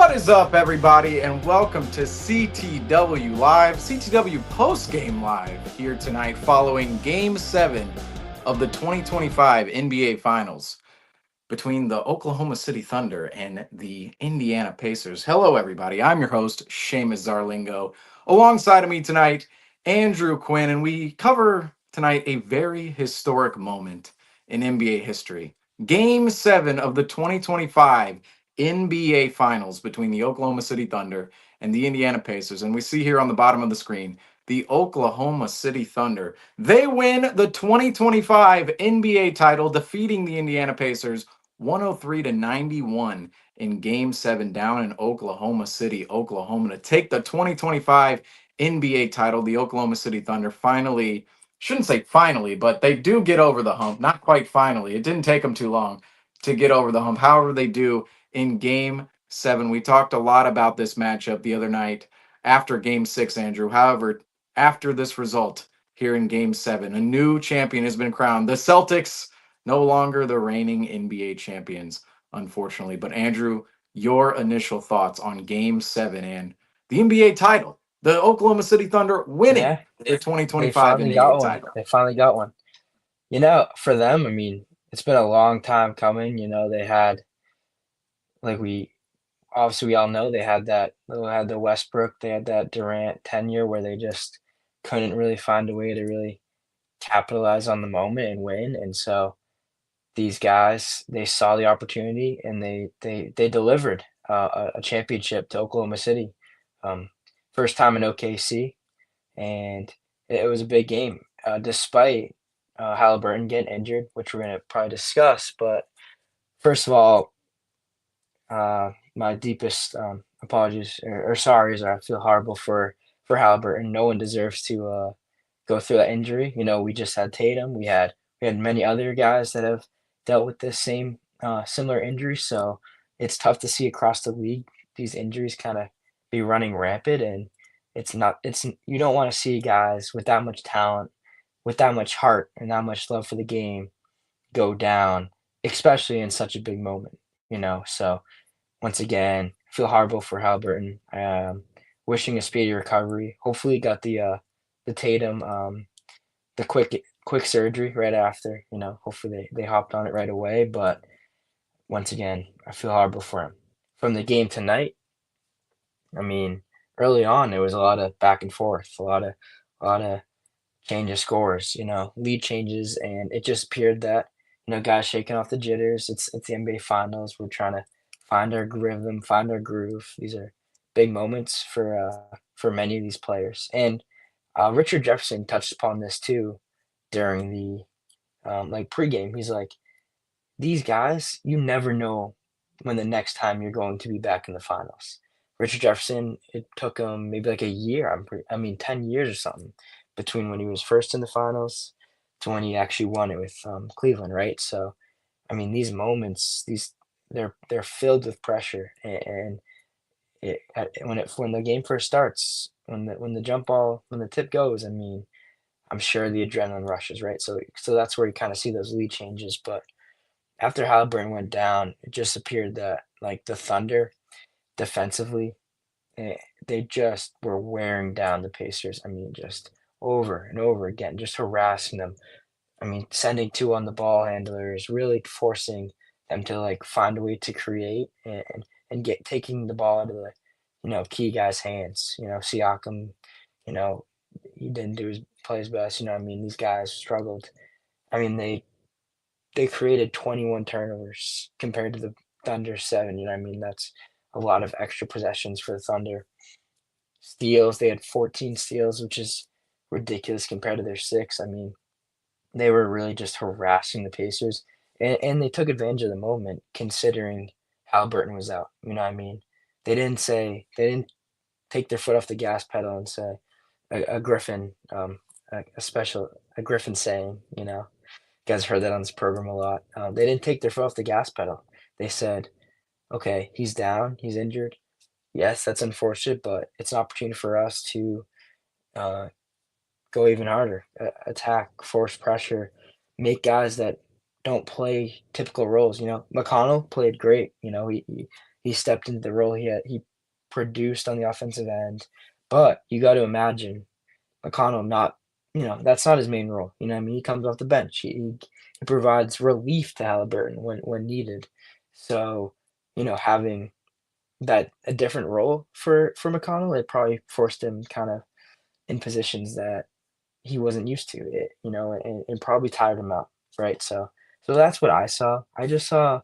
What is up, everybody, and welcome to CTW Live, CTW Postgame Live here tonight following Game 7 of the 2025 NBA Finals between the Oklahoma City Thunder and the Indiana Pacers. Hello, everybody. I'm your host, Seamus Zarlingo. Alongside of me tonight, Andrew Quinn, and we cover tonight a very historic moment in NBA history. Game 7 of the 2025 NBA Finals between the Oklahoma City Thunder and the Indiana Pacers. And we see here on the bottom of the screen, the Oklahoma City Thunder. They win the 2025 NBA title, defeating the Indiana Pacers 103-91 in Game 7 down in Oklahoma City, Oklahoma, to take the 2025 NBA title. The Oklahoma City Thunder finally, shouldn't say finally, but they do get over the hump. Not quite finally. It didn't take them too long to get over the hump. However, they do in Game 7. We talked a lot about this matchup the other night after Game 6, Andrew. However, after this result here in Game 7, a new champion has been crowned. The Celtics, no longer the reigning NBA champions, unfortunately. But Andrew, your initial thoughts on Game 7 and the NBA title. The Oklahoma City Thunder winning Yeah, the they 2025 finally NBA got one. title. They finally got one. For them, I mean, it's been a long time coming. They had like we all know they had the Westbrook, they had that Durant tenure where they just couldn't really find a way to really capitalize on the moment and win. And so these guys, they saw the opportunity and they delivered a championship to Oklahoma City. Um, First time in OKC, and it was a big game, despite Halliburton getting injured, which we're gonna probably discuss. But first of all, my deepest apologies or sorries. I feel horrible for Halliburton. No one deserves to go through that injury. We just had Tatum. We had many other guys that have dealt with this same similar injury. So it's tough to see across the league these injuries kind of be running rampant, and you don't want to see guys with that much talent, with that much heart, and that much love for the game go down, especially in such a big moment. So once again, feel horrible for Halliburton. Wishing a speedy recovery. Hopefully, he got the Tatum the quick surgery right after. Hopefully they hopped on it right away. But once again, I feel horrible for him. From the game tonight, I mean, early on it was a lot of back and forth, a lot of change of scores. Lead changes, and it just appeared that guys shaking off the jitters. It's the NBA Finals. We're trying to find our rhythm, find our groove. These are big moments for many of these players, and Richard Jefferson touched upon this too during the pregame. He's like, these guys, you never know when the next time you're going to be back in the finals. Richard Jefferson, it took him maybe like a year. I mean, 10 years or something between when he was first in the finals to when he actually won it with Cleveland, right? So, I mean, these moments, they're filled with pressure, and when the game first starts, when the jump ball, when the tip goes, I mean, I'm sure the adrenaline rushes, right? So that's where you kind of see those lead changes. But after Halliburton went down, it just appeared that like the Thunder defensively, eh, they just were wearing down the Pacers. I mean, just over and over again, just harassing them. I mean, sending two on the ball handlers, really forcing them to like find a way to create and get taking the ball out of the key guys' hands. Siakam, you know, he didn't play his best. I mean, these guys struggled. I mean, they created 21 turnovers compared to the Thunder 7. I mean, that's a lot of extra possessions for the Thunder. Steals, they had 14 steals, which is ridiculous compared to their 6. I mean, they were really just harassing the Pacers, and they took advantage of the moment considering Halliburton was out. You know what I mean? They didn't take their foot off the gas pedal and say a Griffin, a Griffin saying. You guys heard that on this program a lot. They didn't take their foot off the gas pedal. They said, "Okay, he's down, he's injured. Yes, that's unfortunate, but it's an opportunity for us to uh, go even harder, attack, force pressure, make guys that don't play typical roles." McConnell played great. He He stepped into the role he produced on the offensive end, but you got to imagine McConnell not, that's not his main role. You know what I mean? He comes off the bench. He provides relief to Halliburton when needed. So, having that a different role for McConnell, it probably forced him kind of in positions that he wasn't used to it, and probably tired him out, right? So that's what I saw. I just saw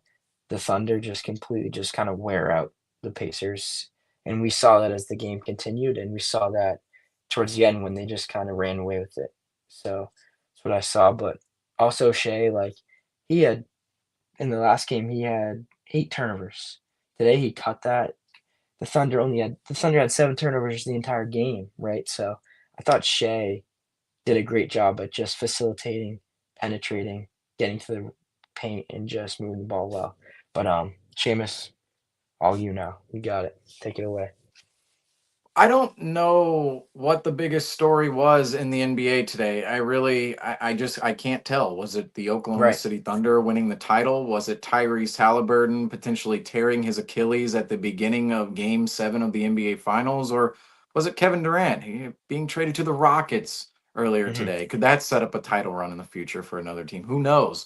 the Thunder just completely just kind of wear out the Pacers, and we saw that as the game continued, and we saw that towards the end when they just kind of ran away with it. So that's what I saw. But also Shea, like he had in the last game, he had 8 turnovers. Today he cut that. The Thunder had 7 turnovers the entire game, right? So I thought Shea did a great job at just facilitating, penetrating, getting to the paint, and just moving the ball well. But Seamus, all you now. You got it. Take it away. I don't know what the biggest story was in the NBA today. I can't tell. Was it the Oklahoma Right. City Thunder winning the title? Was it Tyrese Halliburton potentially tearing his Achilles at the beginning of Game 7 of the NBA Finals? Or was it Kevin Durant being traded to the Rockets earlier Hmm. today? Could that set up a title run in the future for another team? Who knows?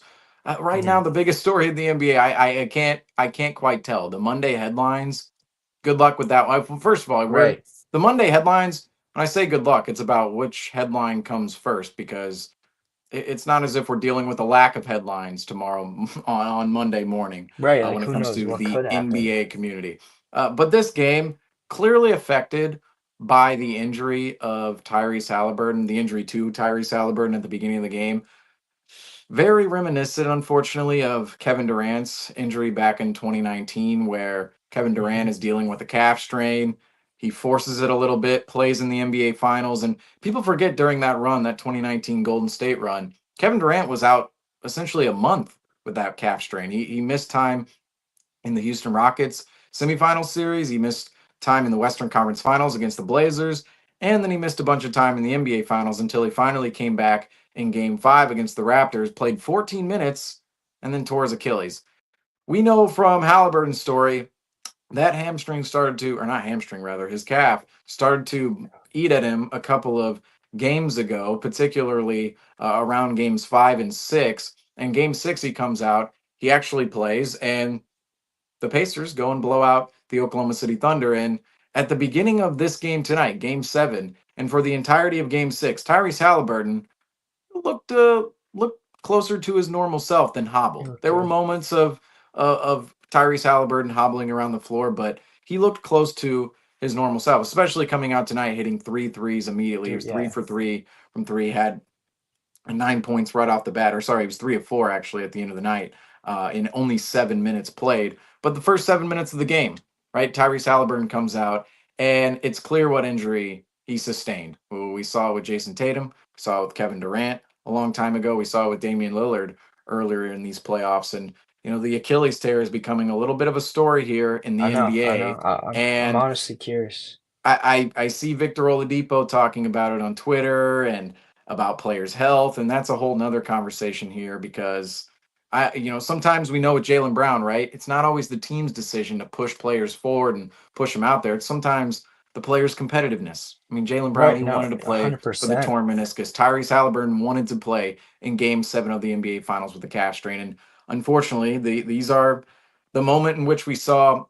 Right Hmm. now, the biggest story in the NBA, I can't quite tell. The Monday headlines. Good luck with that one. First of all, we're Right. the Monday headlines. When I say good luck, it's about which headline comes first because it's not as if we're dealing with a lack of headlines tomorrow on Monday morning Right. Like when it who comes knows to what the could happen. NBA community. But this game clearly affected by the injury of Tyrese Halliburton, the injury to Tyrese Halliburton at the beginning of the game. Very reminiscent, unfortunately, of Kevin Durant's injury back in 2019, where Kevin Durant Hmm. is dealing with a calf strain. He forces it a little bit, plays in the NBA Finals, and people forget during that run, that 2019 Golden State run, Kevin Durant was out essentially a month with that calf strain. He missed time in the Houston Rockets semifinal series. He missed time in the Western Conference Finals against the Blazers, and then he missed a bunch of time in the NBA Finals until he finally came back in Game 5 against the Raptors, played 14 minutes, and then tore his Achilles. We know from Halliburton's story that hamstring started to, or not hamstring, rather, his calf started to eat at him a couple of games ago, particularly around games 5 and 6. And game 6, he comes out, he actually plays, and the Pacers go and blow out the Oklahoma City Thunder. And at the beginning of this game tonight, game 7, and for the entirety of game 6, Tyrese Halliburton looked closer to his normal self than You hobbled. look There were good. moments of Tyrese Halliburton hobbling around the floor, but he looked close to his normal self, especially coming out tonight hitting three threes immediately. He was three Yeah. for three from three, had 9 points right off the bat. Or sorry, he was 3 of 4 actually at the end of the night in only 7 minutes played. But the first 7 minutes of the game, right? Tyrese Halliburton comes out, and it's clear what injury he sustained. We saw it with Jason Tatum, we saw it with Kevin Durant a long time ago. We saw it with Damian Lillard earlier in these playoffs, and the Achilles tear is becoming a little bit of a story here in I the know. I know. NBA. I'm And honestly curious. I see Victor Oladipo talking about it on Twitter and about players' health, and that's a whole nother conversation here because sometimes we know with Jalen Brown, right? It's not always the team's decision to push players forward and push them out there. It's sometimes the player's competitiveness. I mean, Jalen Brown, Right. he No. wanted to play for the 100%. torn meniscus. Tyrese Halliburton wanted to play in Game 7 of the NBA Finals with the calf strain, and unfortunately, these are the moment in which we saw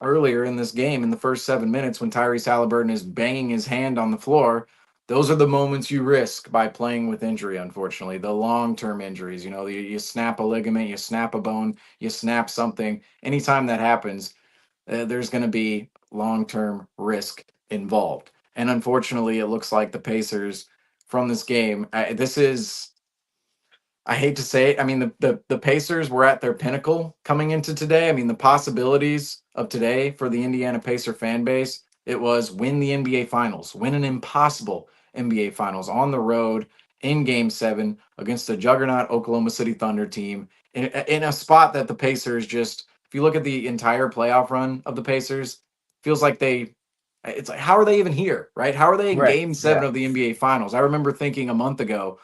earlier in this game in the first 7 minutes when Tyrese Halliburton is banging his hand on the floor. Those are the moments you risk by playing with injury, unfortunately. The long term injuries, you snap a ligament, you snap a bone, you snap something. Anytime that happens, there's going to be long term risk involved. And unfortunately, it looks like the Pacers from this game, this is I hate to say it. I mean, the Pacers were at their pinnacle coming into today. I mean, the possibilities of today for the Indiana Pacer fan base, it was win the NBA Finals, win an impossible NBA Finals on the road in Game 7 against the juggernaut Oklahoma City Thunder team in a spot that the Pacers just, if you look at the entire playoff run of the Pacers, feels like it's like, how are they even here, right? How are they in Right. Game 7 Yeah. of the NBA Finals? I remember thinking a month ago,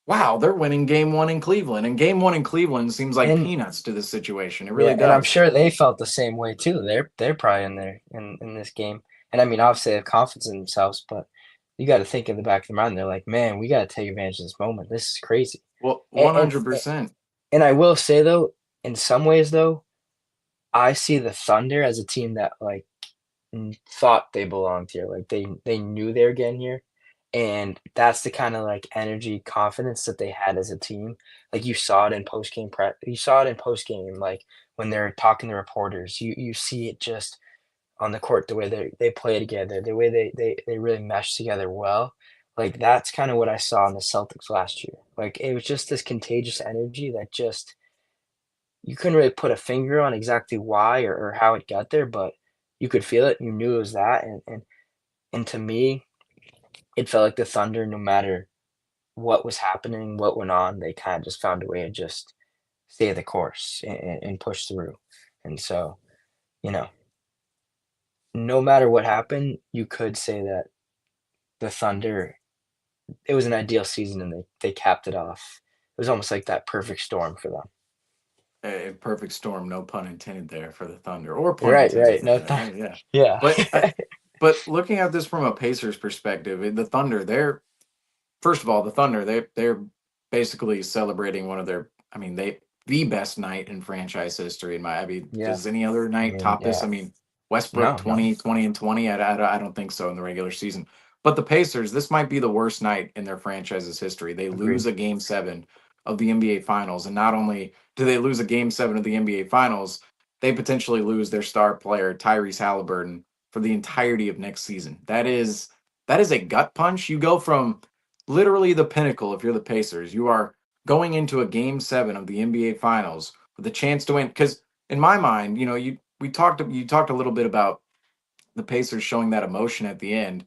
wow, they're winning game one in Cleveland. And game one in Cleveland seems like And peanuts to this situation. It really yeah, and I'm does. sure they felt the same way too. They're probably in there in this game. And I mean, obviously they have confidence in themselves, but you got to think in the back of their mind, they're like, man, we got to take advantage of this moment. This is crazy. Well, And, 100%. and I will say though, in some ways though, I see the Thunder as a team that like thought they belonged here. Like they knew they were getting here. And that's the kind of like energy, confidence that they had as a team. Like you saw it in post game prep. You saw it in post game, like when they're talking to reporters. You see it just on the court, the way they play together, the way they really mesh together well. Like that's kind of what I saw in the Celtics last year. Like it was just this contagious energy that just you couldn't really put a finger on exactly why or how it got there, but you could feel it. You knew it was that, and to me, it felt like the Thunder, no matter what was happening, what went on, they kind of just found a way to just stay the course and push through. And so, you know, no matter what happened, you could say that the Thunder, it was an ideal season and they capped it off. It was almost like that perfect storm for them. A perfect storm, no pun intended there for the Thunder, or pun Right, intended right. for No, them. Yeah. yeah, But but looking at this from a Pacers perspective, the Thunder, they're first of all, the Thunder, they're basically celebrating one of their, I mean, they the best night in franchise history. In my, I mean, yeah. does any other I night mean, top this? yeah. I mean, Westbrook No, no. 20, 20, and 20. I don't think so in the regular season. But the Pacers, this might be the worst night in their franchise's history. They lose Agreed. a game seven of the NBA Finals, and not only do they lose a game seven of the NBA Finals, they potentially lose their star player Tyrese Halliburton for the entirety of next season. That is a gut punch. You go from literally the pinnacle if you're the Pacers. You are going into a game seven of the NBA Finals with a chance to win. Because in my mind, you talked a little bit about the Pacers showing that emotion at the end.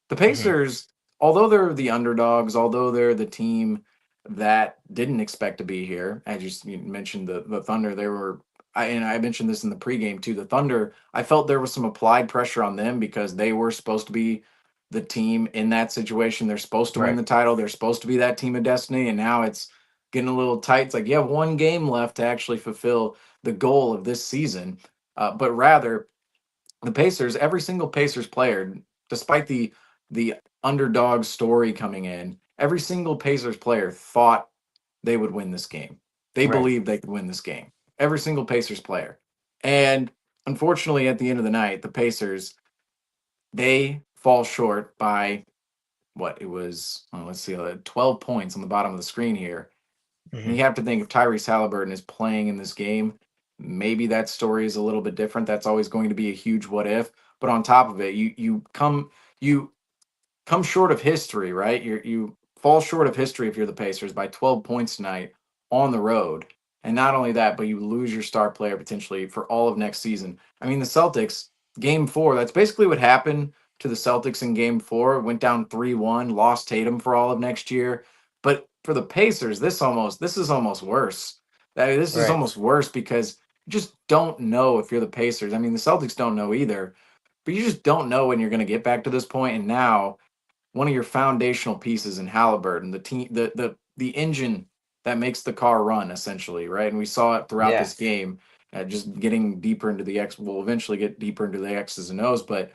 The Mhm. Pacers, although they're the underdogs, although they're the team that didn't expect to be here, as you mentioned, the Thunder, they were. And I mentioned this in the pregame too. The Thunder, I felt there was some applied pressure on them because they were supposed to be the team in that situation. They're supposed to win Right. the title. They're supposed to be that team of destiny. And now it's getting a little tight. It's like you have one game left to actually fulfill the goal of this season. But rather, the Pacers, every single Pacers player, despite the underdog story coming in, every single Pacers player thought they would win this game. They Right. believed they could win this game. Every single Pacers player. And unfortunately, at the end of the night, the Pacers, they fall short by what it was, let's see, 12 points on the bottom of the screen here. And Mhm. you have to think if Tyrese Halliburton is playing in this game, maybe that story is a little bit different. That's always going to be a huge what if. But on top of it, you come short of history, right? You fall short of history if you're the Pacers by 12 points tonight on the road. And not only that, but you lose your star player potentially for all of next season. I mean, the Celtics, game four, that's basically what happened to the Celtics in game four. Went down 3-1, lost Tatum for all of next year. But for the Pacers, this is almost worse. This is Right. almost worse because you just don't know if you're the Pacers. I mean, the Celtics don't know either, but you just don't know when you're going to get back to this point. And now one of your foundational pieces in Halliburton, the team, the engine that makes the car run, essentially, right? And we saw it throughout Yeah. this game, just getting deeper into the X. We'll eventually get deeper into the X's and O's, but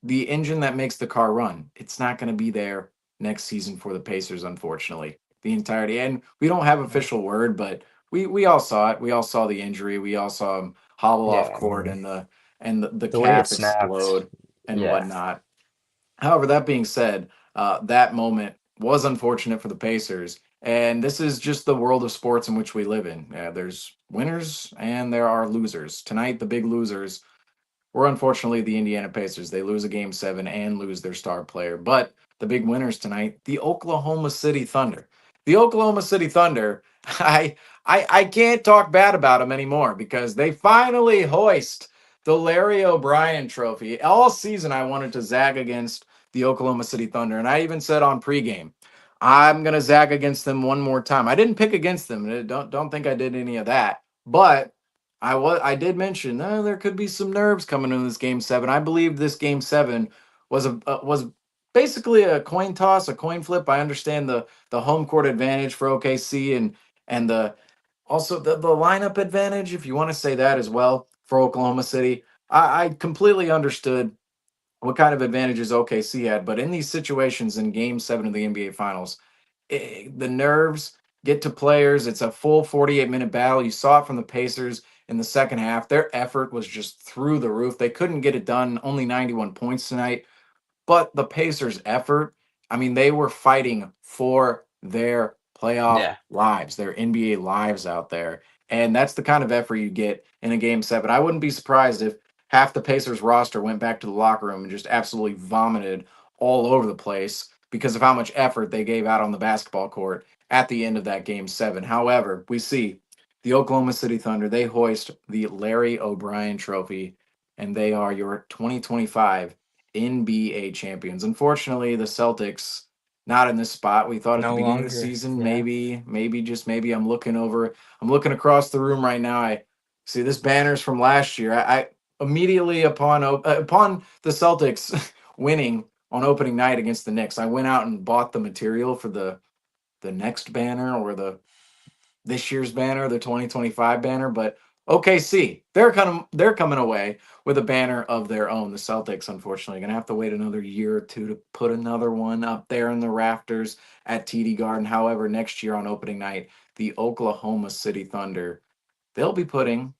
the engine that makes the car run, it's not going to be there next season for the Pacers, unfortunately. The entirety, and we don't have Yeah. official word, but we all saw it. We all saw the injury. We all saw him hobble off Yeah, I court mean, and the the way it calf snapped, explode and yeah, whatnot. However, that being said, that moment was unfortunate for the Pacers. And this is just the world of sports in which we live in. There's winners and there are losers. Tonight, the big losers or unfortunately the Indiana Pacers. They lose a game seven and lose their star player. But the big winners tonight, the Oklahoma City Thunder. The Oklahoma City Thunder, I can't talk bad about them anymore because they finally hoist the Larry O'Brien trophy. All season I wanted to zag against the Oklahoma City Thunder. And I even said on pregame, I'm gonna zag against them one more time. I didn't pick against them. Don't think I did any of that. But I did mention there could be some nerves coming in this game seven. I believe this game seven was basically a coin toss, a coin flip. I understand the home court advantage for OKC and the also the lineup advantage, if you want to say that as well, for Oklahoma City. I completely understood what kind of advantages OKC had, but in these situations in Game 7 of the NBA Finals, the nerves get to players. It's a full 48-minute battle. You saw it from the Pacers in the second half. Their effort was just through the roof. They couldn't get it done. Only 91 points tonight. But the Pacers' effort, I mean, they were fighting for their playoff Yeah. lives, their NBA lives out there. And that's the kind of effort you get in a game 7. I wouldn't be surprised if half the Pacers roster went back to the locker room and just absolutely vomited all over the place because of how much effort they gave out on the basketball court at the end of that game 7. However, we see the Oklahoma City Thunder, they hoist the Larry O'Brien Trophy, and they are your 2025 NBA champions. Unfortunately, the Celtics not in this spot. We thought at the No beginning of the longer. season, Yeah. maybe just maybe I'm looking across the room right now. I see this banner's from last year. I immediately upon the Celtics winning on opening night against the Knicks, I went out and bought the material for the next banner or the this year's banner, the 2025 banner, but OKC, they're coming away with a banner of their own. The Celtics, unfortunately, going to have to wait another year or two to put another one up there in the rafters at TD Garden. However, next year on opening night, the Oklahoma City Thunder, they'll be putting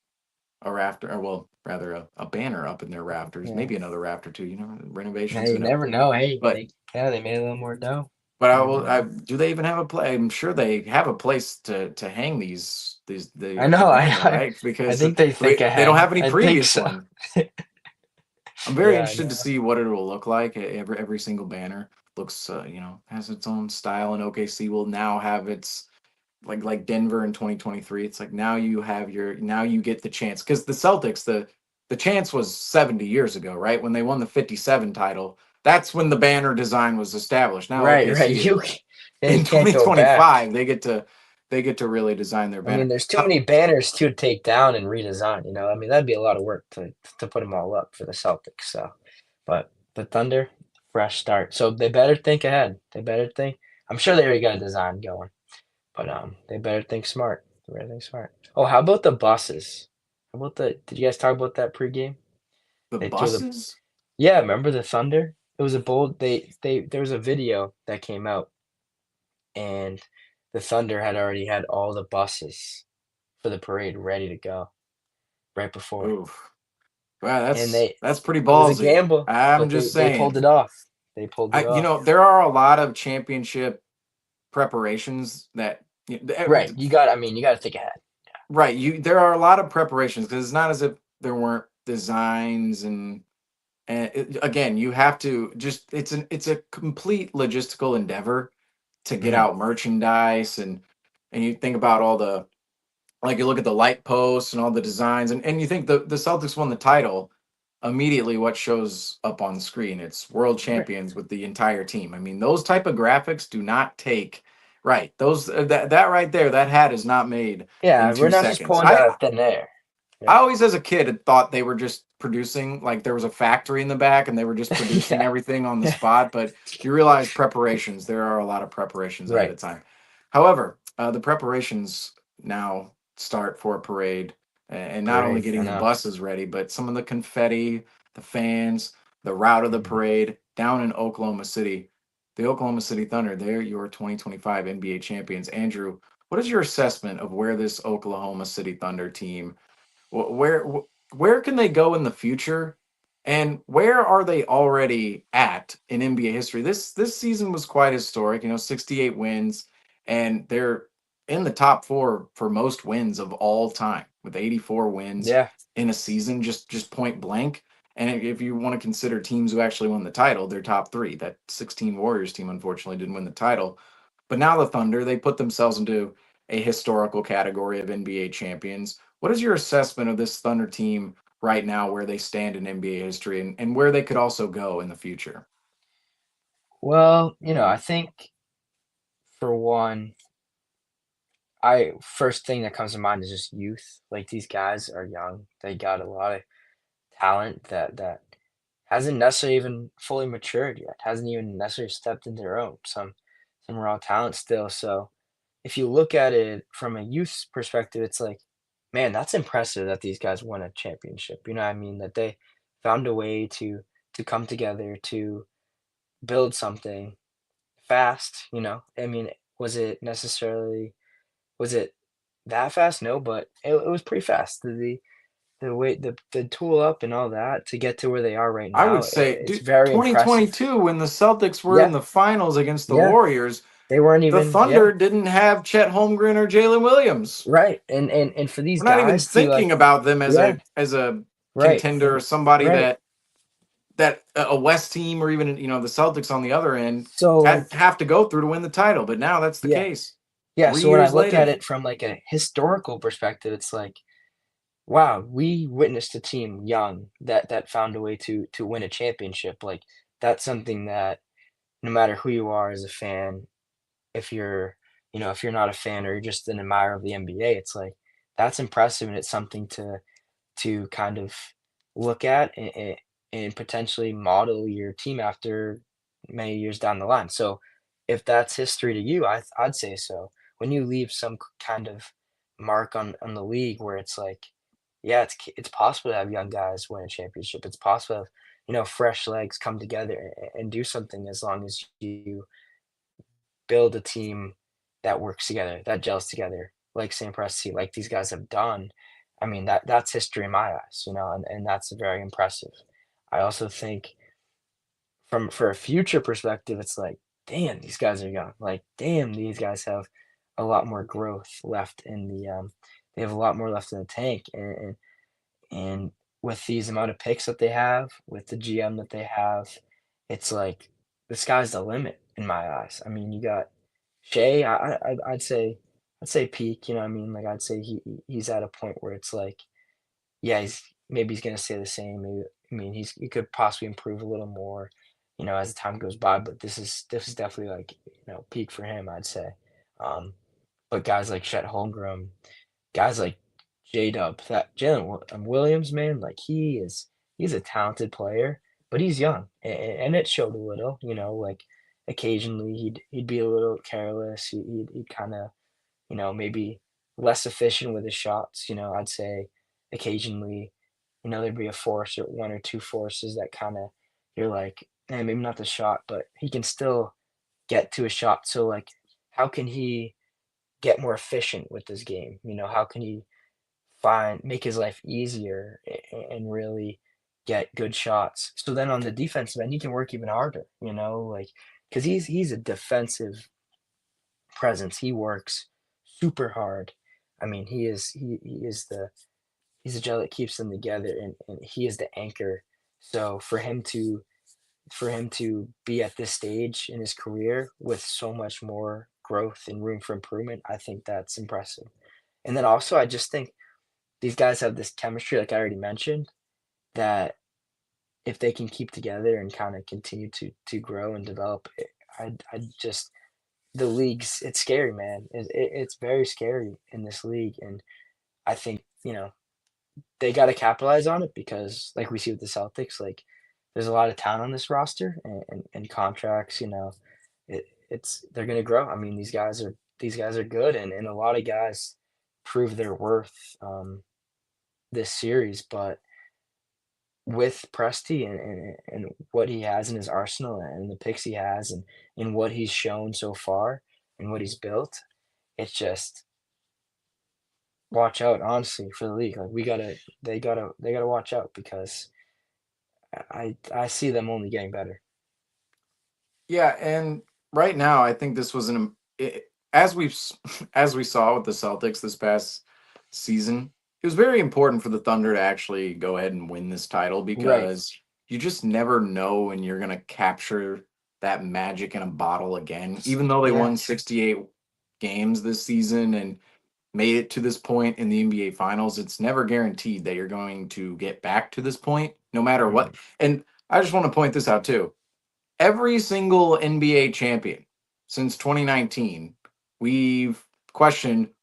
a rafter, or well, rather a banner up in their rafters, Yeah. maybe another rafter too. You know, Yeah, renovations, who you knows? never know. Hey, But they made a little more dough. but I Never will. I know. do they even have a play? I'm sure they have a place to hang these I the know. banner, right? I Because think they think they don't ahead. have any I think previous so. one. I'm very Yeah, I interested to know. see what it will look like. Every single banner looks, has its own style, and OKC will now have its like Denver in 2023. It's like now you get the chance because the Celtics the chance was 70 years ago, right? When they won the 57 title. That's when the banner design was established. Now Right, right. OKC Yeah, you in can't go back. 2025 they get to really design their I mean, banner. there's too many banners to take down and redesign. I mean, that'd be a lot of work to put them all up for the Celtics. So, but the Thunder, fresh start. So they better think ahead. They better think. I'm sure they already got a design going, but they better think smart. They better think smart. Oh, how about the buses? How about the? Did you guys talk about that pregame? The They threw the. buses? Yeah, remember the Thunder? It was a bold. They there was a video that came out, and the Thunder had already had all the buses for the parade ready to go right before. Oof. Wow, And that's pretty it was a ballsy. gamble, I'm but just they pulled saying. it off. They pulled it off. There are a lot of championship preparations that Right. You gotta think ahead. right, there are a lot of preparations because it's not as if there weren't designs and again, you have to just it's a complete logistical endeavor to get Mhm. out merchandise and you think about all the like you look at the light posts and all the designs and you think the Celtics won the title immediately what shows up on screen it's world Right. champions with the entire team. I mean those type of graphics do not take right those that right there that hat is not made in Yeah, we're two not just seconds. pulling it out of thin air. I Yeah. always, as a kid, had thought they were just producing, like there was a factory in the back and they were just producing Yeah. everything on the spot. But you realize preparations, there are a lot of preparations ahead Right. of time. However, the preparations now start for a parade and not only Parade. I getting the know. buses ready, but some of the confetti, the fans, the route of the Mhm. parade down in Oklahoma City. The Oklahoma City Thunder, they're your 2025 NBA champions. Andrew, what is your assessment of where this Oklahoma City Thunder team where can they go in the future, and where are they already at in NBA history? This season was quite historic. 68 wins, and they're in the top four for most wins of all time with 84 wins Yeah. in a season, just point blank. And if you want to consider teams who actually won the title, they're top three. That 16 Warriors team unfortunately didn't win the title, but now the Thunder they put themselves into a historical category of NBA champions. What is your assessment of this Thunder team right now, where they stand in NBA history and where they could also go in the future? Well, I think for one, I first thing that comes to mind is just youth. Like these guys are young. They got a lot of talent that hasn't necessarily even fully matured yet, hasn't even necessarily stepped into their own. Some raw talent still. So if you look at it from a youth perspective, it's like, man, that's impressive that these guys won a championship. You know what I mean? That they found a way to come together to build something fast, you know? I mean, was it that fast? No, but it was pretty fast. The way the tool up and all that to get to where they are right I now, would say, it's dude, very impressive. 2022 when the Celtics were in Yeah, the finals against the yeah. Warriors, They weren't the even yeah, Thunder didn't have Chet Holmgren or Jalen Williams. right. And for these We're not even guys to thinking like about them as yeah, a right. contender or And somebody right. that a West team or even the Celtics on the other end So had like have to go through to win the title. But now that's the yeah. case. Yeah, Three so when I years look at later, it from like a historical perspective, it's like, wow, we witnessed a team young that found a way to win a championship. Like that's something that no matter who you are as a fan, if you're, if you're not a fan or you're just an admirer of the NBA, it's like that's impressive and it's something to kind of look at and potentially model your team after many years down the line. So if that's history to you, I'd say so. When you leave some kind of mark on the league where it's like, yeah, it's possible to have young guys win a championship. It's possible to have, fresh legs come together and do something as long as you build a team that works together, that gels together, like Sam Presti, like these guys have done. I mean, that's history in my eyes, and that's very impressive. I also think for a future perspective, it's like, damn, these guys are young. Like, damn, these guys have a lot more growth left in they have a lot more left in the tank. And with these amount of picks that they have, with the GM that they have, it's like the sky's the limit in my eyes. I mean, you got Shea. I'd say peak. You know what I mean? Like I'd say he's at a point where it's like, yeah, he's gonna stay the same. Maybe I mean he could possibly improve a little more, as the time goes by. But this is definitely like peak for him. I'd say. Um, but guys like Chet Holmgren, guys like J-Dub, that Williams, man, like he's a talented player, but he's young, and it showed a little. Like occasionally he'd be a little careless. He'd kind of maybe less efficient with his shots. I'd say occasionally, there'd be a force or one or two forces that kind of you're like, maybe not the shot, but he can still get to a shot. So like, how can he get more efficient with this game? How can he make his life easier and really get good shots? So then on the defensive end, he can work even harder, like because he's a defensive presence. He works super hard. I mean, he's the gel that keeps them together and he is the anchor. So for him to be at this stage in his career with so much more growth and room for improvement, I think that's impressive. And then also I just think these guys have this chemistry, like I already mentioned, that if they can keep together and kind of continue to grow and develop, I just the league's it's scary, man. It's very scary in this league, and I think they got to capitalize on it because, like we see with the Celtics, like there's a lot of talent on this roster and contracts. It's they're gonna grow. I mean, these guys are good, and a lot of guys prove their worth this series, but with Presti and what he has in his arsenal and the picks he has and what he's shown so far and what he's built, it's just watch out, honestly, for the league. Like they gotta watch out because I see them only getting better. yeah. And right now, I think this was as as we saw with the Celtics this past season. It was very important for the Thunder to actually go ahead and win this title Right. because you just never know when you're going to capture that magic in a bottle again. Even though they Yeah. won 68 games this season and made it to this point in the NBA finals, it's never guaranteed that you're going to get back to this point no matter what. Mhm. And I just want to point this out too. Every single NBA champion since 2019, we've questioned,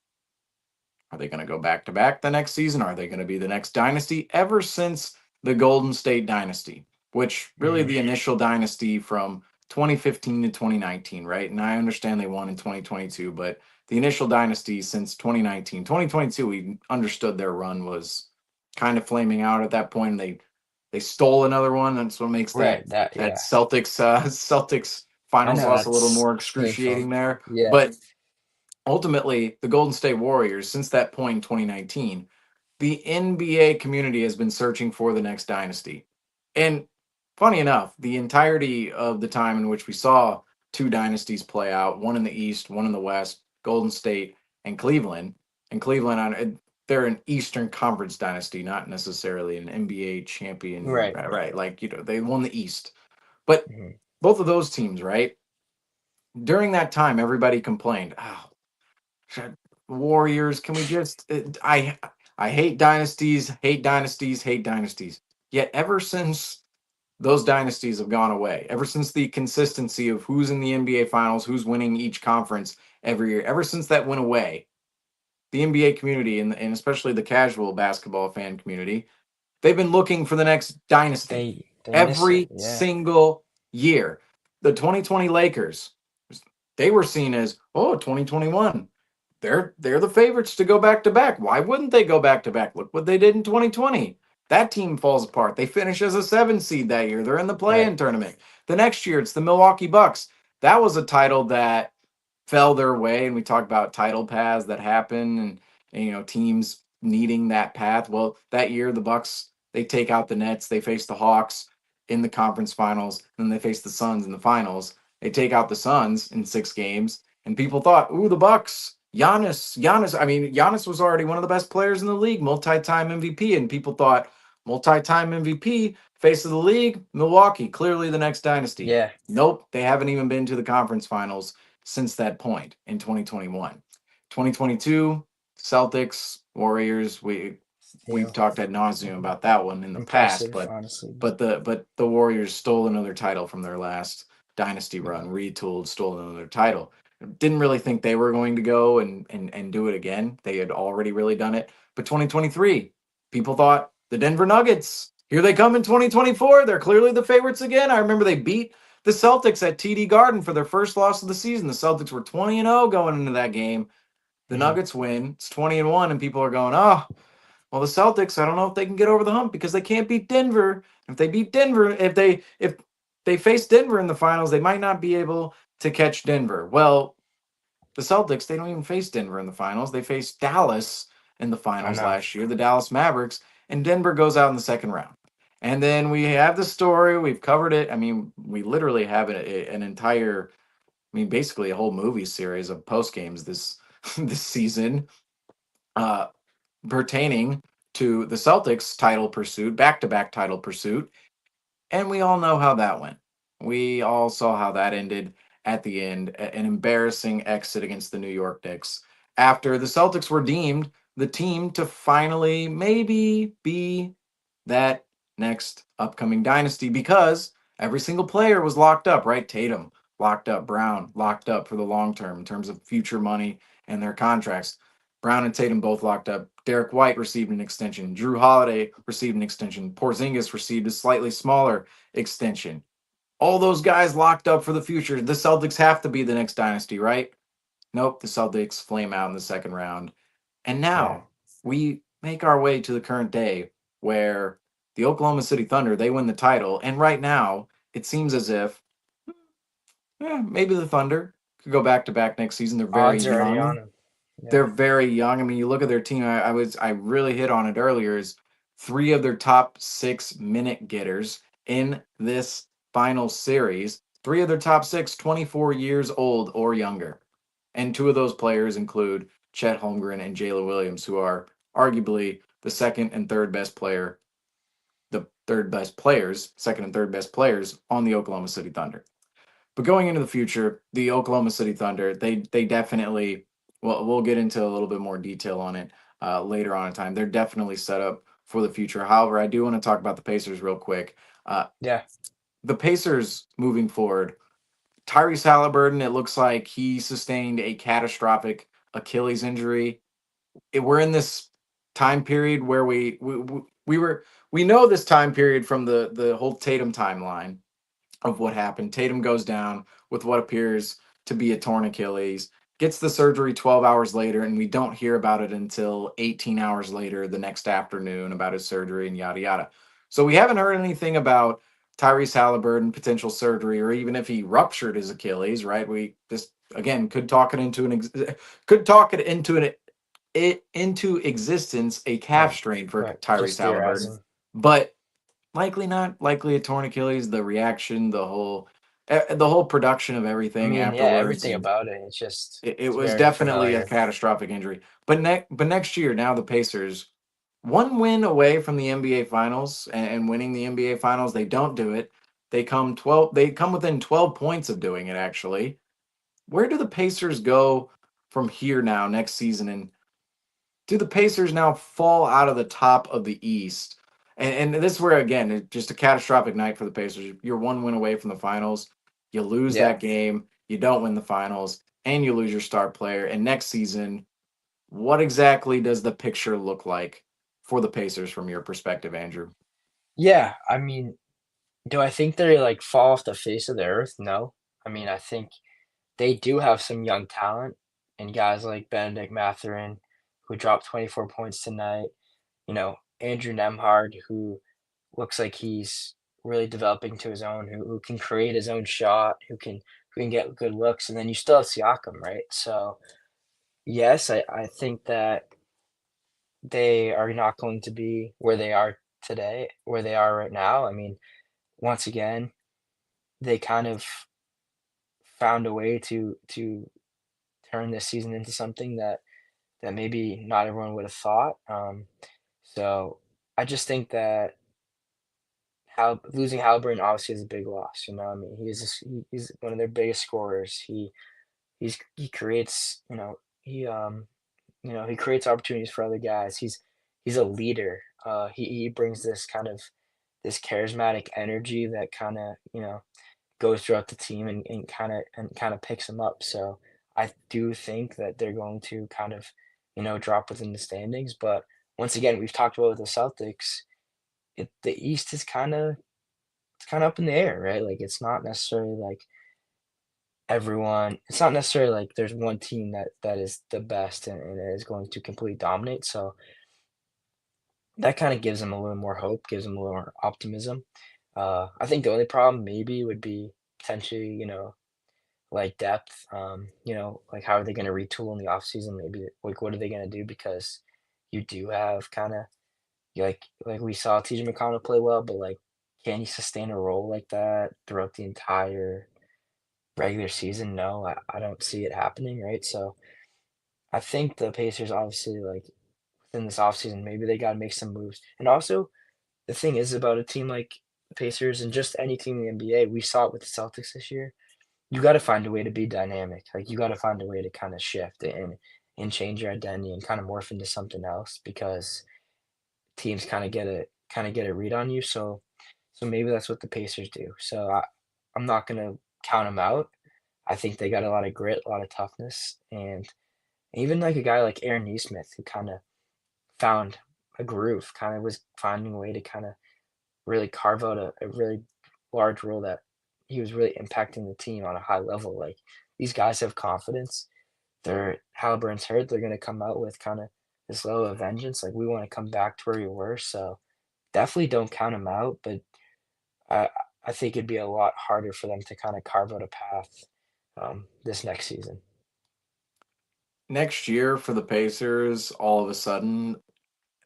are they going to go back to back the next season? Are they going to be the next dynasty? Ever since the Golden State dynasty, which really Mhm. the initial dynasty from 2015 to 2019, right? And I understand they won in 2022, but the initial dynasty since 2019, 2022, we understood their run was kind of flaming out at that point. They stole another one. That's what makes Right, that yeah. Celtics Celtics I finals know, loss a little that's more painful. excruciating there. Yeah, But ultimately, the Golden State Warriors, since that point in 2019, the NBA community has been searching for the next dynasty. And funny enough, the entirety of the time in which we saw two dynasties play out, one in the East, one in the West, Golden State and Cleveland. And Cleveland, they're an Eastern Conference dynasty, not necessarily an NBA champion, right. right? Like, they won the East. But Mhm. both of those teams, right? During that time, everybody complained, oh, Warriors, can we just I hate dynasties, hate dynasties, hate dynasties. Yet ever since those dynasties have gone away, ever since the consistency of who's in the NBA finals, who's winning each conference every year, ever since that went away, the NBA community and especially the casual basketball fan community, they've been looking for the next dynasty They miss it, every yeah. single year. The 2020 Lakers, they were seen as, oh, 2021. They're the favorites to go back to back. Why wouldn't they go back to back? Look what they did in 2020. That team falls apart. They finish as a 7 seed that year. They're in the Right. play-in tournament. The next year, it's the Milwaukee Bucks. That was a title that fell their way, and we talk about title paths that happen, and teams needing that path. Well, that year the Bucks, they take out the Nets. They face the Hawks in the conference finals. Then they face the Suns in the finals. They take out the Suns in 6 games, and people thought, "Ooh, the Bucks, Giannis." I mean, Giannis was already one of the best players in the league, multi-time MVP, and people thought, multi-time MVP, face of the league, Milwaukee, clearly the next dynasty. Yeah. Nope, they haven't even been to the conference finals since that point in 2021. 2022, Celtics, Warriors, we've Yeah. talked ad nauseum about that one in the past, Impressive, but honestly. the Warriors stole another title from their last dynasty run, retooled, stole another title. Didn't really think they were going to go and do it again. They had already really done it. But 2023, people thought the Denver Nuggets, here they come in 2024. They're clearly the favorites again. I remember they beat the Celtics at TD Garden for their first loss of the season. The Celtics were 20-0 going into that game. The Mhm. Nuggets win. It's 20-1, and people are going, oh, well, the Celtics, I don't know if they can get over the hump because they can't beat Denver. If they beat Denver, if they face Denver in the finals, they might not be able to catch Denver. Well, the Celtics, they don't even face Denver in the finals. They face Dallas in the I finals know. last year, the Dallas Mavericks, and Denver goes out in the second round. And then we have the story. We've covered it. I mean, we literally have an entire, I mean, basically a whole movie series of post games this this season, uh, pertaining to the Celtics title pursuit, back to back title pursuit. And we all know how that went. We all saw how that ended at the end, an embarrassing exit against the New York Knicks after the Celtics were deemed the team to finally maybe be that next upcoming dynasty because every single player was locked up, right? Tatum locked up, Brown locked up for the long term in terms of future money and their contracts. Brown and Tatum both locked up. Derek White received an extension. Drew Holiday received an extension. Porzingis received a slightly smaller extension. All those guys locked up for the future. The Celtics have to be the next dynasty, right? Nope, the Celtics flame out in the second round. And Yeah. now we make our way to the current day where the Oklahoma City Thunder, they win the title. And right now, it seems as if maybe the Thunder could go back to back next season. They're very Odds are already on young. him. Yeah. They're very young. I mean, you look at their team. I really hit on it earlier. Is three of their top 6 minute getters in this final series. Three of their top six, 24 years old or younger, and two of those players include Chet Holmgren and Jalen Williams, who are arguably the second and third best player, the third best players, second and third best players on the Oklahoma City Thunder. But going into the future, the Oklahoma City Thunder, they definitely, well, we'll get into a little bit more detail on it later on in time. They're definitely set up for the future. However, I do want to talk about the Pacers real quick. Uh, Yeah. the Pacers moving forward, Tyrese Halliburton, it looks like he sustained a catastrophic Achilles injury. We're in this time period where we we know this time period from the whole Tatum timeline of what happened. Tatum goes down with what appears to be a torn Achilles, gets the surgery 12 hours later, and we don't hear about it until 18 hours later the next afternoon about his surgery and yada yada. So we haven't heard anything about Tyrese Halliburton potential surgery or even if he ruptured his Achilles, right? We just again could talk it into into existence a calf Right, strain for right. Tyrese Just Halliburton. theorizing. But likely not. Likely a torn Achilles. The reaction, the whole production of I everything mean, yeah, afterwards, everything and about it. It's just it it's was very definitely a familiar. catastrophic injury. But next year, now the Pacers, one win away from the NBA Finals and winning the NBA Finals. They don't do it. They come 12. They come within 12 points of doing it. Actually, where do the Pacers go from here now next season? And do the Pacers now fall out of the top of the East? And this is where again, just a catastrophic night for the Pacers. You're one win away from the finals. You lose Yeah. that game. You don't win the finals, and you lose your star player. And next season, what exactly does the picture look like for the Pacers from your perspective, Andrew? Yeah, I mean, do I think they, like, fall off the face of the earth? No. I mean, I think they do have some young talent and guys like Benedict Mathurin, who dropped 24 points tonight, Andrew Nemhard, who looks like he's really developing to his own, who can create his own shot, who can get good looks, and then you still have Siakam, right? So, yes, I think that they are not going to be where they are today, where they are right now. I mean, once again, they kind of found a way to turn this season into something that maybe not everyone would have thought. So I just think that losing Halliburton obviously is a big loss. I mean, he's one of their biggest scorers. He creates he creates opportunities for other guys. He's a leader. He brings this charismatic energy that kind of goes throughout the team and kind of picks them up. So I do think that they're going to kind of drop within the standings. But once again, we've talked about with the Celtics. The East is kind of up in the air, right? Like it's not necessarily like everyone. It's not necessarily like there's one team that is the best and is going to completely dominate. So that kind of gives them a little more hope, gives them a little more optimism. I think the only problem maybe would be potentially, like depth. Like how are they going to retool in the offseason? Maybe like what are they going to do? Because you do have kind of like we saw TJ McConnell play well, but like can he sustain a role like that throughout the entire regular season? No, I don't see it happening, right? So I think the Pacers obviously like within this offseason, maybe they got to make some moves. And also the thing is about a team like the Pacers and just any team in the NBA, we saw it with the Celtics this year. You got to find a way to be dynamic. Like you got to find a way to kind of shift and change your identity and kind of morph into something else because teams kind of get a read on you. So maybe that's what the Pacers do. So I'm not gonna count them out. I think they got a lot of grit, a lot of toughness, and even like a guy like Aaron Nesmith who kind of found a groove, kind of was finding a way to kind of really carve out a really large role that he was really impacting the team on a high level. Like these guys have confidence. They're Halliburton's hurt. They're gonna come out with kind of this level of vengeance. Like we want to come back to where we were. So definitely don't count them out, but I I think it'd be a lot harder for them to kind of carve out a path this next season. Next year for the Pacers, all of a sudden,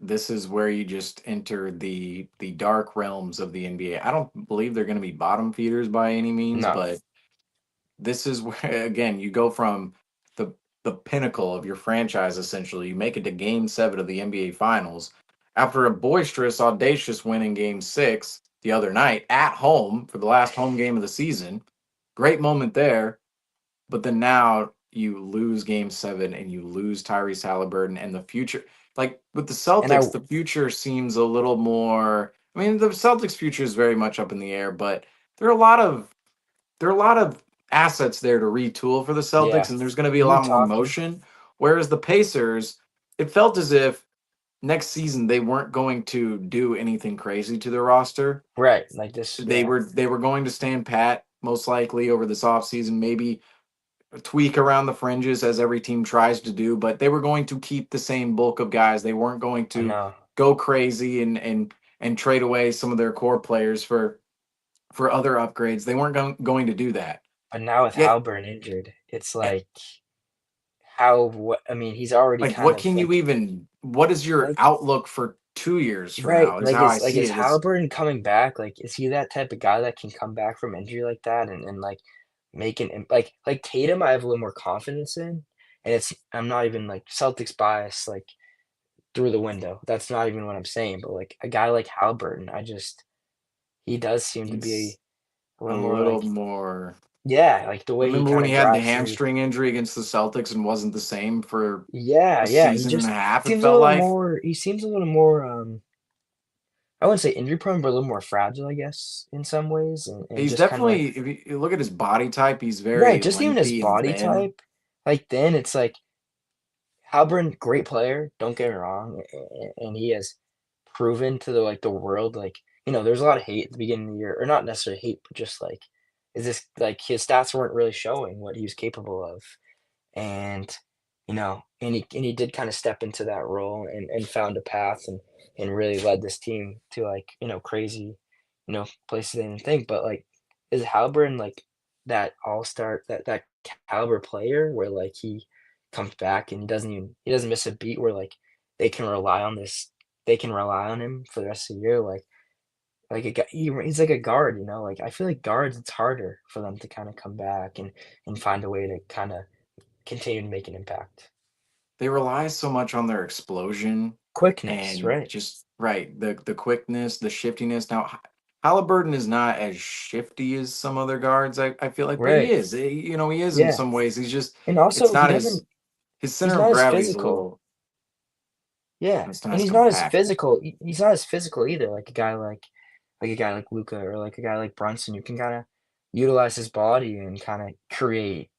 this is where you just enter the dark realms of the NBA. I don't believe they're going to be bottom feeders by any means, No, but this is where again you go from the the pinnacle of your franchise essentially. You make it to game 7 of the NBA finals after a boisterous audacious win in game 6 the other night at home for the last home game of the season. Great moment there, but then now you lose game 7 and you lose Tyrese Halliburton and the future like with the and I Celtics the future seems a little more. I mean the Celtics future is very much up in the air, but there are a lot of there are a lot of assets there to retool for the Celtics, yeah, and there's going to be a we were lot more talking. motion. Whereas the Pacers, it felt as if next season they weren't going to do anything crazy to their roster. Right, like this, yeah, They were going to stand pat most likely over this offseason, maybe tweak around the fringes as every team tries to do, but they were going to keep the same bulk of guys. They weren't going I to know. go crazy and trade away some of their core players for other upgrades. They weren't going to do that. But now with Yet, Haliburton injured, it's eh, like how what I mean, he's already like, kind what of can you even? What is your like outlook for 2 years from right, now? Is how I like see is it. Is Haliburton coming back? Like, is he that type of guy that can come back from injury like that and like make an like Tatum? I have a little more confidence in, and it's I'm not even like Celtics bias like through the window. That's not even what I'm saying. But like a guy like Haliburton, he does seem to he's be a a little more little like more. yeah, like the way he Remember when kind he of had the drives through. hamstring injury against the Celtics and wasn't the same for Yeah, a yeah, he season and a just half? It seems a felt little like. more he seems a little more, I wouldn't say injury prone, but a little more fragile, I guess, in some ways, and He's just kinda like definitely, if you look at his body type, he's right, very just even his lengthy and body thin. type, like, then it's like Halburn, great player, don't get me wrong, and he has proven to the world, like, there's a lot of hate at the beginning of the year, or not necessarily hate, but just like, is this like, his stats weren't really showing what he was capable of. And and he did kind of step into that role and found a path and really led this team to like crazy places they didn't think. But like, is Halburn like that all-star that caliber player where like he comes back and he doesn't miss a beat where like they can rely on this they can rely on him for the rest of the year like a guy, he's like a guard, like I feel like guards it's harder for them to kind of come back and find a way to kind of continue to make an impact. They rely so much on their explosion Quickness, and right. just right the quickness, the shiftiness. Now, Halliburton is not as shifty as some other guards. I feel like, but he Right. is. He is in Yeah. some ways. He's just And it's also not as his he's center of not as gravity is a physical. little. Yeah. It's not And as he's not as compact. physical. He's not as physical either, like a guy like Luca or like a guy like Brunson who can kinda utilize his body and kinda create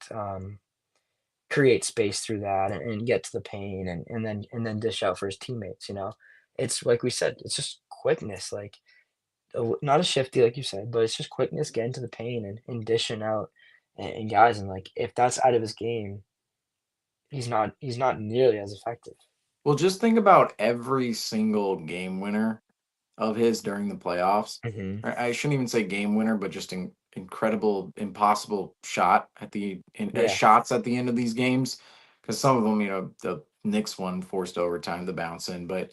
space through that and get to the paint and then dish out for his teammates. It's like we said, it's just quickness, like, not as shifty like you said, but it's just quickness, getting to the paint and dishing out and guys, and, like, if that's out of his game, he's not nearly as effective. Well, just think about every single game winner of his during the playoffs. Mhm. I shouldn't even say game winner, but just incredible, impossible shot Yeah. shots at the end of these games. Because some of them, the Knicks one forced overtime to bounce in. But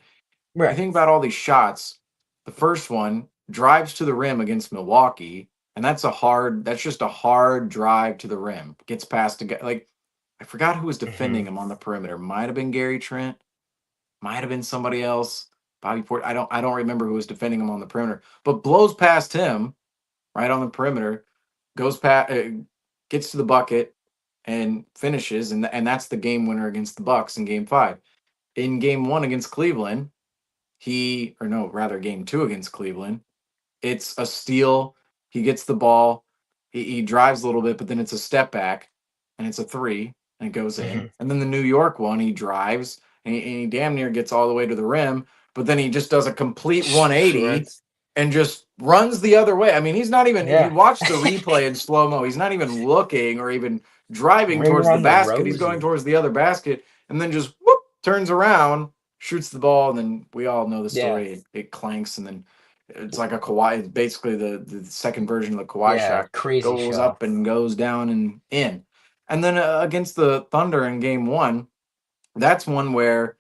you Right. think about all these shots. The first one drives to the rim against Milwaukee, and that's just a hard drive to the rim. Gets past a guy like I forgot who was defending Mhm. him on the perimeter. Might have been Gary Trent, might have been somebody else. Bobby Port. I don't remember who was defending him on the perimeter, but blows past him right on the perimeter, goes past, gets to the bucket, and finishes, and that's the game winner against the Bucks in Game 5. In Game 1 against Cleveland, he or no, rather Game 2 against Cleveland, it's a steal. He gets the ball. He drives a little bit, but then it's a step back and it's a three and it goes in. Mhm. And then the New York one, he drives and he damn near gets all the way to the rim, but then he just does a complete 180 Right. and just runs the other way. I mean, he's not even, if you Yeah. watch the replay in slow mo, he's not even looking or even driving Ring towards the around the basket. He's going rosy. towards the other basket and then just whoop, turns around, shoots the ball. And then we all know the Yeah. story. It clanks and then it's like a Kawhi. It's basically the second version of the Kawhi Yeah, shot. crazy Goes shot. up and goes down and in. And then against the Thunder in Game 1, that's one where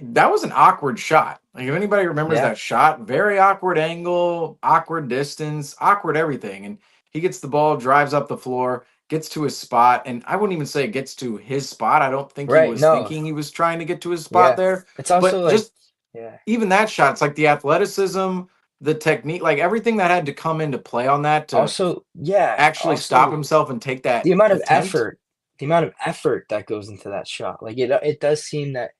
that was an awkward shot. Like if anybody remembers Yeah. that shot, very awkward angle, awkward distance, awkward everything. And he gets the ball, drives up the floor, gets to his spot, and I wouldn't even say it gets to his spot. I don't think he Right, was no. thinking he was trying to get to his spot Yeah. there. It's also But like just yeah. even that shot, it's like the athleticism, the technique, like everything that had to come into play on that to Also yeah, actually stop also himself and take that the amount of attempt. effort the amount of effort that goes into that shot, like, it does seem that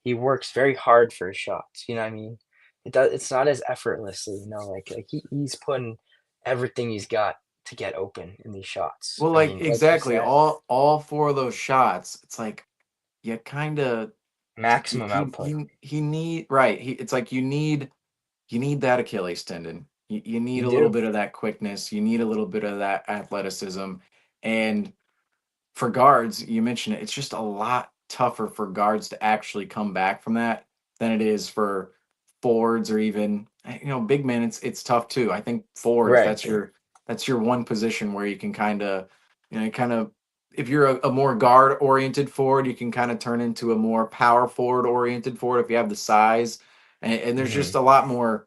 he works very hard for his shots, you know what I mean? It's not as effortlessly, like, he's putting everything he's got to get open in these shots. Well, I like mean, like you exactly said all four of those shots, it's like you kind of. maximum output. He need right. It's like you need that Achilles tendon. You need You a little do. bit of that quickness. You need a little bit of that athleticism. And for guards, you mentioned it, it's just a lot tougher for guards to actually come back from that than it is for forwards or even big men. It's tough too. I think forwards, Right. that's your one position where you can kind of if you're a more guard oriented forward, you can kind of turn into a more power forward oriented forward if you have the size. And there's just Mhm. a lot more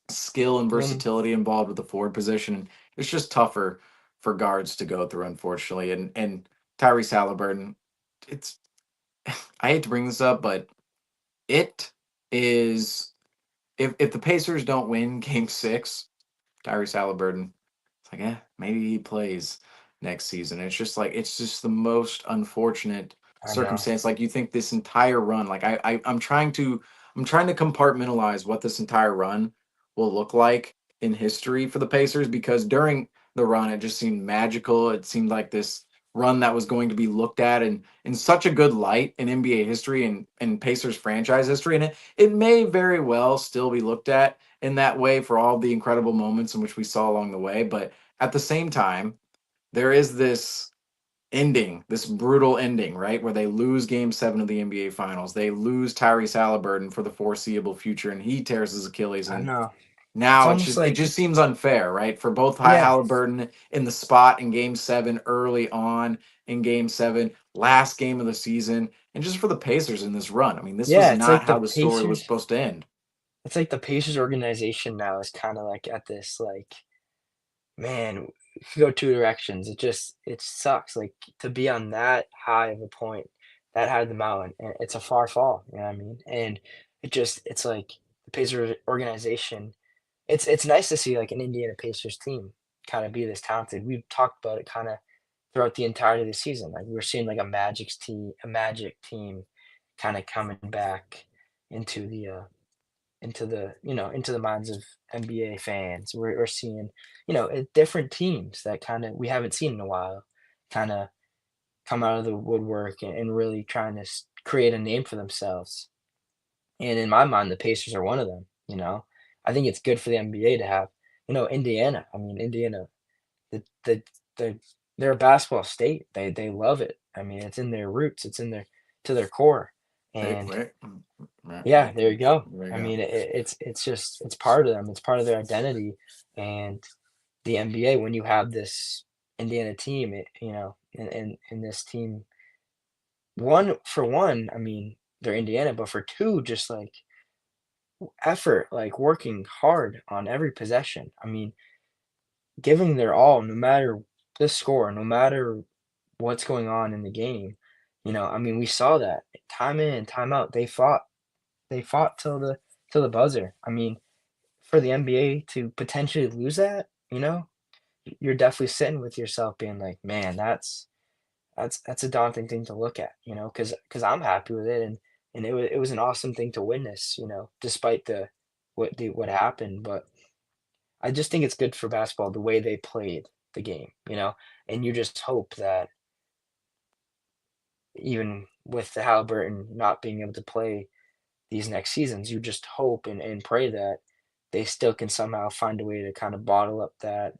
skill and Um, versatility involved with the forward position. It's just tougher for guards to go through, unfortunately. And Tyrese Halliburton, it's I hate to bring this up, but it is if the Pacers don't win Game 6, Tyrese Halliburton, it's like, maybe he plays next season. It's just the most unfortunate I know. circumstance. Like you think this entire run, like I'm trying to compartmentalize what this entire run will look like in history for the Pacers because during the run it just seemed magical. It seemed like this run that was going to be looked at in such a good light in NBA history and Pacers franchise history. And it may very well still be looked at in that way for all the incredible moments in which we saw along the way. But at the same time, there is this ending, this brutal ending, right? Where they lose game 7 of the NBA Finals. They lose Tyrese Halliburton for the foreseeable future, and he tears his Achilles. I And know. It's now almost it like, just seems unfair, right? For both yeah. Halliburton in the spot in game 7 early on in game 7, last game of the season, and just for the Pacers in this run. I mean, this was Yeah, it's not like the how the story was Pacers supposed to end. it's like the Pacers organization now is kinda like at this, like, man, it could go 2 directions. It sucks, like, to be on that high of a point, that high of the mountain, and it's a far fall, you know what I mean? And it's like the Pacers organization, it's nice to see, like, an Indiana Pacers team kinda be this talented. We've talked about it kinda throughout the entirety of the season, like, we're seeing, like, a Magic team kinda coming back into into the minds of NBA fans. We're seeing, different teams that kinda we haven't seen in a while, kinda come out of the woodwork and really trying to create a name for themselves. And in my mind, the Pacers are one of them, you know? I think it's good for the NBA to have, Indiana. I mean, Indiana, the the they're a basketball state. They love it. I mean, it's in their roots. It's in their to their core. Right, And right, yeah, there you go. there you I go. mean, it's just it's part of them. It's part of their identity. And the NBA, when you have this Indiana team, and this team, one, I mean, they're Indiana, but for two, just like effort, like working hard on every possession. I mean, giving their all, no matter the score, no matter what's going on in the game. I mean, we saw that time in, time out. They fought till the buzzer. I mean, for the NBA to potentially lose that, you're definitely sitting with yourself being like, "Man, that's a daunting thing to look at," because I'm happy with it, and it was an awesome thing to witness, despite what happened. But I just think it's good for basketball the way they played the game, and you just hope that even with the Halliburton not being able to play these next seasons, you just hope and pray that they still can somehow find a way to kind of bottle up that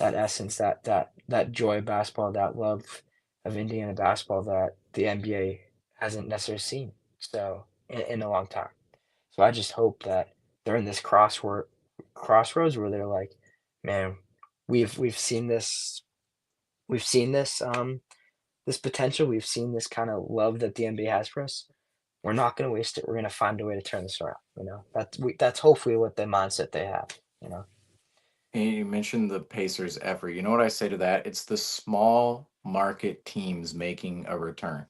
essence, that joy of basketball, that love of Indiana basketball that the NBA hasn't necessarily seen so in a long time. So I just hope that they're in this crossroads where they're like, man, we've seen this potential, we've seen this kind of love that the NBA has for us. We're not gonna waste it. We're gonna find a way to turn this around, That's hopefully what the mindset they have, you know? And you mentioned the Pacers' effort. You know what I say to that? It's the small market teams making a return.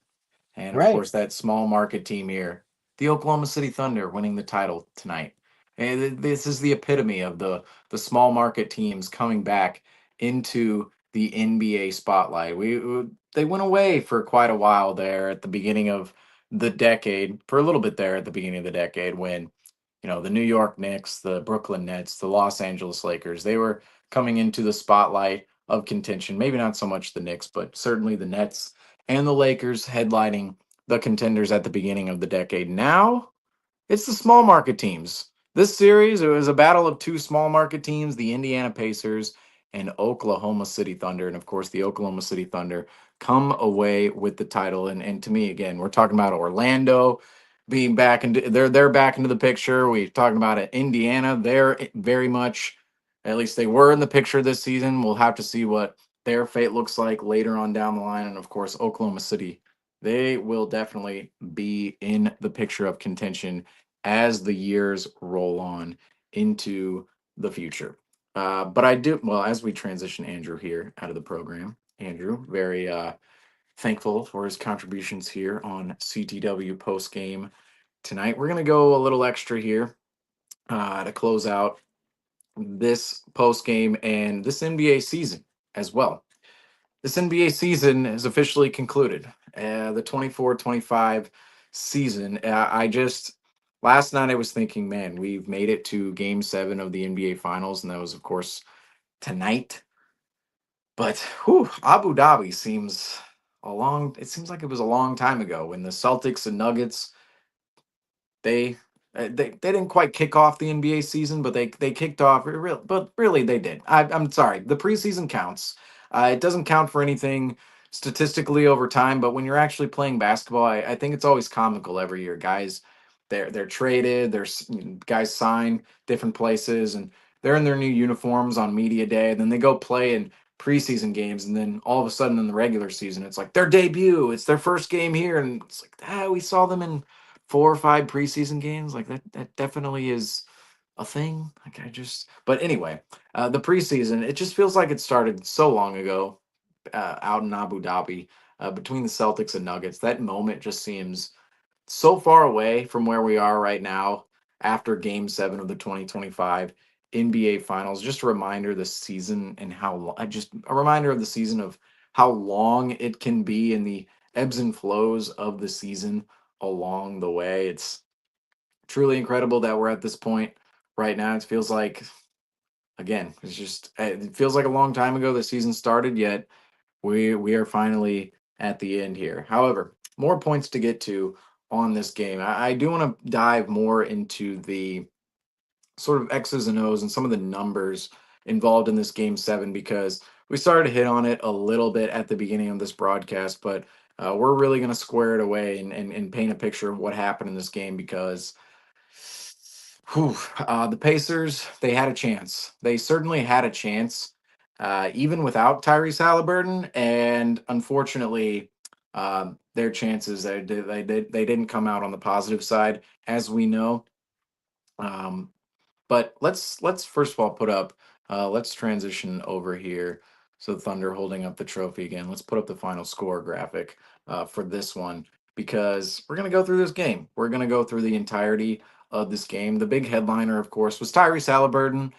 And of Right. course, that small market team here, the Oklahoma City Thunder winning the title tonight. And this is the epitome of the small market teams coming back into the NBA spotlight. They went away for quite a while there at the beginning of the decade, for a little bit there at the beginning of the decade when the New York Knicks, the Brooklyn Nets, the Los Angeles Lakers, they were coming into the spotlight of contention. Maybe not so much the Knicks, but certainly the Nets and the Lakers headlining the contenders at the beginning of the decade. Now it's the small market teams. This series, it was a battle of two small market teams, the Indiana Pacers and Oklahoma City Thunder. And of course, the Oklahoma City Thunder come away with the title. And to me, again, we're talking about Orlando being back into they're back into the picture. We're talking about it, Indiana. They're very much, at least they were in the picture this season. We'll have to see what their fate looks like later on down the line. And of course, Oklahoma City, they will definitely be in the picture of contention as the years roll on into the future. But I do, well, as we transition Andrew here out of the program, Andrew, very thankful for his contributions here on CTW Postgame tonight. We're going to go a little extra here to close out this postgame and this NBA season as well. This NBA season is officially concluded. The 24-25 season. I just last night I was thinking, man, we've made it to game 7 of the NBA finals, and that was of course tonight. But whew, Abu Dhabi seems it seems like it was a long time ago when the Celtics and Nuggets they they didn't quite kick off the NBA season, but they kicked off. But really, they did. I'm sorry. The preseason counts. It doesn't count for anything statistically over time, but when you're actually playing basketball, I think it's always comical every year. Guys, they're traded. Guys sign different places, and they're in their new uniforms on media day. Then they go play in preseason games, and then all of a sudden in the regular season, it's like their debut. It's their first game here, and it's like we saw them in 4 or 5 preseason games. Like that definitely is a thing. Like but anyway, the preseason, it just feels like it started so long ago out in Abu Dhabi between the Celtics and Nuggets. That moment just seems so far away from where we are right now after game 7 of the 2025 NBA finals. Just a reminder the season and just a reminder of the season of how long it can be and the ebbs and flows of the season along the way. It's truly incredible that we're at this point right now. It feels like, again, it feels like a long time ago the season started, yet we are finally at the end here. However, more points to get to on this game. I do want to dive more into the sort of X's and O's and some of the numbers involved in this game 7 because we started to hit on it a little bit at the beginning of this broadcast, but we're really going to square it away and paint a picture of what happened in this game because the Pacers, they had a chance. They certainly had a chance, even without Tyrese Halliburton. And unfortunately, their chances they didn't come out on the positive side, as we know. Um, but let's first of all put up. Let's transition over here. So Thunder holding up the trophy again. Let's put up the final score graphic for this one because we're gonna go through this game. We're gonna go through the entirety of this game. The big headliner, of course, was Tyrese Halliburton.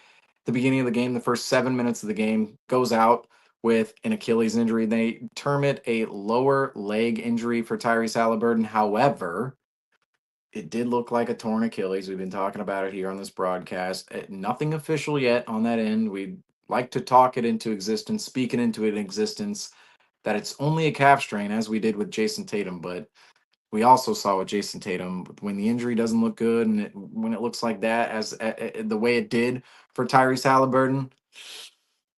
The beginning of the game, the first 7 minutes of the game, goes out with an Achilles injury. They term it a lower leg injury for Tyrese Halliburton. However, it did look like a torn Achilles. We've been talking about it here on this broadcast. Nothing official yet on that end. We'd like to talk it into existence, speak it into it in existence, that it's only a calf strain, as we did with Jason Tatum. But we also saw with Jason Tatum when the injury doesn't look good and when it looks like that, as the way it did for Tyrese Halliburton,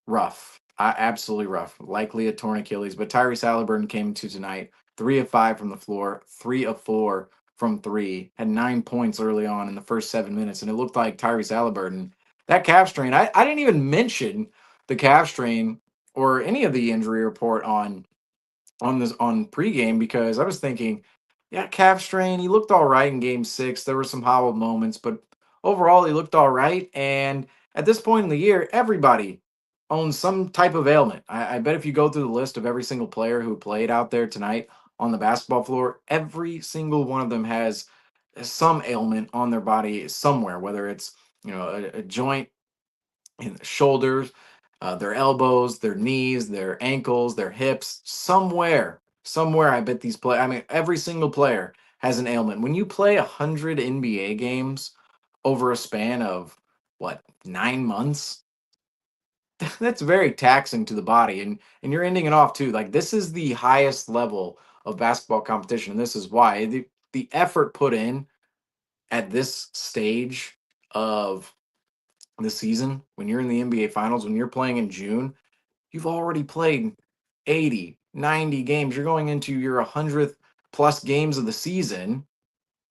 rough. Absolutely rough. Likely a torn Achilles. But Tyrese Halliburton came to tonight 3 of 5 from the floor, 3 of 4 from three, had 9 points early on in the first 7 minutes. And it looked like Tyrese Halliburton, that calf strain, I didn't even mention the calf strain or any of the injury report on pregame because I was thinking, yeah, calf strain. He looked all right in game 6. There were some hobbled moments, but overall he looked all right. And at this point in the year, everybody owns some type of ailment. I bet if you go through the list of every single player who played out there tonight on the basketball floor, every single one of them has some ailment on their body somewhere, whether it's a joint in the shoulders, their elbows, their knees, their ankles, their hips, somewhere. I bet these play. I mean, every single player has an ailment. When you play 100 NBA games over a span of what 9 months, that's very taxing to the body, and you're ending it off too. Like this is the highest level of basketball competition. And this is why the effort put in at this stage of the season, when you're in the NBA Finals, when you're playing in June, you've already played 80, 90 games. You're going into your 100th plus games of the season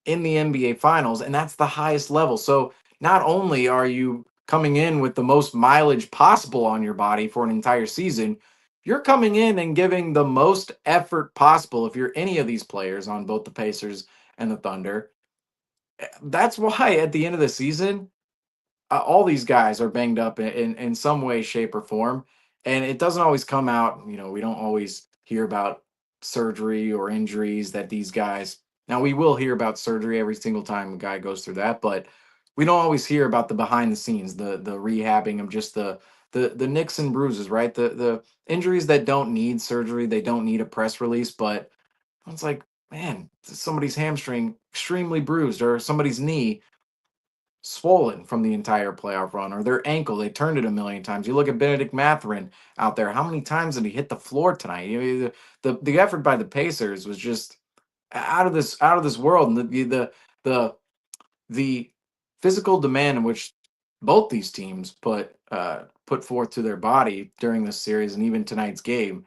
in the NBA Finals, and that's the highest level. So not only are you coming in with the most mileage possible on your body for an entire season, you're coming in and giving the most effort possible if you're any of these players on both the Pacers and the Thunder. That's why at the end of the season, all these guys are banged up in some way, shape, or form, and it doesn't always come out. We don't always hear about surgery or injuries that these guys. Now we will hear about surgery every single time a guy goes through that, but we don't always hear about the behind the scenes, the rehabbing of just the nicks and bruises, right? The injuries that don't need surgery, they don't need a press release, but it's like, man, somebody's hamstring extremely bruised, or somebody's knee swollen from the entire playoff run, or their ankle, they turned it a million times. You look at Benedict Mathurin out there, how many times did he hit the floor tonight? The effort by the Pacers was just out of this world, and the the physical demand in which both these teams put forth to their body during this series and even tonight's game.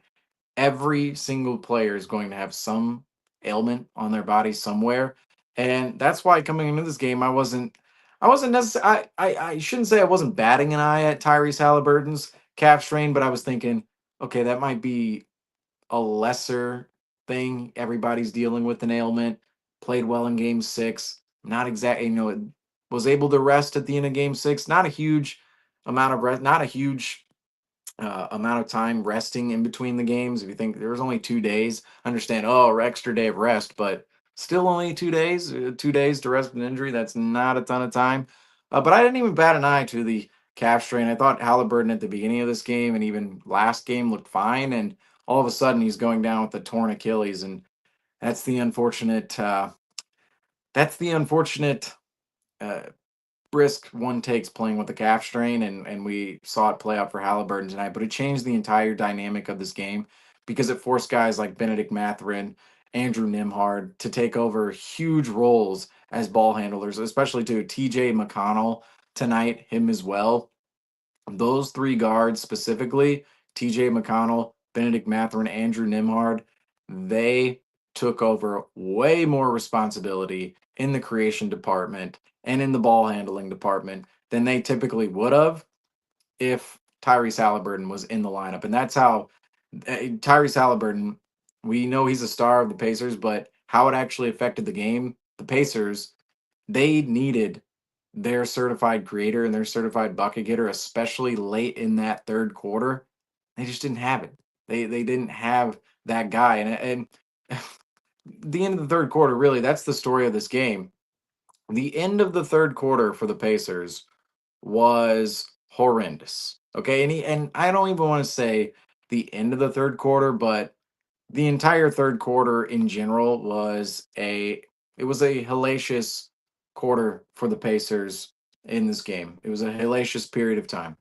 Every single player is going to have some ailment on their body somewhere, and that's why coming into this game, I wasn't necessarily. I shouldn't say I wasn't batting an eye at Tyrese Halliburton's calf strain, but I was thinking, okay, that might be a lesser thing. Everybody's dealing with an ailment. Played well in Game 6. Not exactly, was able to rest at the end of Game 6. Not a huge amount of rest. Not a huge amount of time resting in between the games. If you think there was only 2 days, understand, oh, extra day of rest, but still only 2 days, 2 days to rest an injury. That's not a ton of time. But I didn't even bat an eye to the calf strain. I thought Halliburton at the beginning of this game and even last game looked fine. And all of a sudden he's going down with the torn Achilles. And that's the unfortunate, that's the unfortunate, uh, risk one takes playing with the calf strain, and we saw it play out for Halliburton tonight. But it changed the entire dynamic of this game because it forced guys like Benedict Mathurin, Andrew Nimhard to take over huge roles as ball handlers, especially to TJ McConnell tonight, him as well. Those three guards specifically, TJ McConnell, Benedict Mathurin, Andrew Nimhard, they took over way more responsibility in the creation department and in the ball handling department than they typically would have if Tyrese Halliburton was in the lineup. And that's how Tyrese Halliburton, we know he's a star of the Pacers, but how it actually affected the game, the Pacers, they needed their certified creator and their certified bucket getter, especially late in that third quarter. They just didn't have it. They didn't have that guy. And the end of the third quarter, really, that's the story of this game. The end of the third quarter for the Pacers was horrendous. Okay, and I don't even want to say the end of the third quarter, but the entire third quarter in general was a hellacious quarter for the Pacers in this game. It was a hellacious period of time.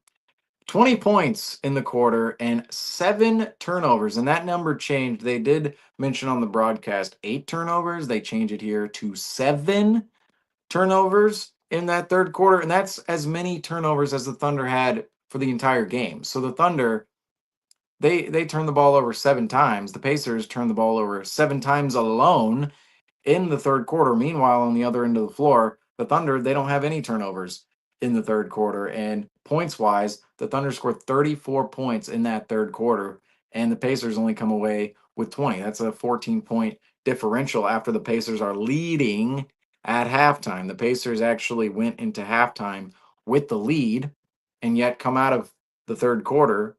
20 points in the quarter and 7 turnovers, and that number changed. They did mention on the broadcast 8 turnovers. They changed it here to 7 turnovers in that third quarter, and that's as many turnovers as the Thunder had for the entire game. So the Thunder, they turned the ball over 7 times. The Pacers turned the ball over 7 times alone in the third quarter. Meanwhile, on the other end of the floor, the Thunder, they don't have any turnovers in the third quarter. And points wise, the Thunder scored 34 points in that third quarter, and the Pacers only come away with 20. That's a 14-point differential after the Pacers are leading at halftime. The Pacers actually went into halftime with the lead and yet come out of the third quarter.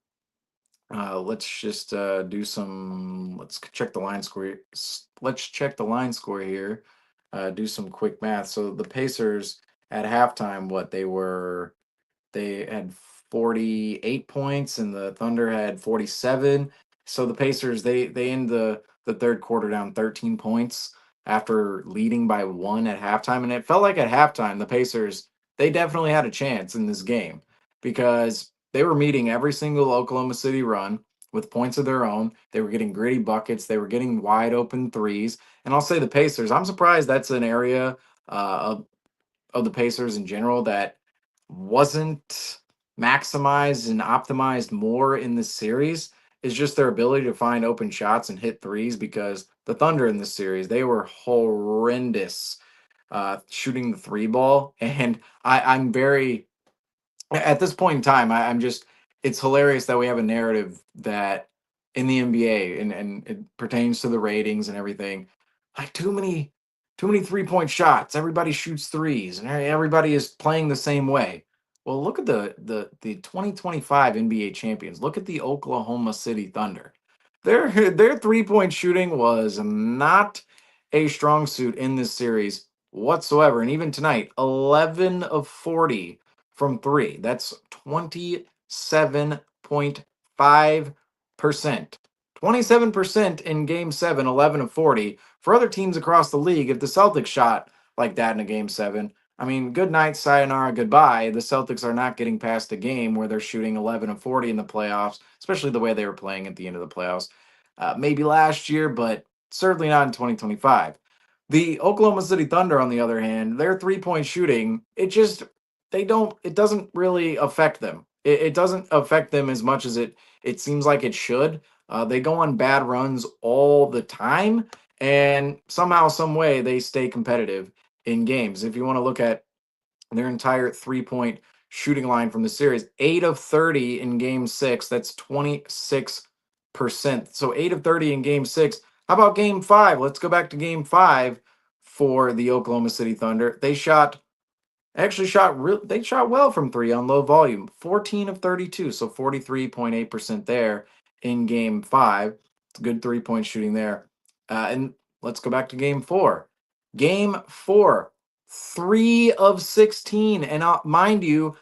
Let's just do some. Let's check the line score. Let's check the line score here. Do some quick math. So the Pacers at halftime, they had 48 points, and the Thunder had 47. So the Pacers, they end the third quarter down 13 points after leading by 1 at halftime, and it felt like at halftime the Pacers, they definitely had a chance in this game because they were meeting every single Oklahoma City run. with points of their own. They were getting gritty buckets. They were getting wide open threes. And I'll say the Pacers, I'm surprised that's an area of the Pacers in general that wasn't maximized and optimized more in this series is just their ability to find open shots and hit threes because the Thunder in this series, they were horrendous shooting the three ball. And I'm very at this point in time, I'm just it's hilarious that we have a narrative that in the NBA and it pertains to the ratings and everything, like too many 3-point shots. Everybody shoots threes and everybody is playing the same way. Well, look at the 2025 NBA champions. Look at the Oklahoma City Thunder. Their 3-point shooting was not a strong suit in this series whatsoever. And even tonight, 11 of 40 from three. That's 27.5%. 27% in game seven, 11 of 40. For other teams across the league, if the Celtics shot like that in a game seven, I mean, good night, sayonara, goodbye. The Celtics are not getting past a game where they're shooting 11 of 40 in the playoffs, especially the way they were playing at the end of the playoffs. Maybe last year, but certainly not in 2025. The Oklahoma City Thunder, on the other hand, their 3-point shooting, it doesn't really affect them. It doesn't affect them as much as it seems like it should. They go on bad runs all the time, and somehow, some way, they stay competitive in games. If you want to look at their entire 3-point shooting line from the series, 8 of 30 in game six, that's 26%. So 8 of 30 in game six. How about game five? Let's go back to game five for the Oklahoma City Thunder. They shot well from three on low volume, 14 of 32, so 43.8% there in game five. It's good 3-point shooting there. And let's go back to game four. Game four, 3 of 16. And mind you,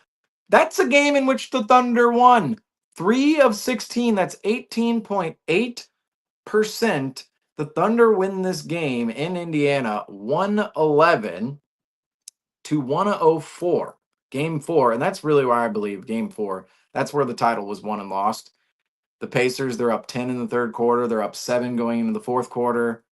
that's a game in which the Thunder won. 3 of 16, that's 18.8%. The Thunder win this game in Indiana 111 to 104, game four. And that's really why I believe game four, that's where the title was won and lost. The Pacers, they're up 10 in the third quarter. They're up 7 going into the fourth quarter.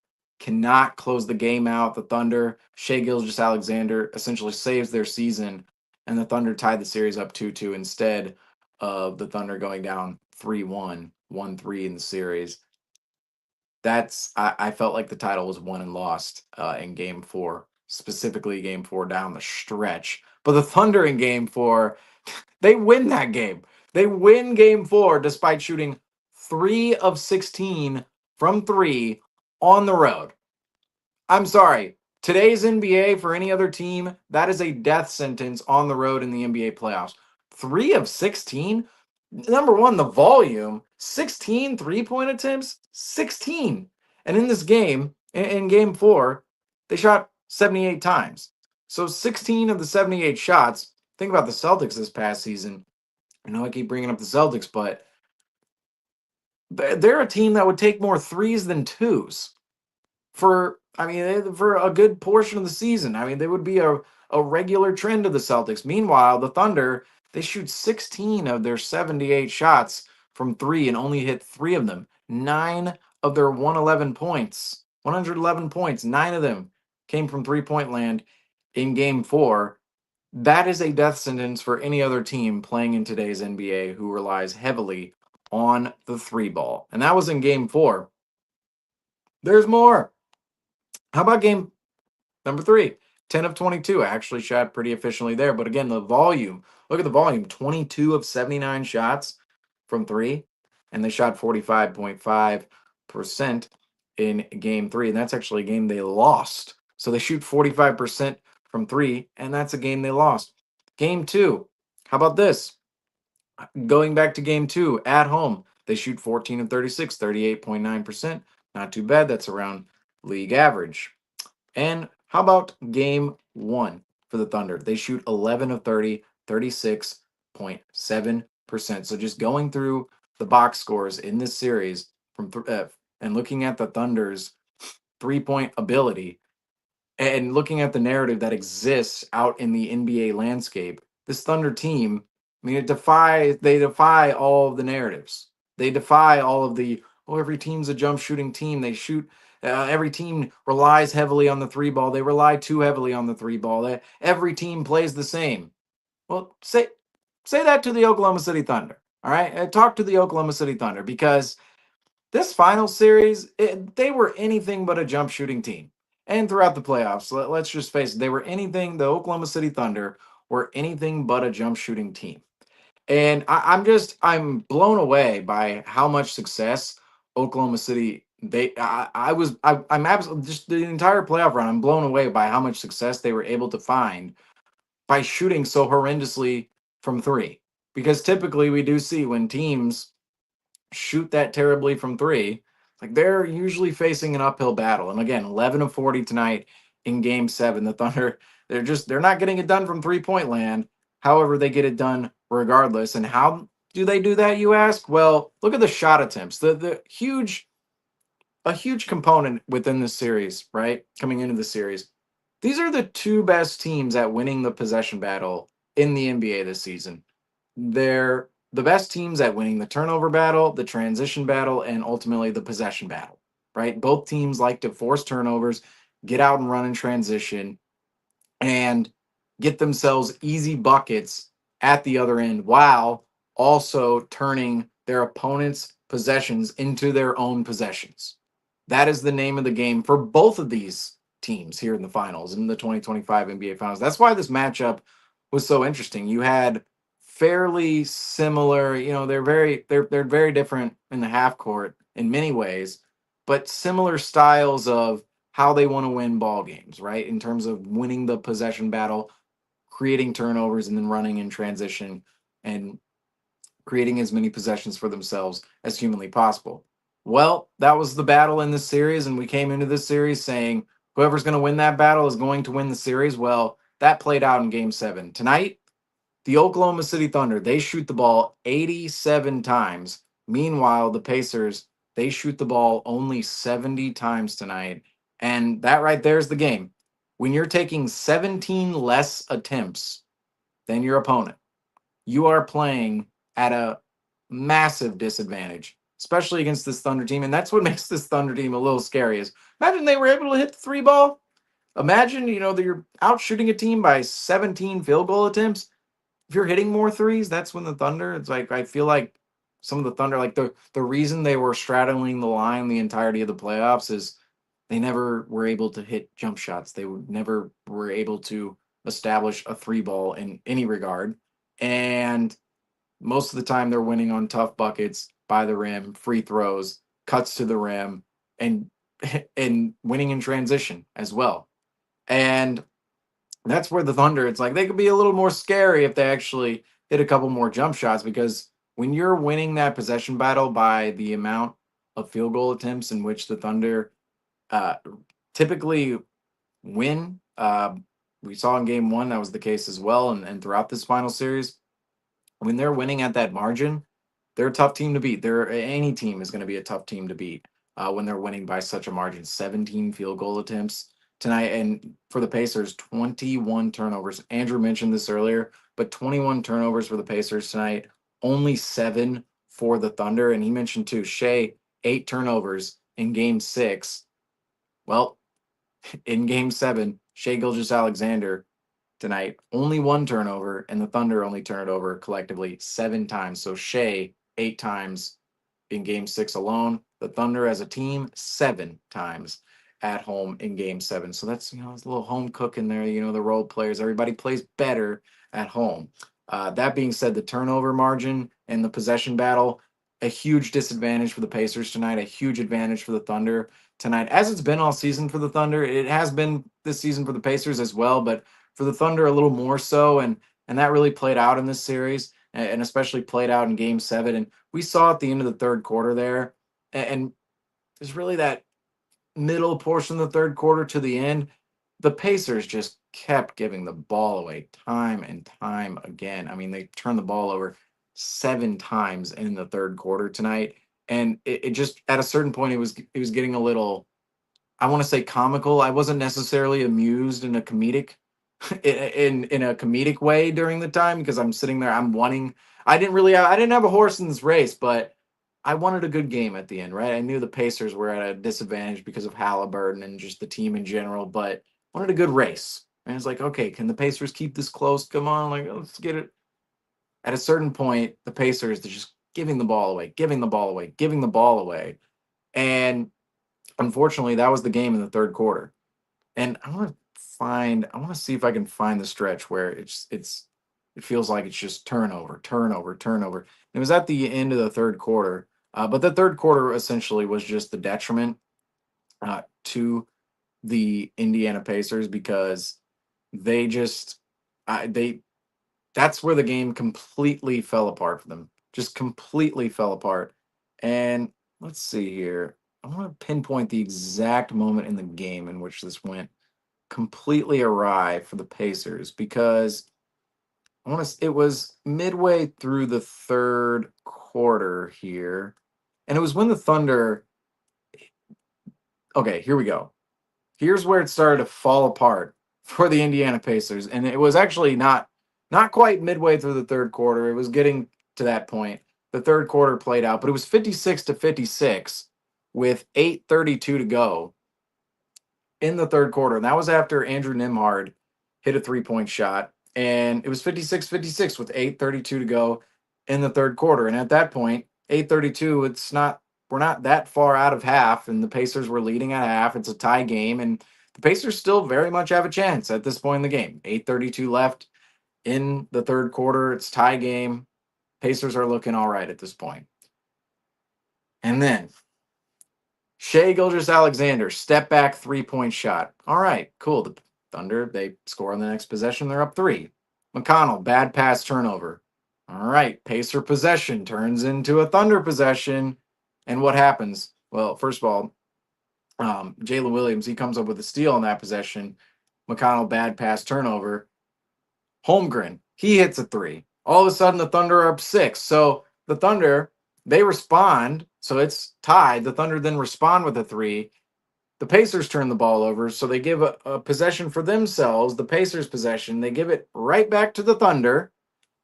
Cannot close the game out. The Thunder, Shea Gilgeous-Alexander essentially saves their season, and the Thunder tied the series up 2-2 instead of the Thunder going down 3-1, 1-3 in the series. I felt like the title was won and lost in game four, specifically game four down the stretch. But the Thunder in game four, they win that game. They win game four despite shooting 3 of 16 from three on the road. I'm sorry. Today's NBA for any other team, that is a death sentence on the road in the NBA playoffs. 3 of 16? Number one, the volume 16 3-point attempts, 16. And in this game, in game four, they shot 78 times. So 16 of the 78 shots. Think about the Celtics this past season. I know I keep bringing up the Celtics, but they're a team that would take more threes than twos for a good portion of the season. I mean, they would be a regular trend of the Celtics. Meanwhile, the Thunder, they shoot 16 of their 78 shots from three and only hit 3 of them. 9 of their 111 points, 9 of them came from 3-point land in game four. That is a death sentence for any other team playing in today's NBA who relies heavily on the three ball. And that was in game four. There's more. How about game number three? 10 of 22. Actually shot pretty efficiently there. But again, the volume. Look at the volume. 22 of 79 shots from three. And they shot 45.5% in game three. And that's actually a game they lost. So they shoot 45% from three. And that's a game they lost. Game two. How about this? Going back to game two at home, they shoot 14 of 36, 38.9%. Not too bad. That's around league average. And how about game one for the Thunder? They shoot 11 of 30, 36.7%. So just going through the box scores in this series and looking at the Thunder's 3-point ability and looking at the narrative that exists out in the NBA landscape, this Thunder team, I mean, they defy all of the narratives. They defy all of the, oh, every team's a jump shooting team. They shoot. Every team relies heavily on the three ball. They rely too heavily on the three ball. Every team plays the same. Well, say that to the Oklahoma City Thunder. All right, talk to the Oklahoma City Thunder because this final series, they were anything but a jump shooting team. And throughout the playoffs, let's just face it, they were anything. The Oklahoma City Thunder were anything but a jump shooting team. And I'm blown away by how much success Oklahoma City I'm absolutely just the entire playoff run. I'm blown away by how much success they were able to find by shooting so horrendously from three. Because typically we do see when teams shoot that terribly from three, like they're usually facing an uphill battle. And again, 11 of 40 tonight in game seven. The Thunder, they're not getting it done from 3 point land. However, they get it done regardless. And how do they do that, you ask? Well, look at the shot attempts. The huge a huge component within this series, right? Coming into the series. These are the two best teams at winning the possession battle in the NBA this season. They're the best teams at winning the turnover battle, the transition battle, and ultimately the possession battle, right? Both teams like to force turnovers, get out and run in transition, and get themselves easy buckets at the other end while also turning their opponent's possessions into their own possessions. That is the name of the game for both of these teams here in the finals, in the 2025 NBA Finals. That's why this matchup was so interesting. You had fairly similar, they're very different in the half court in many ways, but similar styles of how they want to win ball games, right? In terms of winning the possession battle, creating turnovers, and then running in transition and creating as many possessions for themselves as humanly possible. Well, that was the battle in this series, and we came into this series saying whoever's going to win that battle is going to win the series. Well, that played out in game seven. Tonight, the Oklahoma City Thunder, they shoot the ball 87 times. Meanwhile, the Pacers, they shoot the ball only 70 times tonight. And that right there is the game. When you're taking 17 less attempts than your opponent, you are playing at a massive disadvantage, especially against this Thunder team. And that's what makes this Thunder team a little scary is imagine they were able to hit the three ball. Imagine, that you're out shooting a team by 17 field goal attempts. If you're hitting more threes, that's when the Thunder, it's like I feel like some of the Thunder, like the reason they were straddling the line the entirety of the playoffs is they never were able to hit jump shots. They never were able to establish a three ball in any regard. And most of the time they're winning on tough buckets by the rim, free throws, cuts to the rim, and and winning in transition as well. And that's where the Thunder, it's like they could be a little more scary if they actually hit a couple more jump shots because when you're winning that possession battle by the amount of field goal attempts in which the Thunder uh, typically win, we saw in game one that was the case as well, and throughout this final series, when they're winning at that margin, they're a tough team to beat. Any team is going to be a tough team to beat when they're winning by such a margin. 17 field goal attempts tonight, and for the Pacers, 21 turnovers. Andrew mentioned this earlier, but 21 turnovers for the Pacers tonight. Only 7 for the Thunder, and he mentioned too. Shea 8 turnovers in Game 6. Well, in Game 7, Shea Gilgeous-Alexander tonight. Only 1 turnover, and the Thunder only turned it over collectively 7 times. So Shea 8 times in game six alone. The Thunder as a team 7 times at home in game seven. So that's, it's a little home cook in there. The role players, everybody plays better at home. That being said, the turnover margin and the possession battle, a huge disadvantage for the Pacers tonight, a huge advantage for the Thunder tonight, as it's been all season for the Thunder. It has been this season for the Pacers as well, but for the Thunder a little more so, and that really played out in this series, and especially played out in Game 7. And we saw at the end of the third quarter there, and there's really that middle portion of the third quarter to the end, the Pacers just kept giving the ball away time and time again. I mean, they turned the ball over 7 times in the third quarter tonight, and it just at a certain point it was getting a little, I want to say, comical. I wasn't necessarily amused in a comedic in a comedic way during the time because I'm sitting there. I didn't have a horse in this race, but I wanted a good game at the end, right? I knew the Pacers were at a disadvantage because of Halliburton and just the team in general, but wanted a good race. And it's like, okay, can the Pacers keep this close? Come on, like let's get it. At a certain point, the Pacers they're just giving the ball away, giving the ball away, giving the ball away, and unfortunately, that was the game in the third quarter. And I want to see if I can find the stretch where it feels like it's just turnover, turnover, turnover. It was at the end of the third quarter, but the third quarter essentially was just the detriment to the Indiana Pacers because they just they that's where the game completely fell apart for them. Just completely fell apart. And let's see here. I want to pinpoint the exact moment in the game in which this went completely awry for the Pacers because it was midway through the third quarter here. And it was when the Thunder, okay, here we go. Here's where it started to fall apart for the Indiana Pacers. And it was actually not quite midway through the third quarter. It was getting to that point. The third quarter played out, but it was 56-56 with 8:32 to go in the third quarter. And that was after Andrew Nimhard hit a three-point shot. And it was 56-56 with 8:32 to go in the third quarter. And at that point, 8:32, we're not that far out of half, and the Pacers were leading at half. It's a tie game, and the Pacers still very much have a chance at this point in the game. 8:32 left in the third quarter. It's tie game. Pacers are looking all right at this point. And then Shea Gilgeous-Alexander, step back 3-point shot. All right, cool. The Thunder, they score on the next possession. They're up 3. McConnell, bad pass turnover. All right, Pacer possession turns into a Thunder possession. And what happens? Well, first of all, Jalen Williams, he comes up with a steal on that possession. McConnell, bad pass turnover. Holmgren, he hits a 3. All of a sudden, the Thunder are up 6. So the Thunder, they respond. So it's tied. The Thunder then respond with a 3. The Pacers turn the ball over. So they give a possession for themselves, the Pacers possession. They give it right back to the Thunder.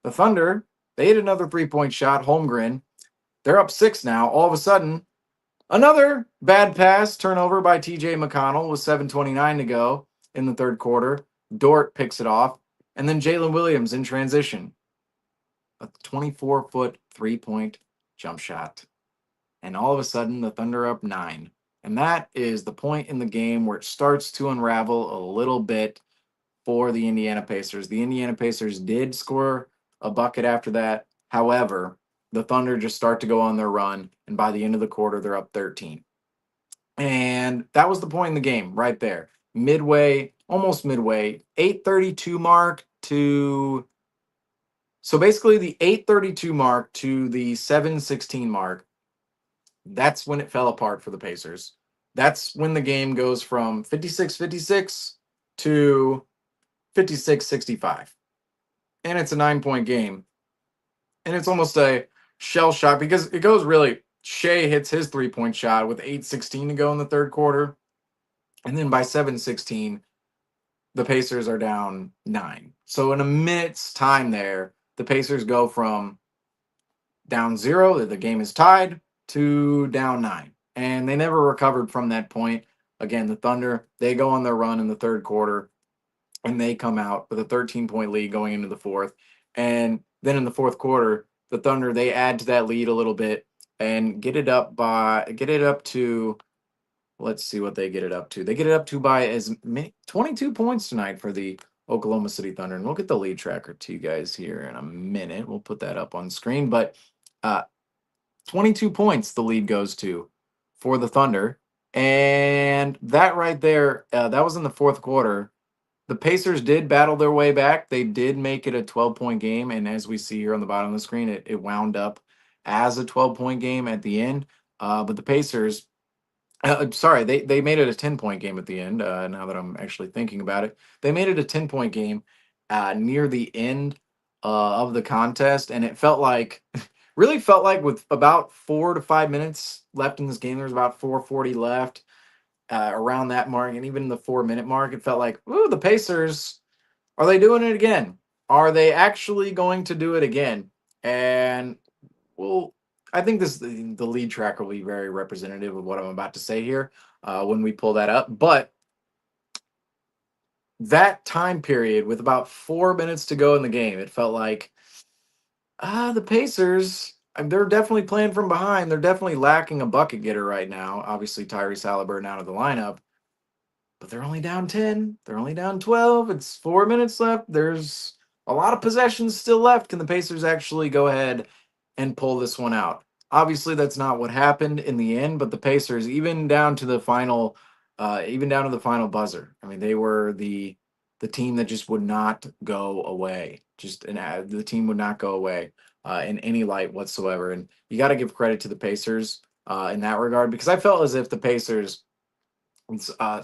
The Thunder, they hit another 3-point shot. Holmgren, they're up 6 now. All of a sudden, another bad pass turnover by TJ McConnell with 7:29 to go in the third quarter. Dort picks it off. And then Jalen Williams in transition. A 24-foot 3-point jump shot. And all of a sudden, the Thunder are up 9. And that is the point in the game where it starts to unravel a little bit for the Indiana Pacers. The Indiana Pacers did score a bucket after that. However, the Thunder just start to go on their run. And by the end of the quarter, they're up 13. And that was the point in the game right there. Midway, almost midway, 8:32 mark to so basically the 8:32 mark to the 7:16 mark. That's when it fell apart for the Pacers. That's when the game goes from 56-56 to 56-65. And it's a 9-point game. And it's almost a shell shock because it goes really Shea hits his 3-point shot with 8:16 to go in the third quarter. And then by 7:16, the Pacers are down 9. So in a minute's time there, the Pacers go from down 0, the game is tied, to down 9. And they never recovered from that point. Again, the Thunder, they go on their run in the third quarter and they come out with a 13-point lead going into the fourth. And then in the fourth quarter, the Thunder, they add to that lead a little bit and get it up to, let's see what they get it up to. They get it up to by as many 22 points tonight for the Oklahoma City Thunder. And we'll get the lead tracker to you guys here in a minute. We'll put that up on screen. But 22 points the lead goes to for the Thunder. And that right there, that was in the fourth quarter. The Pacers did battle their way back. They did make it a 12-point game. And as we see here on the bottom of the screen, it wound up as a 12-point game at the end. But the Pacers, sorry, they made it a 10-point game at the end. Now that I'm actually thinking about it, they made it a 10-point game near the end of the contest, and it felt like, really felt like with about 4 to 5 minutes left in this game, there was about 4:40 left, around that mark, and even the 4-minute mark, it felt like, ooh, the Pacers, are they doing it again? Are they actually going to do it again? And well, I think the lead track will be very representative of what I'm about to say here when we pull that up. But that time period, with about 4 minutes to go in the game, it felt like the Pacers. They're definitely playing from behind. They're definitely lacking a bucket getter right now. Obviously, Tyrese Halliburton out of the lineup, but they're only down 10. They're only down 12. It's 4 minutes left. There's a lot of possessions still left. Can the Pacers actually go ahead and pull this one out? Obviously, that's not what happened in the end, but the Pacers, even down to the final buzzer. I mean, they were the team that just would not go away. The team would not go away in any light whatsoever. And you got to give credit to the Pacers in that regard, because I felt as if the Pacers uh,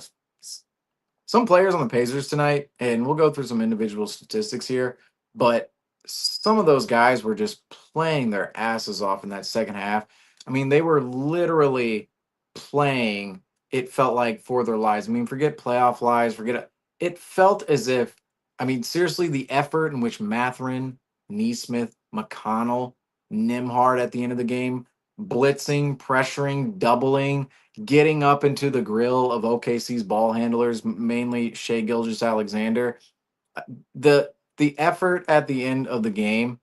some players on the Pacers tonight, and we'll go through some individual statistics here, but some of those guys were just playing their asses off in that second half. I mean, they were literally playing, it felt like, for their lives. I mean, forget playoff lives, forget it. It felt as if, I mean, seriously, the effort in which Matherin, Neesmith, McConnell, Nimhard at the end of the game, blitzing, pressuring, doubling, getting up into the grill of OKC's ball handlers, mainly Shea Gilgeous-Alexander. Uh, the effort at the end of the game,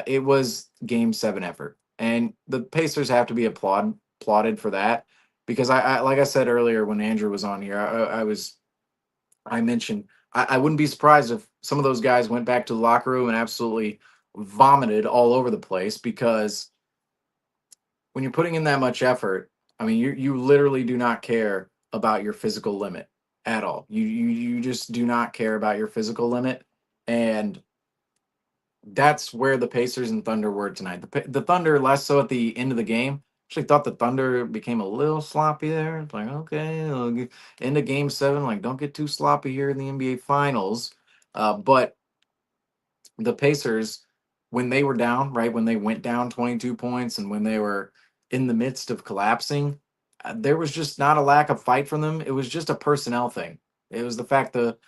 it was Game 7 effort, and the Pacers have to be applauded for that, because I like I said earlier when Andrew was on here, I mentioned I wouldn't be surprised if some of those guys went back to the locker room and absolutely vomited all over the place, because when you're putting in that much effort, I mean, you literally do not care about your physical limit at all. You just do not care about your physical limit, and that's where the Pacers and Thunder were tonight. The Thunder less so at the end of the game. Actually, thought the Thunder became a little sloppy there. It's like, okay, into Game 7, like, don't get too sloppy here in the NBA Finals. But the Pacers, when they were down, right, when they went down 22 points and when they were in the midst of collapsing, there was just not a lack of fight from them. It was just a personnel thing. It was the fact the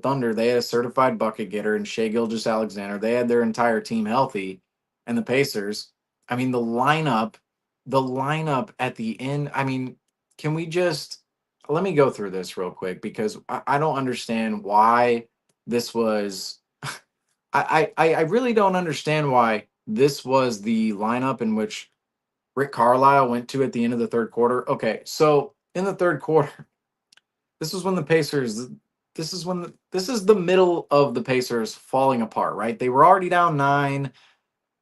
Thunder, they had a certified bucket getter and Shea Gilgeous-Alexander. They had their entire team healthy, and the Pacers, I mean, the lineup at the end. I mean, can we just let me go through this real quick, because I don't understand why this was I really don't understand why this was the lineup in which Rick Carlisle went to at the end of the third quarter. Okay, so in the third quarter, this was when the Pacers. This is the middle of the Pacers falling apart. Right, they were already down 9.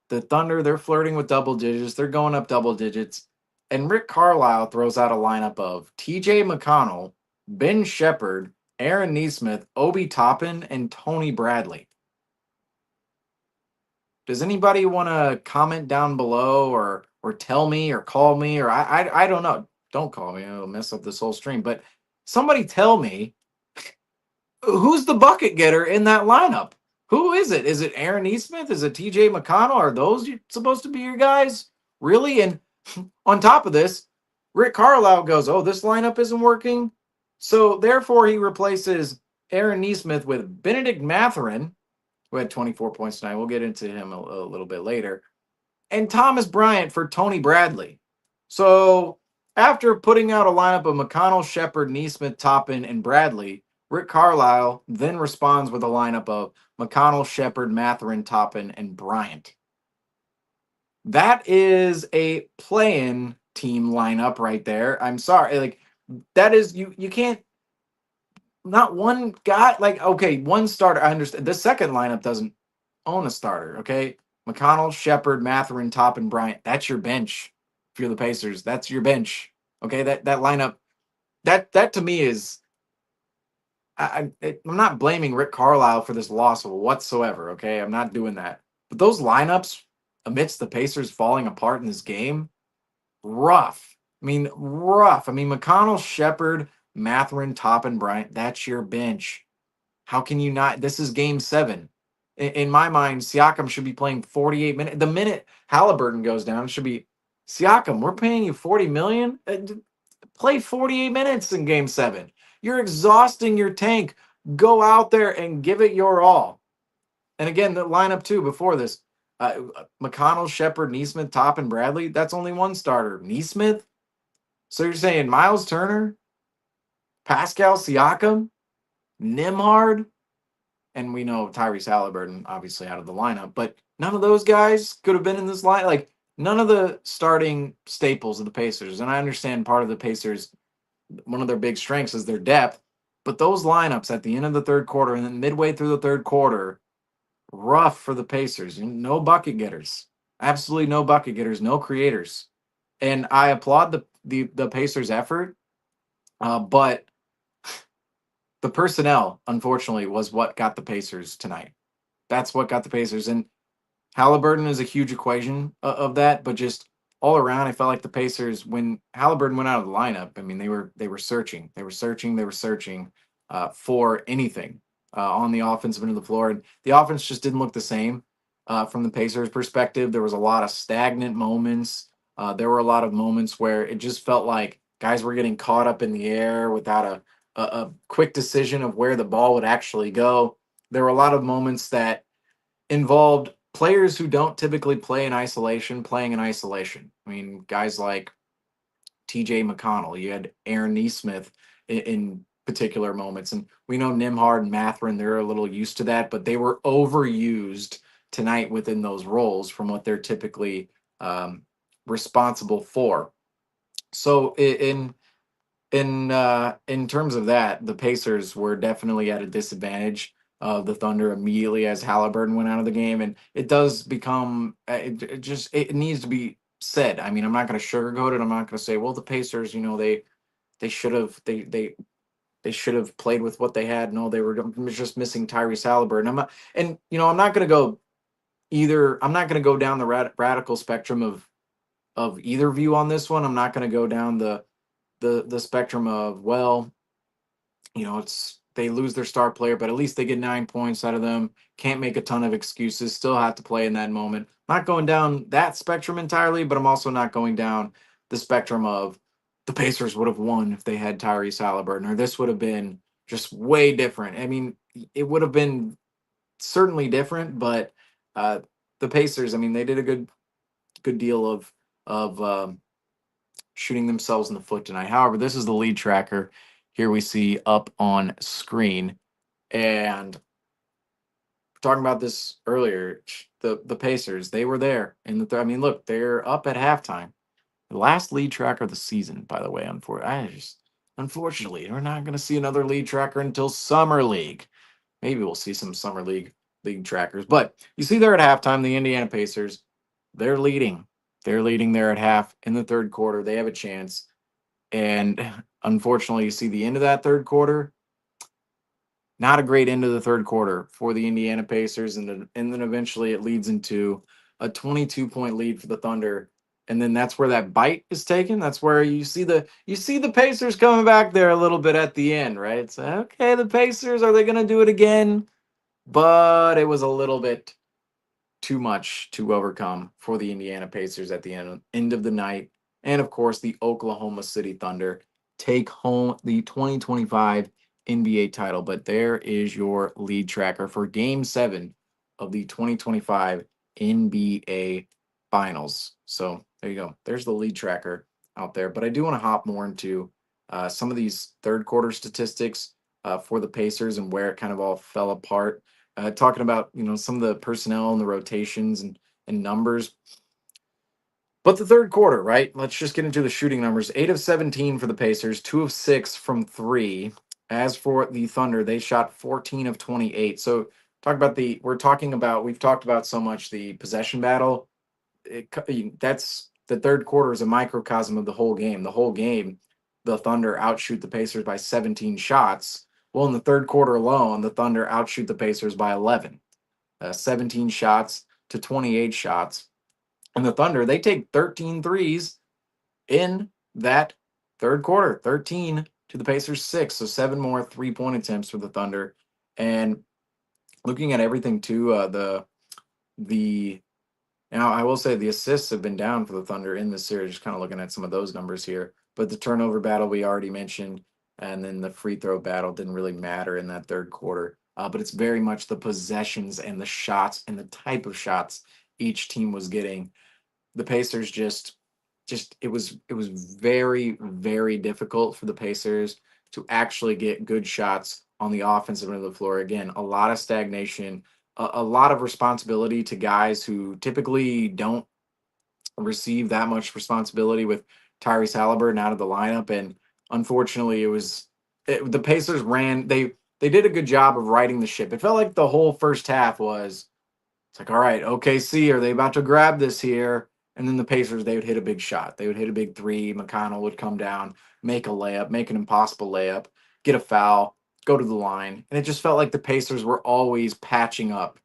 The Thunder, they're flirting with double digits. They're going up double digits, and Rick Carlisle throws out a lineup of T.J. McConnell, Ben Shepherd, Aaron Neesmith, Obi Toppin, and Tony Bradley. Does anybody want to comment down below, or tell me, or call me, or I don't know. Don't call me. It'll mess up this whole stream. But somebody tell me, who's the bucket getter in that lineup? Who is it? Is it Aaron Eastmith? Is it TJ McConnell? Are those supposed to be your guys? Really? And on top of this, Rick Carlisle goes, "Oh, this lineup isn't working." So therefore, he replaces Aaron Neesmith with Benedict Matherin, who had 24 points tonight. We'll get into him a little bit later. And Thomas Bryant for Tony Bradley. So after putting out a lineup of McConnell, Shepard, Neesmith, Toppin, and Bradley, Rick Carlisle then responds with a lineup of McConnell, Shepard, Matherin, Toppin, and Bryant. That is a play-in team lineup right there. I'm sorry. Like, that is, you can't, not one guy, like, okay, one starter. I understand. The second lineup doesn't own a starter, okay? McConnell, Shepard, Matherin, Top, and Bryant. That's your bench. If you're the Pacers, that's your bench. Okay, that lineup, that to me is, I'm not blaming Rick Carlisle for this loss whatsoever. Okay, I'm not doing that. But those lineups amidst the Pacers falling apart in this game, rough. I mean, rough. I mean, McConnell, Shepard, Matherin, Top, and Bryant. That's your bench. How can you not? This is Game 7. In my mind, Siakam should be playing 48 minutes. The minute Halliburton goes down, it should be Siakam. We're paying you 40 million. Play 48 minutes in Game 7. You're exhausting your tank. Go out there and give it your all. And again, the lineup too before this. McConnell, Shepard, Neesmith, Top, and Bradley. That's only one starter. Neesmith. So you're saying Miles Turner, Pascal Siakam, Nimhard, and we know Tyrese Halliburton obviously out of the lineup, but none of those guys could have been in this line. Like none of the starting staples of the Pacers. And I understand part of the Pacers, one of their big strengths is their depth, but those lineups at the end of the third quarter and then midway through the third quarter, rough for the Pacers. No bucket getters. Absolutely no bucket getters, no creators. And I applaud the Pacers' effort, but the personnel, unfortunately, was what got the Pacers tonight. That's what got the Pacers. And Halliburton is a huge equation of that, but just all around, I felt like the Pacers, when Halliburton went out of the lineup, I mean, they were searching, for anything on the offensive end of the floor, and the offense just didn't look the same from the Pacers' perspective. There was a lot of stagnant moments. There were a lot of moments where it just felt like guys were getting caught up in the air without a quick decision of where the ball would actually go. There were a lot of moments that involved players who don't typically play in isolation playing in isolation. I mean, guys like TJ McConnell, you had Aaron Neesmith in particular moments. And we know Nimhard and Matherin, they're a little used to that, but they were overused tonight within those roles from what they're typically responsible for. So in terms of that, the Pacers were definitely at a disadvantage of the Thunder immediately as Halliburton went out of the game, and it does become it needs to be said. I mean, I'm not going to sugarcoat it. I'm not going to say, well, the Pacers, they should have they should have played with what they had. No, they were just missing Tyrese Halliburton. I'm not going to go either. I'm not going to go down the radical spectrum of either view on this one. I'm not going to go down the spectrum of, well, it's they lose their star player, but at least they get 9 points out of them. Can't make a ton of excuses. Still have to play in that moment. Not going down that spectrum entirely, but I'm also not going down the spectrum of the Pacers would have won if they had Tyrese Halliburton, or this would have been just way different. I mean, it would have been certainly different, but uh, the Pacers, I mean, they did a good deal of shooting themselves in the foot tonight. However, this is the lead tracker. Here we see up on screen. And talking about this earlier, the Pacers, they were there in the I mean, look, they're up at halftime. The last lead tracker of the season, by the way, unfortunately, we're not going to see another lead tracker until summer league. Maybe we'll see some summer league trackers. But you see there at halftime, the Indiana Pacers, they're leading. They're leading there at half in the third quarter. They have a chance. And unfortunately, you see the end of that third quarter. Not a great end of the third quarter for the Indiana Pacers. And then eventually it leads into a 22-point lead for the Thunder. And then that's where that bite is taken. That's where you see the Pacers coming back there a little bit at the end, right? It's okay, the Pacers, are they gonna do it again? But it was a little bit too much to overcome for the Indiana Pacers at the end of the night. And of course, the Oklahoma City Thunder take home the 2025 NBA title. But there is your lead tracker for game 7 of the 2025 NBA Finals. So there you go. There's the lead tracker out there. But I do want to hop more into some of these third quarter statistics for the Pacers and where it kind of all fell apart, talking about some of the personnel and the rotations and numbers. But the third quarter, right? Let's just get into the shooting numbers. 8 of 17 for the Pacers, 2 of 6 from three. As for the Thunder, they shot 14 of 28. So we've talked about so much the possession battle. That's the third quarter is a microcosm of the whole game. The whole game, the Thunder outshoot the Pacers by 17 shots. Well, in the third quarter alone, the Thunder outshoot the Pacers by 11, 17 shots to 28 shots. And the Thunder, they take 13 threes in that third quarter, 13 to the Pacers 6. So 7 more 3-point attempts for the Thunder. And looking at everything too, the now, I will say the assists have been down for the Thunder in this series, just kind of looking at some of those numbers here. But the turnover battle we already mentioned, and then the free throw battle didn't really matter in that third quarter. But it's very much the possessions and the shots and the type of shots each team was getting. The Pacers just it was very, very difficult for the Pacers to actually get good shots on the offensive end of the floor. Again, a lot of stagnation, a lot of responsibility to guys who typically don't receive that much responsibility, with Tyrese Halliburton out of the lineup. And unfortunately, the Pacers they did a good job of riding the ship. It felt like the whole first half was, it's like, all right, OKC, are they about to grab this here? And then the Pacers, they would hit a big shot. They would hit a big three. McConnell would come down, make a layup, make an impossible layup, get a foul, go to the line. And it just felt like the Pacers were always patching up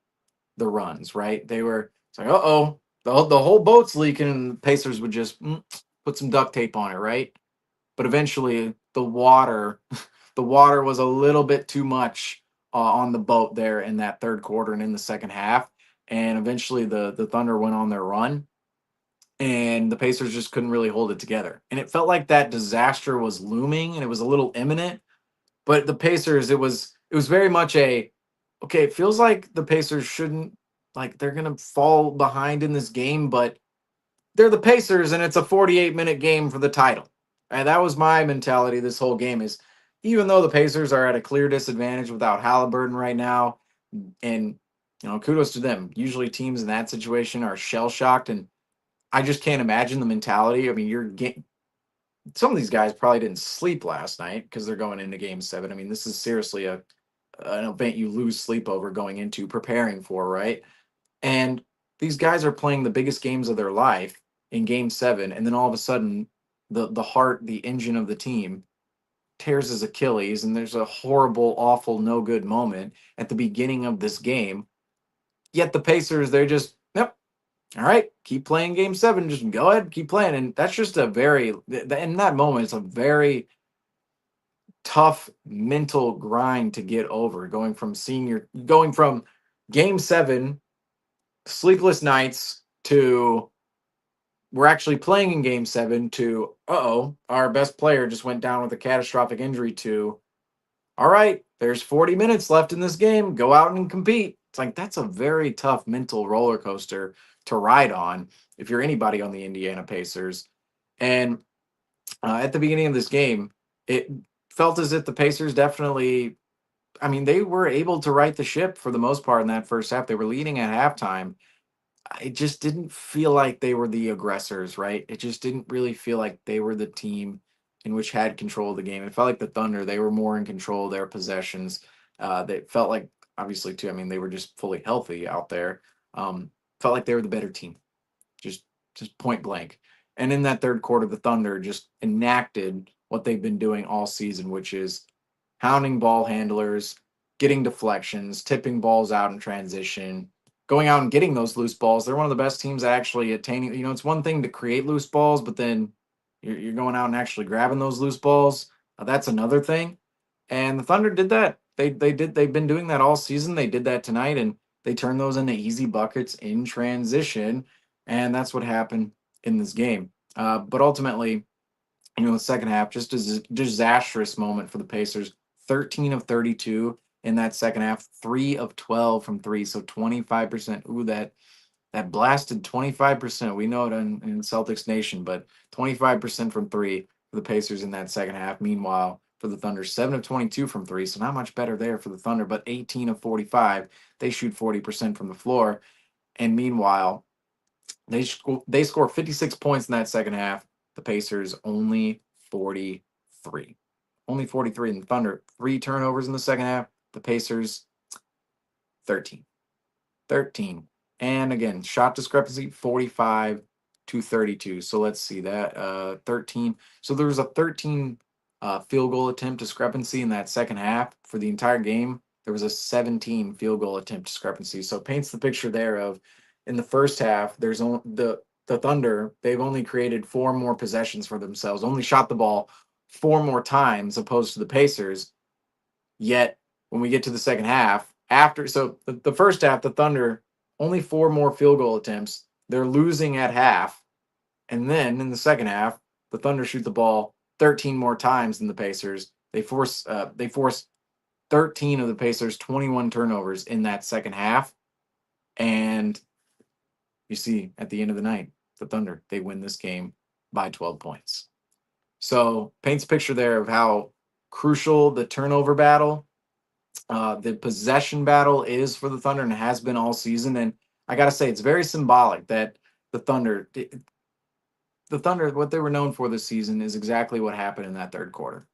the runs, right? It's like, uh-oh, the whole boat's leaking, and the Pacers would just put some duct tape on it, right? But eventually the water was a little bit too much on the boat there in that third quarter and in the second half. And eventually the Thunder went on their run, and the Pacers just couldn't really hold it together. And it felt like that disaster was looming and it was a little imminent. But the Pacers, it was very much okay, it feels like the Pacers shouldn't, like, they're gonna fall behind in this game, but they're the Pacers and it's a 48-minute game for the title. And that was my mentality this whole game, is even though the Pacers are at a clear disadvantage without Halliburton right now, and kudos to them. Usually teams in that situation are shell shocked, and I just can't imagine the mentality. I mean, some of these guys probably didn't sleep last night because they're going into game 7. I mean, this is seriously an event you lose sleep over going into, preparing for, right? And these guys are playing the biggest games of their life in game 7, and then all of a sudden the heart, the engine of the team tears his Achilles, and there's a horrible, awful, no good moment at the beginning of this game. Yet the Pacers, they're just, yep, all right, keep playing game 7, just go ahead, keep playing. And that's just in that moment, it's a very tough mental grind to get over, going from game 7, sleepless nights, to we're actually playing in game 7, to our best player just went down with a catastrophic injury, to all right, there's 40 minutes left in this game, go out and compete. It's like, that's a very tough mental roller coaster to ride on if you're anybody on the Indiana Pacers. And at the beginning of this game, it felt as if the Pacers definitely, I mean, they were able to right the ship for the most part in that first half. They were leading at halftime. It just didn't feel like they were the aggressors, right? It just didn't really feel like they were the team in which had control of the game. It felt like the Thunder, they were more in control of their possessions. They felt like, obviously, too, I mean, they were just fully healthy out there. Felt like they were the better team, just just point blank. And in that third quarter, the Thunder just enacted what they've been doing all season, which is hounding ball handlers, getting deflections, tipping balls out in transition, going out and getting those loose balls. They're one of the best teams at actually attaining. It's one thing to create loose balls, but then you're going out and actually grabbing those loose balls. That's another thing. And the Thunder did that. They've been doing that all season. They did that tonight, and they turned those into easy buckets in transition, and that's what happened in this game. But ultimately, the second half, just a disastrous moment for the Pacers. 13 of 32 in that second half, 3 of 12 from three, so 25%. Ooh, that blasted 25%. We know it in Celtics Nation, but 25% from three for the Pacers in that second half. Meanwhile, for the Thunder, 7 of 22 from three, so not much better there for the Thunder, but 18 of 45. They shoot 40% from the floor. And meanwhile, they score 56 points in that second half. The Pacers only 43. Only 43 in the Thunder. 3 turnovers in the second half. The Pacers 13. 13. And again, shot discrepancy 45 to 32. So let's see that 13. So there was a 13 field goal attempt discrepancy in that second half. For the entire game, there was a 17 field goal attempt discrepancy. So it paints the picture there of, in the first half, there's only the Thunder, they've only created 4 more possessions for themselves, only shot the ball 4 more times opposed to the Pacers. Yet when we get to the second half, the first half, the Thunder only 4 more field goal attempts. They're losing at half. And then in the second half, the Thunder shoot the ball 13 more times than the Pacers. They force 13 of the Pacers' 21 turnovers in that second half. And you see at the end of the night, the Thunder, they win this game by 12 points. So paints a picture there of how crucial the turnover battle, the possession battle is for the Thunder and has been all season. And I got to say, it's very symbolic that the Thunder, the Thunder, what they were known for this season is exactly what happened in that third quarter.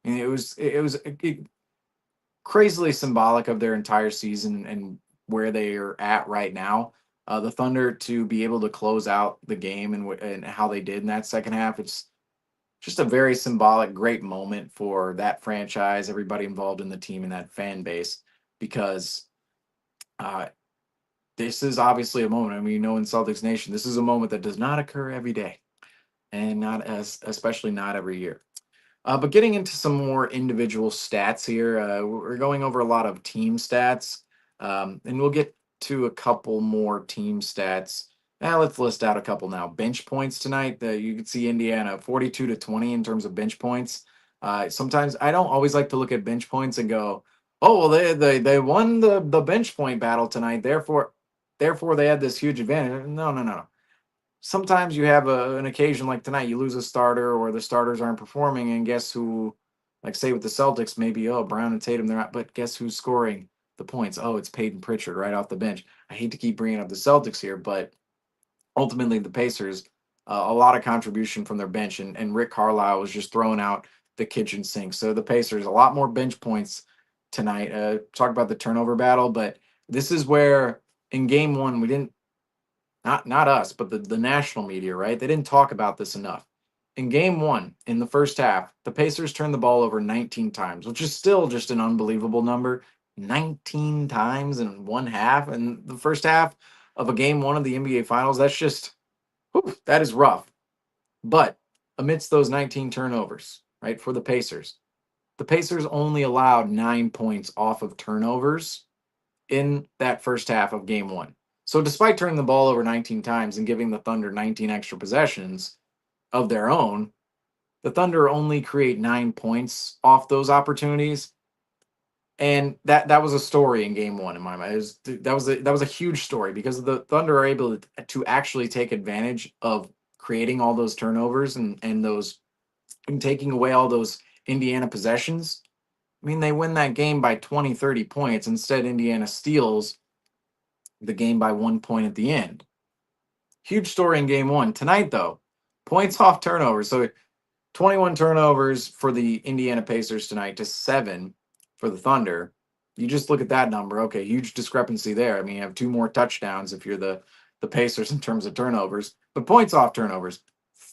And it crazily symbolic of their entire season and where they are at right now. The Thunder to be able to close out the game and how they did in that second half, it's just a very symbolic, great moment for that franchise, everybody involved in the team and that fan base, because uh, this is obviously a moment. I mean, in Celtics Nation, this is a moment that does not occur every day, and not as especially not every year. But getting into some more individual stats here, we're going over a lot of team stats, and we'll get to a couple more team stats. Now let's list out a couple now. Bench points tonight. You can see Indiana 42-20 in terms of bench points. Sometimes I don't always like to look at bench points and go, "Oh, well, they won the bench point battle tonight. Therefore they had this huge advantage." No, no, no, no. Sometimes you have an occasion like tonight, you lose a starter or the starters aren't performing, and guess who? Like say with the Celtics, maybe Brown and Tatum they're not, but guess who's scoring the points? Oh, it's Peyton Pritchard right off the bench. I hate to keep bringing up the Celtics here, but ultimately the Pacers, a lot of contribution from their bench, and Rick Carlisle was just throwing out the kitchen sink. So the Pacers, a lot more bench points tonight. Talk about the turnover battle, but this is where in game one we didn't, not us, but the national media, right? They didn't talk about this enough. In game one, in the first half, the Pacers turned the ball over 19 times, which is still just an unbelievable number. 19 times in one half. And the first half of a game one of the NBA Finals, that's just, whew, that is rough. But amidst those 19 turnovers, right, for the Pacers only allowed 9 points off of turnovers in that first half of game one. So despite turning the ball over 19 times and giving the Thunder 19 extra possessions of their own, the Thunder only create 9 points off those opportunities. And that was a story in game one in my mind. That was a huge story because the Thunder are able to actually take advantage of creating all those turnovers and those and taking away all those Indiana possessions. I mean, they win that game by 20, 30 points. Instead, Indiana steals the game by 1 point at the end. Huge story in game one. Tonight, though, points off turnovers. So 21 turnovers for the Indiana Pacers tonight to 7 for the Thunder. You just look at that number. Okay, huge discrepancy there. I mean, you have two more touchdowns if you're the Pacers in terms of turnovers. But points off turnovers,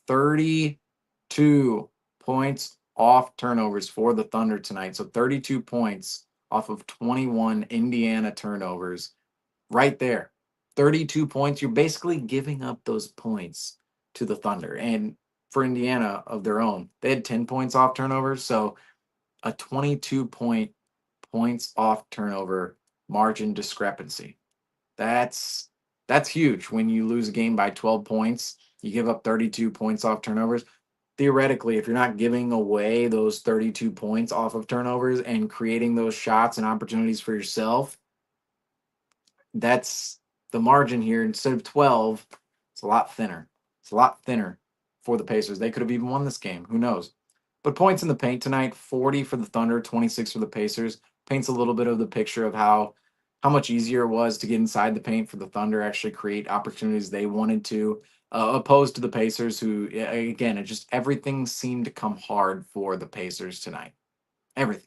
32 points off turnovers for the Thunder tonight. So 32 points off of 21 Indiana turnovers right there. 32 points. You're basically giving up those points to the Thunder. And for Indiana of their own, they had 10 points off turnovers. So a 22 points off turnover margin discrepancy. That's huge. When you lose a game by 12 points, you give up 32 points off turnovers. Theoretically, if you're not giving away those 32 points off of turnovers and creating those shots and opportunities for yourself, that's the margin here. Instead of 12, it's a lot thinner. It's a lot thinner for the Pacers. They could have even won this game. Who knows? But points in the paint tonight, 40 for the Thunder, 26 for the Pacers. Paints a little bit of the picture of how much easier it was to get inside the paint for the Thunder, actually create opportunities they wanted to, opposed to the Pacers, who, again, it just everything seemed to come hard for the Pacers tonight. Everything.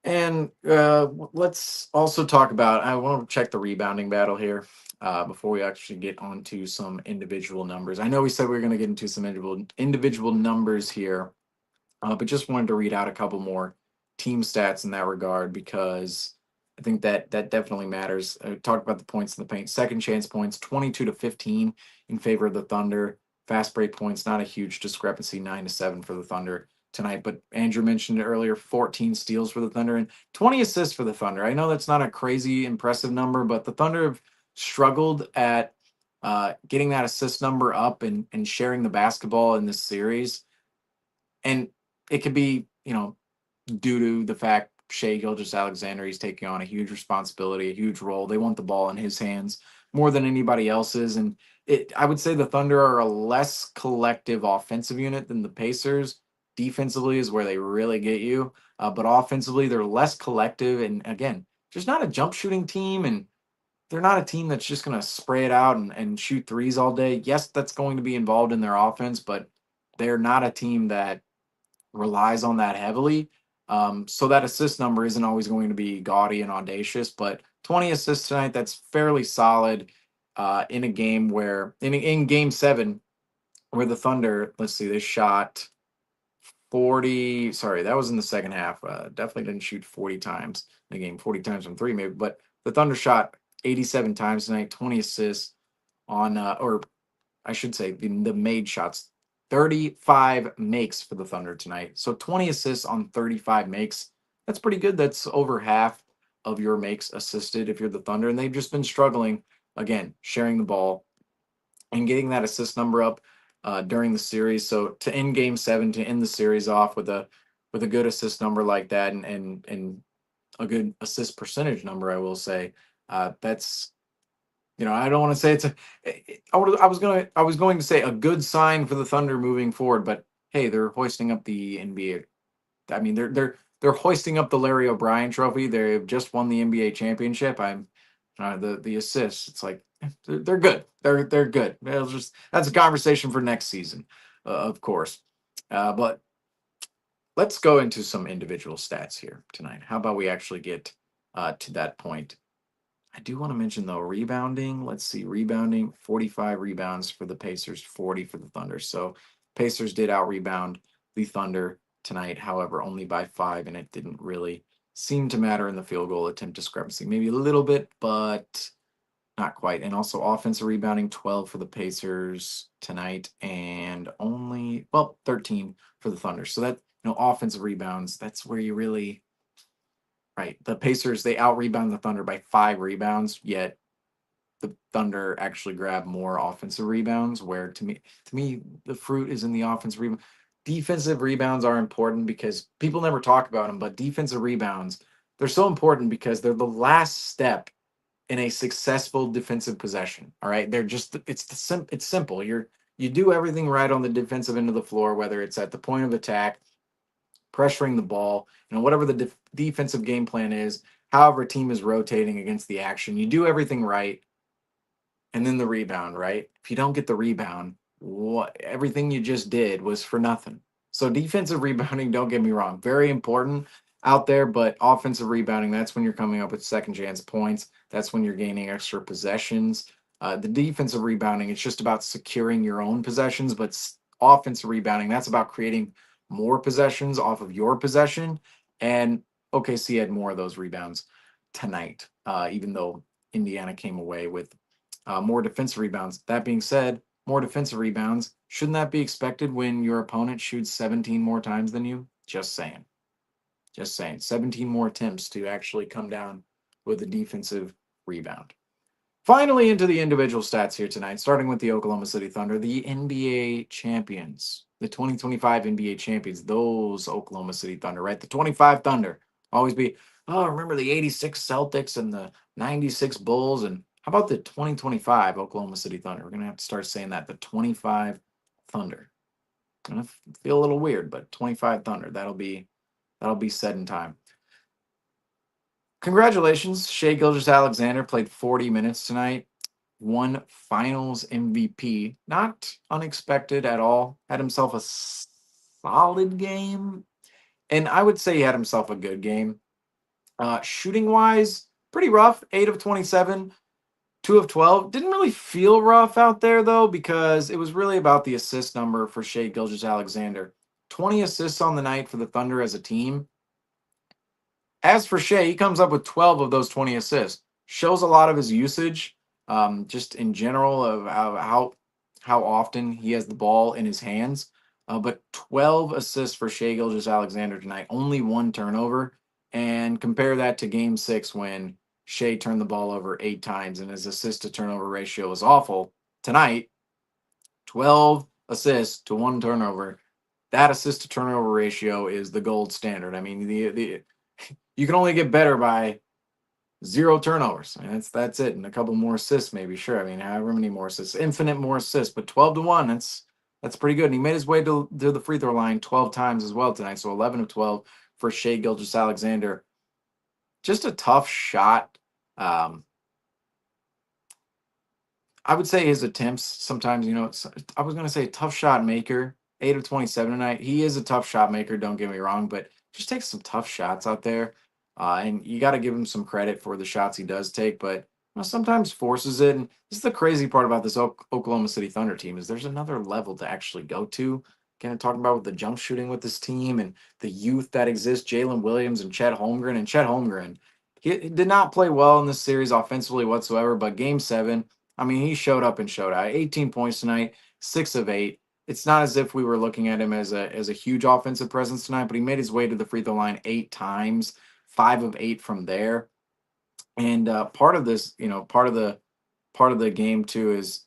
And let's also talk about. I want to check the rebounding battle here before we actually get onto some individual numbers. I know we said we were going to get into some individual numbers here, but just wanted to read out a couple more team stats in that regard because I think that definitely matters. Talk about the points in the paint. Second chance points, 22-15 in favor of the Thunder. Fast break points, not a huge discrepancy, 9-7 for the Thunder tonight. But Andrew mentioned it earlier, 14 steals for the Thunder and 20 assists for the Thunder. I know that's not a crazy impressive number, but the Thunder have struggled at getting that assist number up and sharing the basketball in this series. And it could be, due to the fact Shea Gilgeous-Alexander. He's taking on a huge responsibility, a huge role. They want the ball in his hands more than anybody else's. And I would say the Thunder are a less collective offensive unit than the Pacers. Defensively is where they really get you. But offensively, they're less collective. And again, just not a jump shooting team. And they're not a team that's just going to spray it out and shoot threes all day. Yes, that's going to be involved in their offense, but they're not a team that relies on that heavily. So that assist number isn't always going to be gaudy and audacious, but 20 assists tonight, that's fairly solid in a game where, in game seven, where the Thunder, let's see, they shot 40. Sorry, that was in the second half. Definitely didn't shoot 40 times in the game, 40 times from three, maybe, but the Thunder shot 87 times tonight, 20 assists on, or I should say, the made shots. 35 makes for the Thunder tonight. So 20 assists on 35 makes. That's pretty good. That's over half of your makes assisted if you're the Thunder. And they've just been struggling, again, sharing the ball and getting that assist number up during the series. So to end game seven, to end the series off with a good assist number like that and a good assist percentage number, I will say, that's I don't want to say it's a. I was going to say a good sign for the Thunder moving forward, but hey, they're hoisting up the NBA. I mean, they're hoisting up the Larry O'Brien Trophy. They've just won the NBA championship. I'm the assists. It's like they're good. They're good. That's a conversation for next season, of course. But let's go into some individual stats here tonight. How about we actually get to that point? I do want to mention though rebounding. Let's see, rebounding 45 rebounds for the Pacers, 40 for the Thunder. So Pacers did out rebound the Thunder tonight, however, only by 5, and it didn't really seem to matter in the field goal attempt discrepancy. Maybe a little bit, but not quite. And also offensive rebounding 12 for the Pacers tonight, and only 13 for the Thunder. So that offensive rebounds, that's where you really. Right. The Pacers, they out rebound the Thunder by 5 rebounds, yet the Thunder actually grab more offensive rebounds, where to me, the fruit is in the offensive rebound. Defensive rebounds are important because people never talk about them, but defensive rebounds, they're so important because they're the last step in a successful defensive possession. All right. They're just it's simple. You do everything right on the defensive end of the floor, whether it's at the point of attack, pressuring the ball, whatever the defensive game plan is, however a team is rotating against the action, you do everything right, and then the rebound, right? If you don't get the rebound, what everything you just did was for nothing. So defensive rebounding, don't get me wrong, very important out there, but offensive rebounding, that's when you're coming up with second chance points. That's when you're gaining extra possessions. The defensive rebounding, it's just about securing your own possessions, but offensive rebounding, that's about creating more possessions off of your possession. And OKC had more of those rebounds tonight, even though Indiana came away with more defensive rebounds. That being said, more defensive rebounds. Shouldn't that be expected when your opponent shoots 17 more times than you? Just saying. Just saying. 17 more attempts to actually come down with a defensive rebound. Finally, into the individual stats here tonight, starting with the Oklahoma City Thunder, the NBA champions, the 2025 NBA champions, those Oklahoma City Thunder, right? The 25 Thunder. Always be, oh, remember the 86 Celtics and the 96 Bulls? And how about the 2025 Oklahoma City Thunder? We're going to have to start saying that, the 25 Thunder. Going to feel a little weird, but 25 Thunder, that'll be said in time. Congratulations, Shea Gilgeous-Alexander played 40 minutes tonight, won Finals MVP. Not unexpected at all. Had himself a solid game, and I would say he had himself a good game. Shooting wise, pretty rough. 8 of 27, 2 of 12. Didn't really feel rough out there though, because it was really about the assist number for Shea Gilgeous-Alexander. 20 assists on the night for the Thunder as a team. As for Shea, he comes up with 12 of those 20 assists. Shows a lot of his usage, just in general, of how often he has the ball in his hands. But 12 assists for Shea Gilgeous-Alexander tonight, only 1 turnover. And compare that to Game 6 when Shea turned the ball over 8 times and his assist to turnover ratio was awful. Tonight, 12 assists to 1 turnover. That assist to turnover ratio is the gold standard. I mean, the You can only get better by zero turnovers. I mean, that's it, and a couple more assists, maybe. Sure, I mean, however many more assists, infinite more assists, but 12-1. That's pretty good. And he made his way to the free throw line 12 times as well tonight. So 11 of 12 for Shea Gilgeous-Alexander. Just a tough shot. Um, I would say his attempts sometimes, I was going to say tough shot maker, 8 of 27 tonight. He is a tough shot maker, don't get me wrong, but just takes some tough shots out there. And you got to give him some credit for the shots he does take, but sometimes forces it. And this is the crazy part about this Oklahoma City Thunder team is there's another level to actually go to. Again, talking about with the jump shooting with this team and the youth that exists, Jalen Williams and Chet Holmgren. And Chet Holmgren, he did not play well in this series offensively whatsoever, but game 7, I mean, he showed up and showed out. 18 points tonight, 6 of 8. It's not as if we were looking at him as a huge offensive presence tonight, but he made his way to the free throw line 8 times, 5 of 8 from there. And part of this, part of the game too is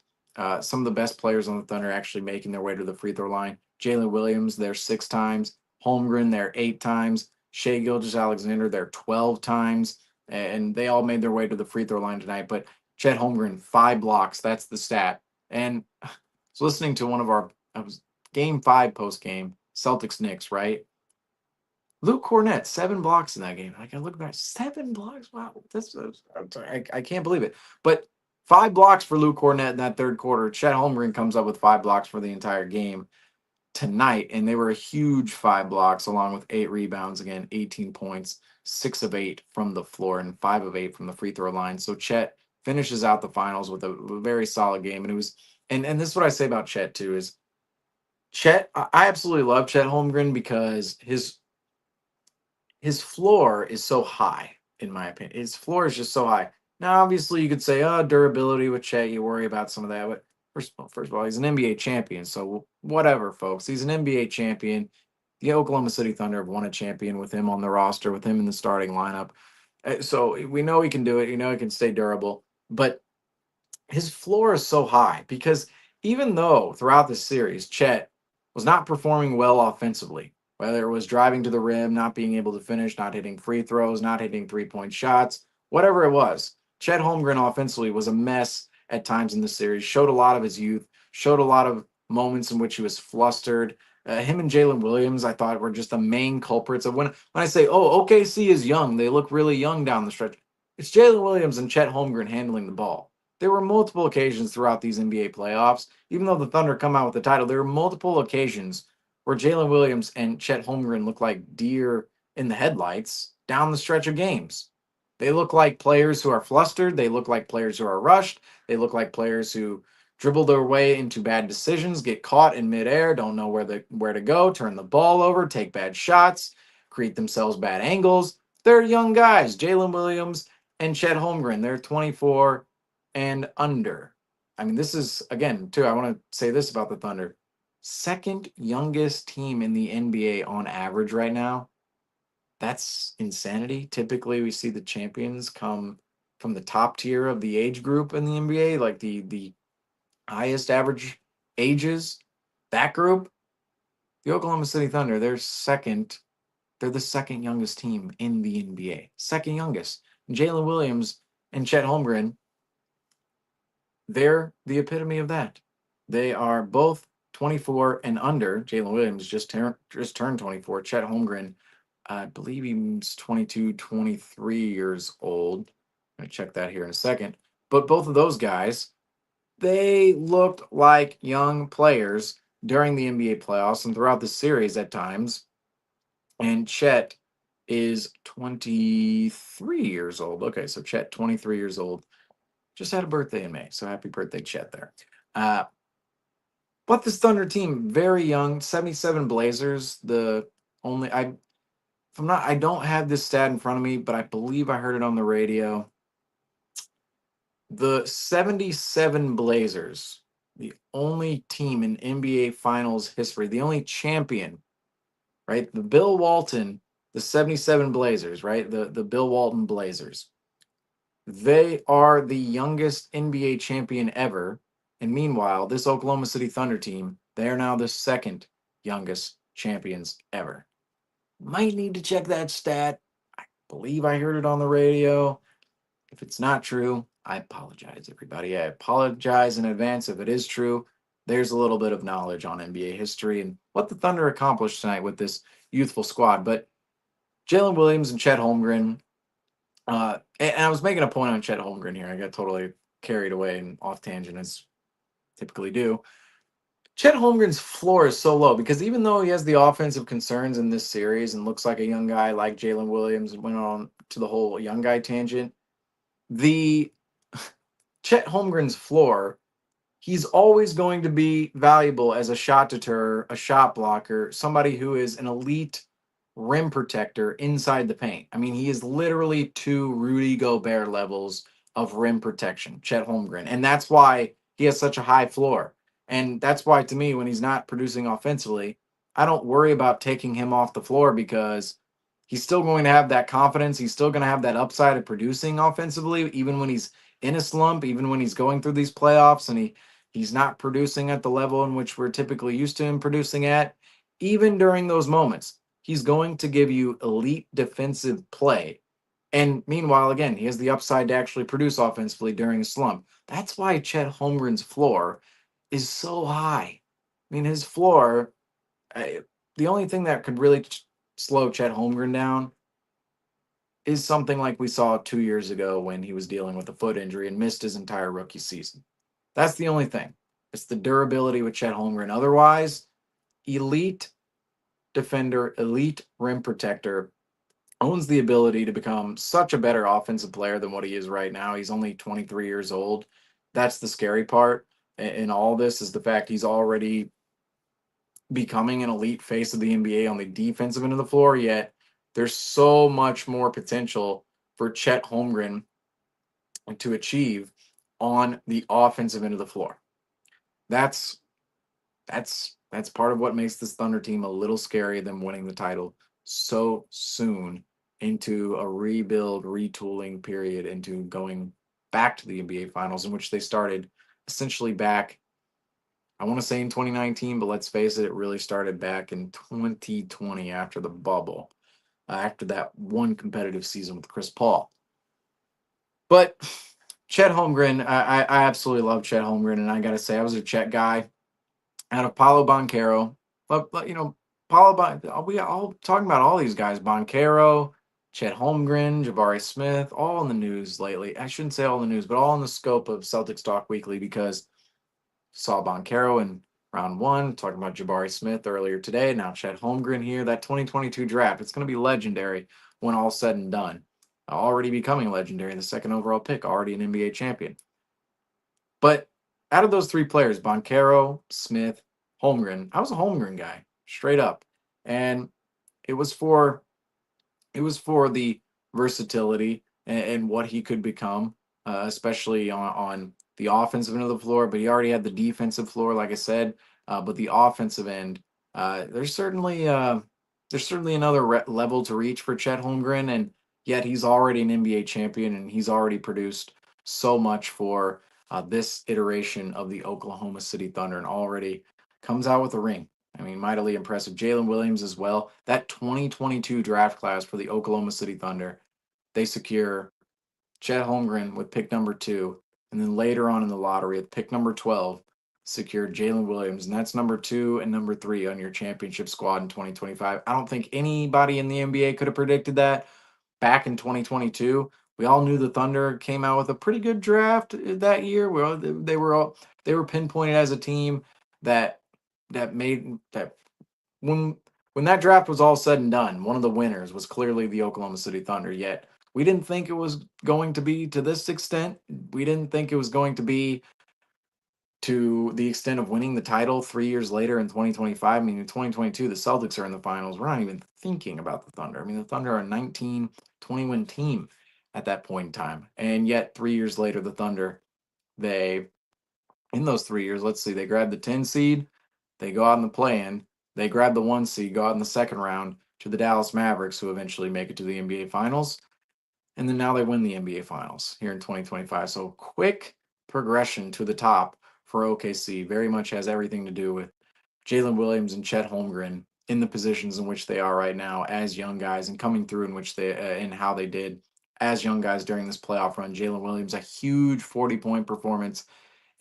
some of the best players on the Thunder actually making their way to the free throw line. Jalen Williams there 6 times, Holmgren there 8 times, Shea Gilgeous-Alexander there 12 times, and they all made their way to the free throw line tonight. But Chet Holmgren 5 blocks, that's the stat. And I was listening to one of our I was game 5 post game Celtics Knicks, right? Luke Cornett, 7 blocks in that game. I can look back, 7 blocks. Wow, I'm sorry, I can't believe it. But 5 blocks for Luke Cornett in that third quarter. Chet Holmgren comes up with 5 blocks for the entire game tonight, and they were a huge 5 blocks along with 8 rebounds. Again, 18 points, 6 of 8 from the floor, and 5 of 8 from the free throw line. So Chet finishes out the finals with a very solid game, and it was. And this is what I say about Chet too is Chet. I absolutely love Chet Holmgren because his floor is so high, in my opinion. His floor is just so high. Now, obviously, you could say, oh, durability with Chet, you worry about some of that. But first of all, he's an NBA champion. So whatever, folks. He's an NBA champion. The Oklahoma City Thunder have won a champion with him on the roster, with him in the starting lineup. So we know he can do it. You know he can stay durable. But his floor is so high because even though throughout the series, Chet was not performing well offensively, whether it was driving to the rim, not being able to finish, not hitting free throws, not hitting 3-point shots, whatever it was, Chet Holmgren offensively was a mess at times in the series, showed a lot of his youth, showed a lot of moments in which he was flustered. Him and Jalen Williams, I thought, were just the main culprits of when I say, oh, OKC is young, they look really young down the stretch. It's Jalen Williams and Chet Holmgren handling the ball. There were multiple occasions throughout these NBA playoffs, even though the Thunder come out with the title, there were multiple occasions where Jalen Williams and Chet Holmgren look like deer in the headlights down the stretch of games. They look like players who are flustered. They look like players who are rushed. They look like players who dribble their way into bad decisions, get caught in midair, don't know where to go, turn the ball over, take bad shots, create themselves bad angles. They're young guys, Jalen Williams and Chet Holmgren. They're 24 and under. I mean, this is, again, too, I want to say this about the Thunder. Second youngest team in the NBA on average right now. That's insanity. Typically, we see the champions come from the top tier of the age group in the NBA, like the highest average ages. That group, the Oklahoma City Thunder, they're second. They're the second youngest team in the NBA. Second youngest. Jalen Williams and Chet Holmgren, they're the epitome of that. They are both 24 and under. Jalen Williams just turned 24. Chet Holmgren, I believe he's 22, 23 years old. I'm going to check that here in a second. But both of those guys, they looked like young players during the NBA playoffs and throughout the series at times. And Chet is 23 years old. Okay, so Chet, 23 years old, just had a birthday in May. So happy birthday, Chet, there. Uh, but this Thunder team, very young, 77 Blazers. The only I if I'm not I don't have this stat in front of me, but I believe I heard it on the radio. The 77 Blazers, the only team in NBA Finals history, the only champion, right? The Bill Walton, the 77 Blazers, right? The Bill Walton Blazers. They are the youngest NBA champion ever. And meanwhile, this Oklahoma City Thunder team, they are now the second youngest champions ever. Might need to check that stat. believe I heard it on the radio. If it's not true, I apologize, everybody. I apologize in advance if it is true. There's a little bit of knowledge on NBA history and what the Thunder accomplished tonight with this youthful squad. But Jalen Williams and Chet Holmgren, and I was making a point on Chet Holmgren here. I got totally carried away and off tangent as typically do. Chet Holmgren's floor is so low because even though he has the offensive concerns in this series and looks like a young guy like Jalen Williams and went on to the whole young guy tangent, the Chet Holmgren's floor, he's always going to be valuable as a shot deterrer, a shot blocker, somebody who is an elite rim protector inside the paint. I mean, he is literally two Rudy Gobert levels of rim protection, Chet Holmgren. And that's why he has such a high floor. And that's why, to me, when he's not producing offensively, I don't worry about taking him off the floor because he's still going to have that confidence. He's still going to have that upside of producing offensively, even when he's in a slump, even when he's going through these playoffs and he's not producing at the level in which we're typically used to him producing at. Even during those moments, he's going to give you elite defensive play. And meanwhile, again, he has the upside to actually produce offensively during a slump. That's why Chet Holmgren's floor is so high. I mean, his floor, the only thing that could really slow Chet Holmgren down is something like we saw 2 years ago when he was dealing with a foot injury and missed his entire rookie season. That's the only thing. It's the durability with Chet Holmgren. Otherwise, elite defender, elite rim protector, owns the ability to become such a better offensive player than what he is right now. He's only 23 years old. That's the scary part in all this is the fact he's already becoming an elite face of the NBA on the defensive end of the floor, yet there's so much more potential for Chet Holmgren to achieve on the offensive end of the floor. That's that's part of what makes this Thunder team a little scary than winning the title so soon into a rebuild, retooling period into going back to the NBA finals in which they started essentially back I want to say in 2019, but let's face it, it really started back in 2020 after the bubble, after that one competitive season with Chris Paul. But Chet Holmgren, I absolutely love Chet Holmgren, and I got to say, I was a Chet guy out of Paulo Banchero. But Paulo we all talking about all these guys, Banchero, Chet Holmgren, Jabari Smith, all in the news lately. I shouldn't say all in the news, but all in the scope of Celtics Talk Weekly because saw Banchero in round one, talking about Jabari Smith earlier today. Now Chet Holmgren here. That 2022 draft, it's going to be legendary when all's said and done. Already becoming legendary, the second overall pick, already an NBA champion. But out of those three players, Banchero, Smith, Holmgren, I was a Holmgren guy, straight up. And it was for the versatility and what he could become, especially on the offensive end of the floor. But he already had the defensive floor, like I said. But the offensive end, there's certainly another level to reach for Chet Holmgren, and yet he's already an NBA champion, and he's already produced so much for this iteration of the Oklahoma City Thunder, and already comes out with a ring. I mean, mightily impressive. Jalen Williams as well. That 2022 draft class for the Oklahoma City Thunder, they secure Chet Holmgren with pick number 2, and then later on in the lottery at pick number 12, secured Jalen Williams, and that's number 2 and number 3 on your championship squad in 2025. I don't think anybody in the NBA could have predicted that back in 2022. We all knew the Thunder came out with a pretty good draft that year. They were pinpointed as a team that made that when that draft was all said and done, one of the winners was clearly the Oklahoma City Thunder. Yet we didn't think it was going to be to this extent. We didn't think it was going to be to the extent of winning the title 3 years later in 2025. I mean, in 2022, the Celtics are in the finals. We're not even thinking about the Thunder. I mean, the Thunder are a 19, 20-win team at that point in time. And yet 3 years later, the Thunder, in those 3 years, let's see, they grabbed the 10 seed, they go out in the play-in, they grab the 1 seed, go out in the second round to the Dallas Mavericks, who eventually make it to the NBA Finals. And then now they win the NBA Finals here in 2025. So quick progression to the top for OKC very much has everything to do with Jalen Williams and Chet Holmgren in the positions in which they are right now as young guys and coming through in which they and how they did as young guys during this playoff run. Jalen Williams, a huge 40-point performance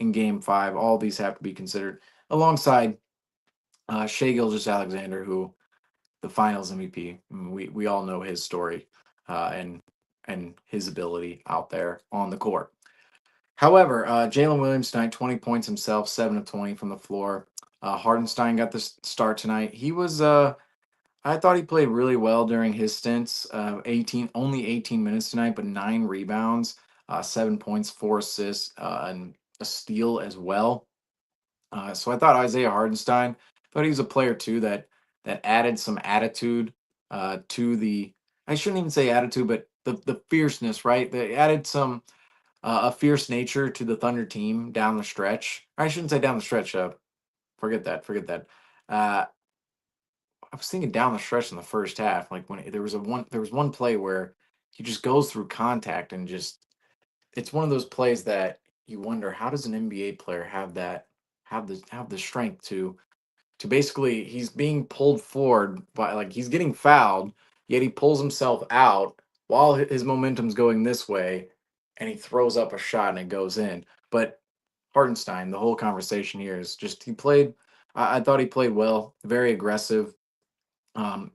in Game 5. All these have to be considered alongside Shea Gilgeous-Alexander, who the Finals MVP. We all know his story and his ability out there on the court. However, Jalen Williams tonight, 20 points himself, 7 of 20 from the floor. Hardenstein got the start tonight. I thought he played really well during his stints. Only 18 minutes tonight, but 9 rebounds, 7 points, 4 assists, and a steal as well. So I thought Isaiah Hardenstein, thought he was a player too that added some attitude to the. I shouldn't even say attitude, but the fierceness, right? They added some a fierce nature to the Thunder team down the stretch. I shouldn't say down the stretch. Forget that. Forget that. Uh, I was thinking down the stretch in the first half, like when there was one play where he just goes through contact and just it's one of those plays that you wonder how does an NBA player have the strength to basically he's being pulled forward by like he's getting fouled, yet he pulls himself out while his momentum's going this way, and he throws up a shot and it goes in. But Hardenstein, the whole conversation here is just he played. I thought he played well, very aggressive. Um,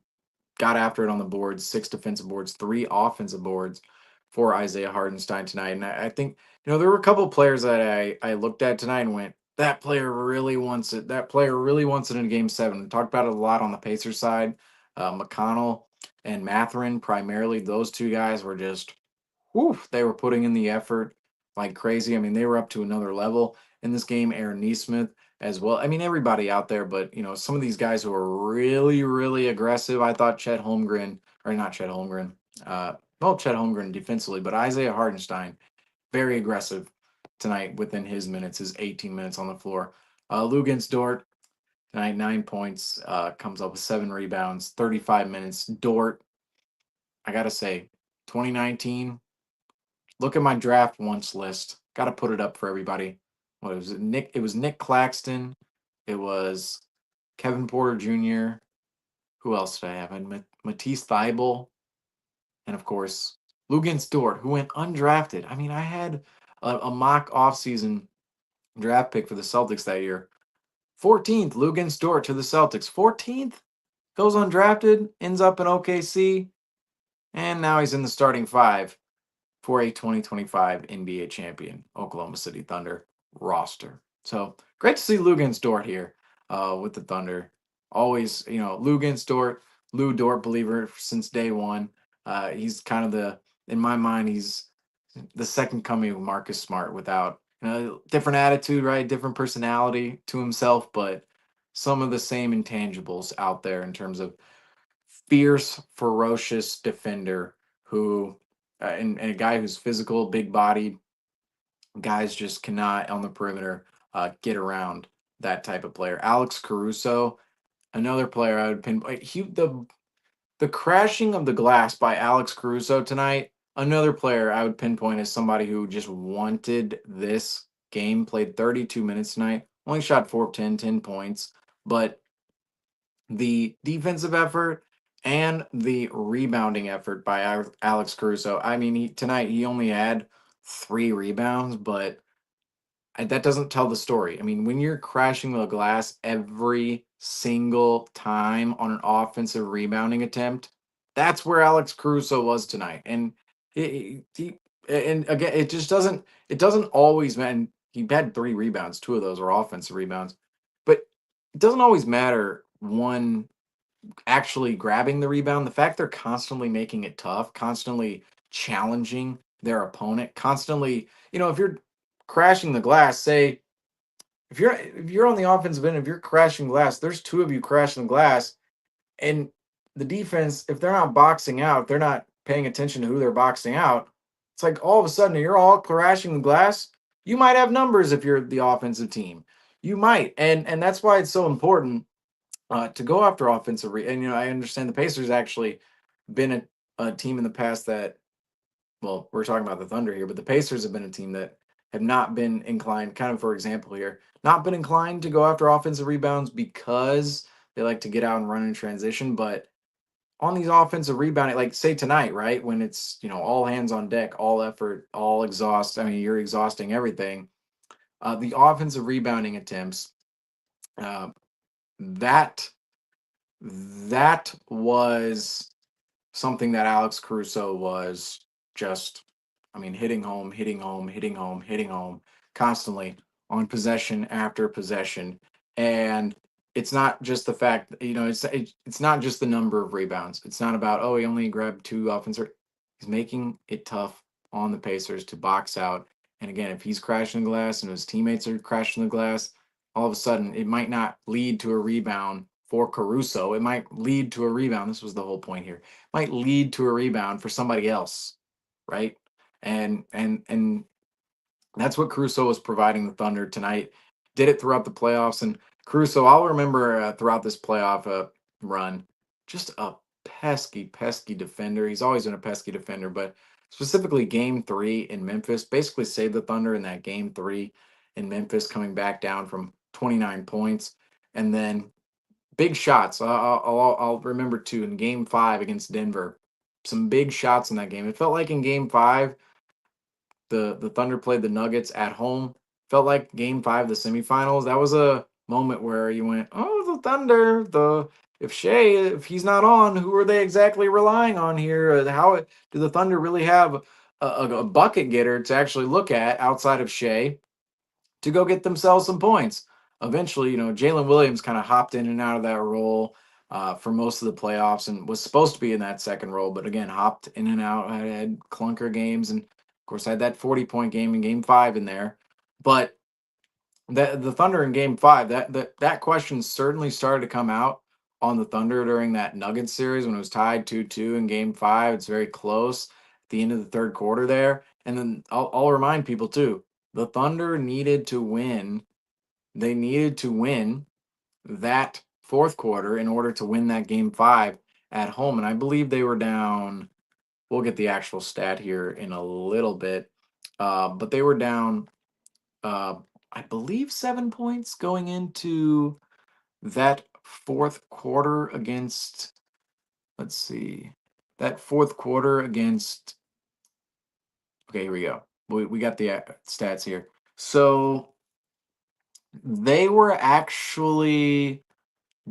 got after it on the boards, 6 defensive boards, 3 offensive boards for Isaiah Hardenstein tonight. And I think, there were a couple of players that I looked at tonight and went, that player really wants it. That player really wants it in Game 7. We talked about it a lot on the Pacers side. McConnell and Matherin, primarily, those two guys were just whew, they were putting in the effort like crazy. I mean, they were up to another level in this game. Aaron Nesmith as well. I mean, everybody out there, but some of these guys who are really, really aggressive. I thought Chet Holmgren, or not Chet Holmgren, Chet Holmgren defensively, but Isaiah Hardenstein, very aggressive tonight within his minutes, his 18 minutes on the floor. Lugens Dort tonight, 9 points, comes up with 7 rebounds, 35 minutes. Dort, I gotta say, 2019 look at my draft once list. Got to put it up for everybody. What was it? Nick? It was Nick Claxton. It was Kevin Porter Jr. Who else did I have? And Matisse Thybulle, and of course Lugens Dort, who went undrafted. I mean, I had a mock offseason draft pick for the Celtics that year. 14th, Lugens Dort to the Celtics. 14th goes undrafted, ends up in OKC, and now he's in the starting five for a 2025 NBA champion Oklahoma City Thunder roster. So great to see Lugens Dort here with the Thunder. Always, Lugens Dort, Lou Dort believer since day one. He's kind of in my mind, he's the second coming of Marcus Smart without different attitude, right? Different personality to himself, but some of the same intangibles out there in terms of fierce, ferocious defender who, and a guy who's physical, big bodied. Guys just cannot on the perimeter get around that type of player. Alex Caruso, another player I would pinpoint. The crashing of the glass by Alex Caruso tonight. Another player I would pinpoint as somebody who just wanted this game. Played 32 minutes tonight. Only shot 4 of 10, 10 points, but the defensive effort and the rebounding effort by Alex Caruso. I mean, tonight he only had 3 rebounds, but that doesn't tell the story. I mean, when you're crashing the glass every single time on an offensive rebounding attempt, that's where Alex Caruso was tonight. And and again, it doesn't always matter. He had 3 rebounds, 2 of those were offensive rebounds, but it doesn't always matter one actually grabbing the rebound. The fact they're constantly making it tough, constantly challenging their opponent, constantly, if you're crashing the glass, say if you're on the offensive end, if you're crashing glass, there's 2 of you crashing the glass, and the defense, if they're not boxing out, if they're not paying attention to who they're boxing out, it's like all of a sudden you're all crashing the glass. You might have numbers if you're the offensive team. You might, and that's why it's so important to go after offensive. And I understand the Pacers actually been a team in the past that, well, we're talking about the Thunder here, but the Pacers have been a team that have not been inclined, kind of for example here, not been inclined to go after offensive rebounds because They like to get out and run in transition, but on these offensive rebounding, like say tonight, right? When it's, all hands on deck, all effort, all exhaust. I mean, you're exhausting everything. The offensive rebounding attempts, uh, that that was something that Alex Caruso was just, I mean, hitting home, hitting home, hitting home, hitting home constantly on possession after possession. And it's not just the fact, it's not just the number of rebounds. It's not about, oh, he only grabbed two offensive. He's making it tough on the Pacers to box out. And again, if he's crashing the glass and his teammates are crashing the glass, all of a sudden it might not lead to a rebound for Caruso. It might lead to a rebound. This was the whole point here, might lead to a rebound for somebody else, right? And that's what Caruso was providing the Thunder tonight. Did it throughout the playoffs, and Caruso, I'll remember throughout this playoff run, just a pesky, pesky defender. He's always been a pesky defender, but specifically Game 3 in Memphis, basically saved the Thunder in that Game 3 in Memphis, coming back down from 29 points, and then big shots. I'll remember too in Game 5 against Denver. Some big shots in that game. It felt like in Game 5, the Thunder played the Nuggets at home. Felt like Game 5, the semifinals. That was a moment where you went, "Oh, the Thunder. The if he's not on, who are they exactly relying on here? How do the Thunder really have a bucket getter to actually look at outside of Shea to go get themselves some points?" Eventually, Jalen Williams kind of hopped in and out of that role for most of the playoffs and was supposed to be in that second role, but again, hopped in and out, had clunker games, and of course, had that 40-point game in Game 5 in there. But the Thunder in Game 5, that question certainly started to come out on the Thunder during that Nuggets series when it was tied 2-2 in Game 5. It's very close at the end of the third quarter there. And then I'll remind people too, the Thunder needed to win. They needed to win that fourth quarter in order to win that Game 5 at home. And I believe they were down. We'll get the actual stat here in a little bit. But they were down, uh, I believe, 7 points going into that fourth quarter against, let's see, that fourth quarter against, okay, here we go. We got the stats here. So they were actually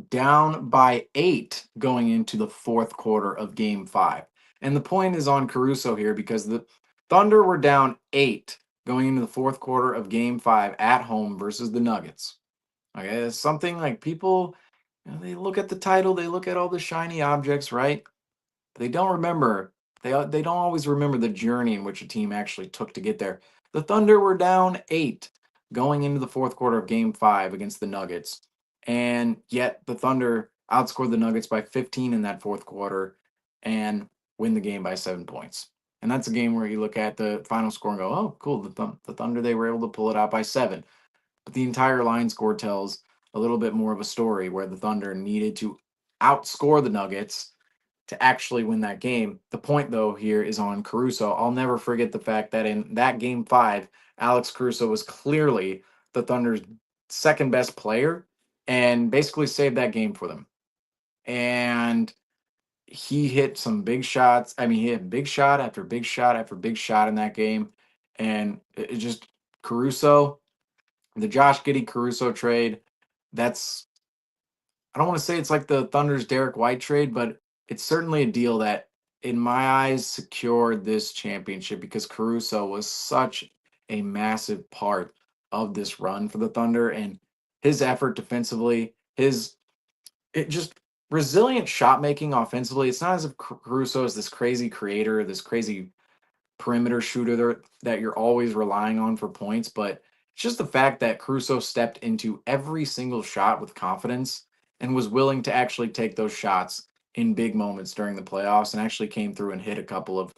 down by 8 going into the fourth quarter of Game 5. And the point is on Caruso here because the Thunder were down 8 going into the fourth quarter of Game 5 at home versus the Nuggets. Okay, it's something like people, they look at the title, they look at all the shiny objects, right? They don't remember. They don't always remember the journey in which a team actually took to get there. The Thunder were down 8 going into the fourth quarter of Game 5 against the Nuggets, and yet the Thunder outscored the Nuggets by 15 in that fourth quarter and win the game by 7 points. And that's a game where you look at the final score and go, "Oh, cool! The Thunder, they were able to pull it out by 7." But the entire line score tells a little bit more of a story where the Thunder needed to outscore the Nuggets to actually win that game. The point, though, here is on Caruso. I'll never forget the fact that in that Game 5, Alex Caruso was clearly the Thunder's second best player and basically saved that game for them. And he hit some big shots. I mean, he hit big shot after big shot after big shot in that game. And it just, Caruso, the Josh Giddey Caruso trade, that's, I don't want to say it's like the Thunder's Derek White trade, but it's certainly a deal that, in my eyes, secured this championship because Caruso was such a massive part of this run for the Thunder and his effort defensively, his it just resilient shot making offensively. It's not as if Caruso is this crazy creator, this crazy perimeter shooter that you're always relying on for points, but it's just the fact that Caruso stepped into every single shot with confidence and was willing to actually take those shots in big moments during the playoffs and actually came through and hit a couple of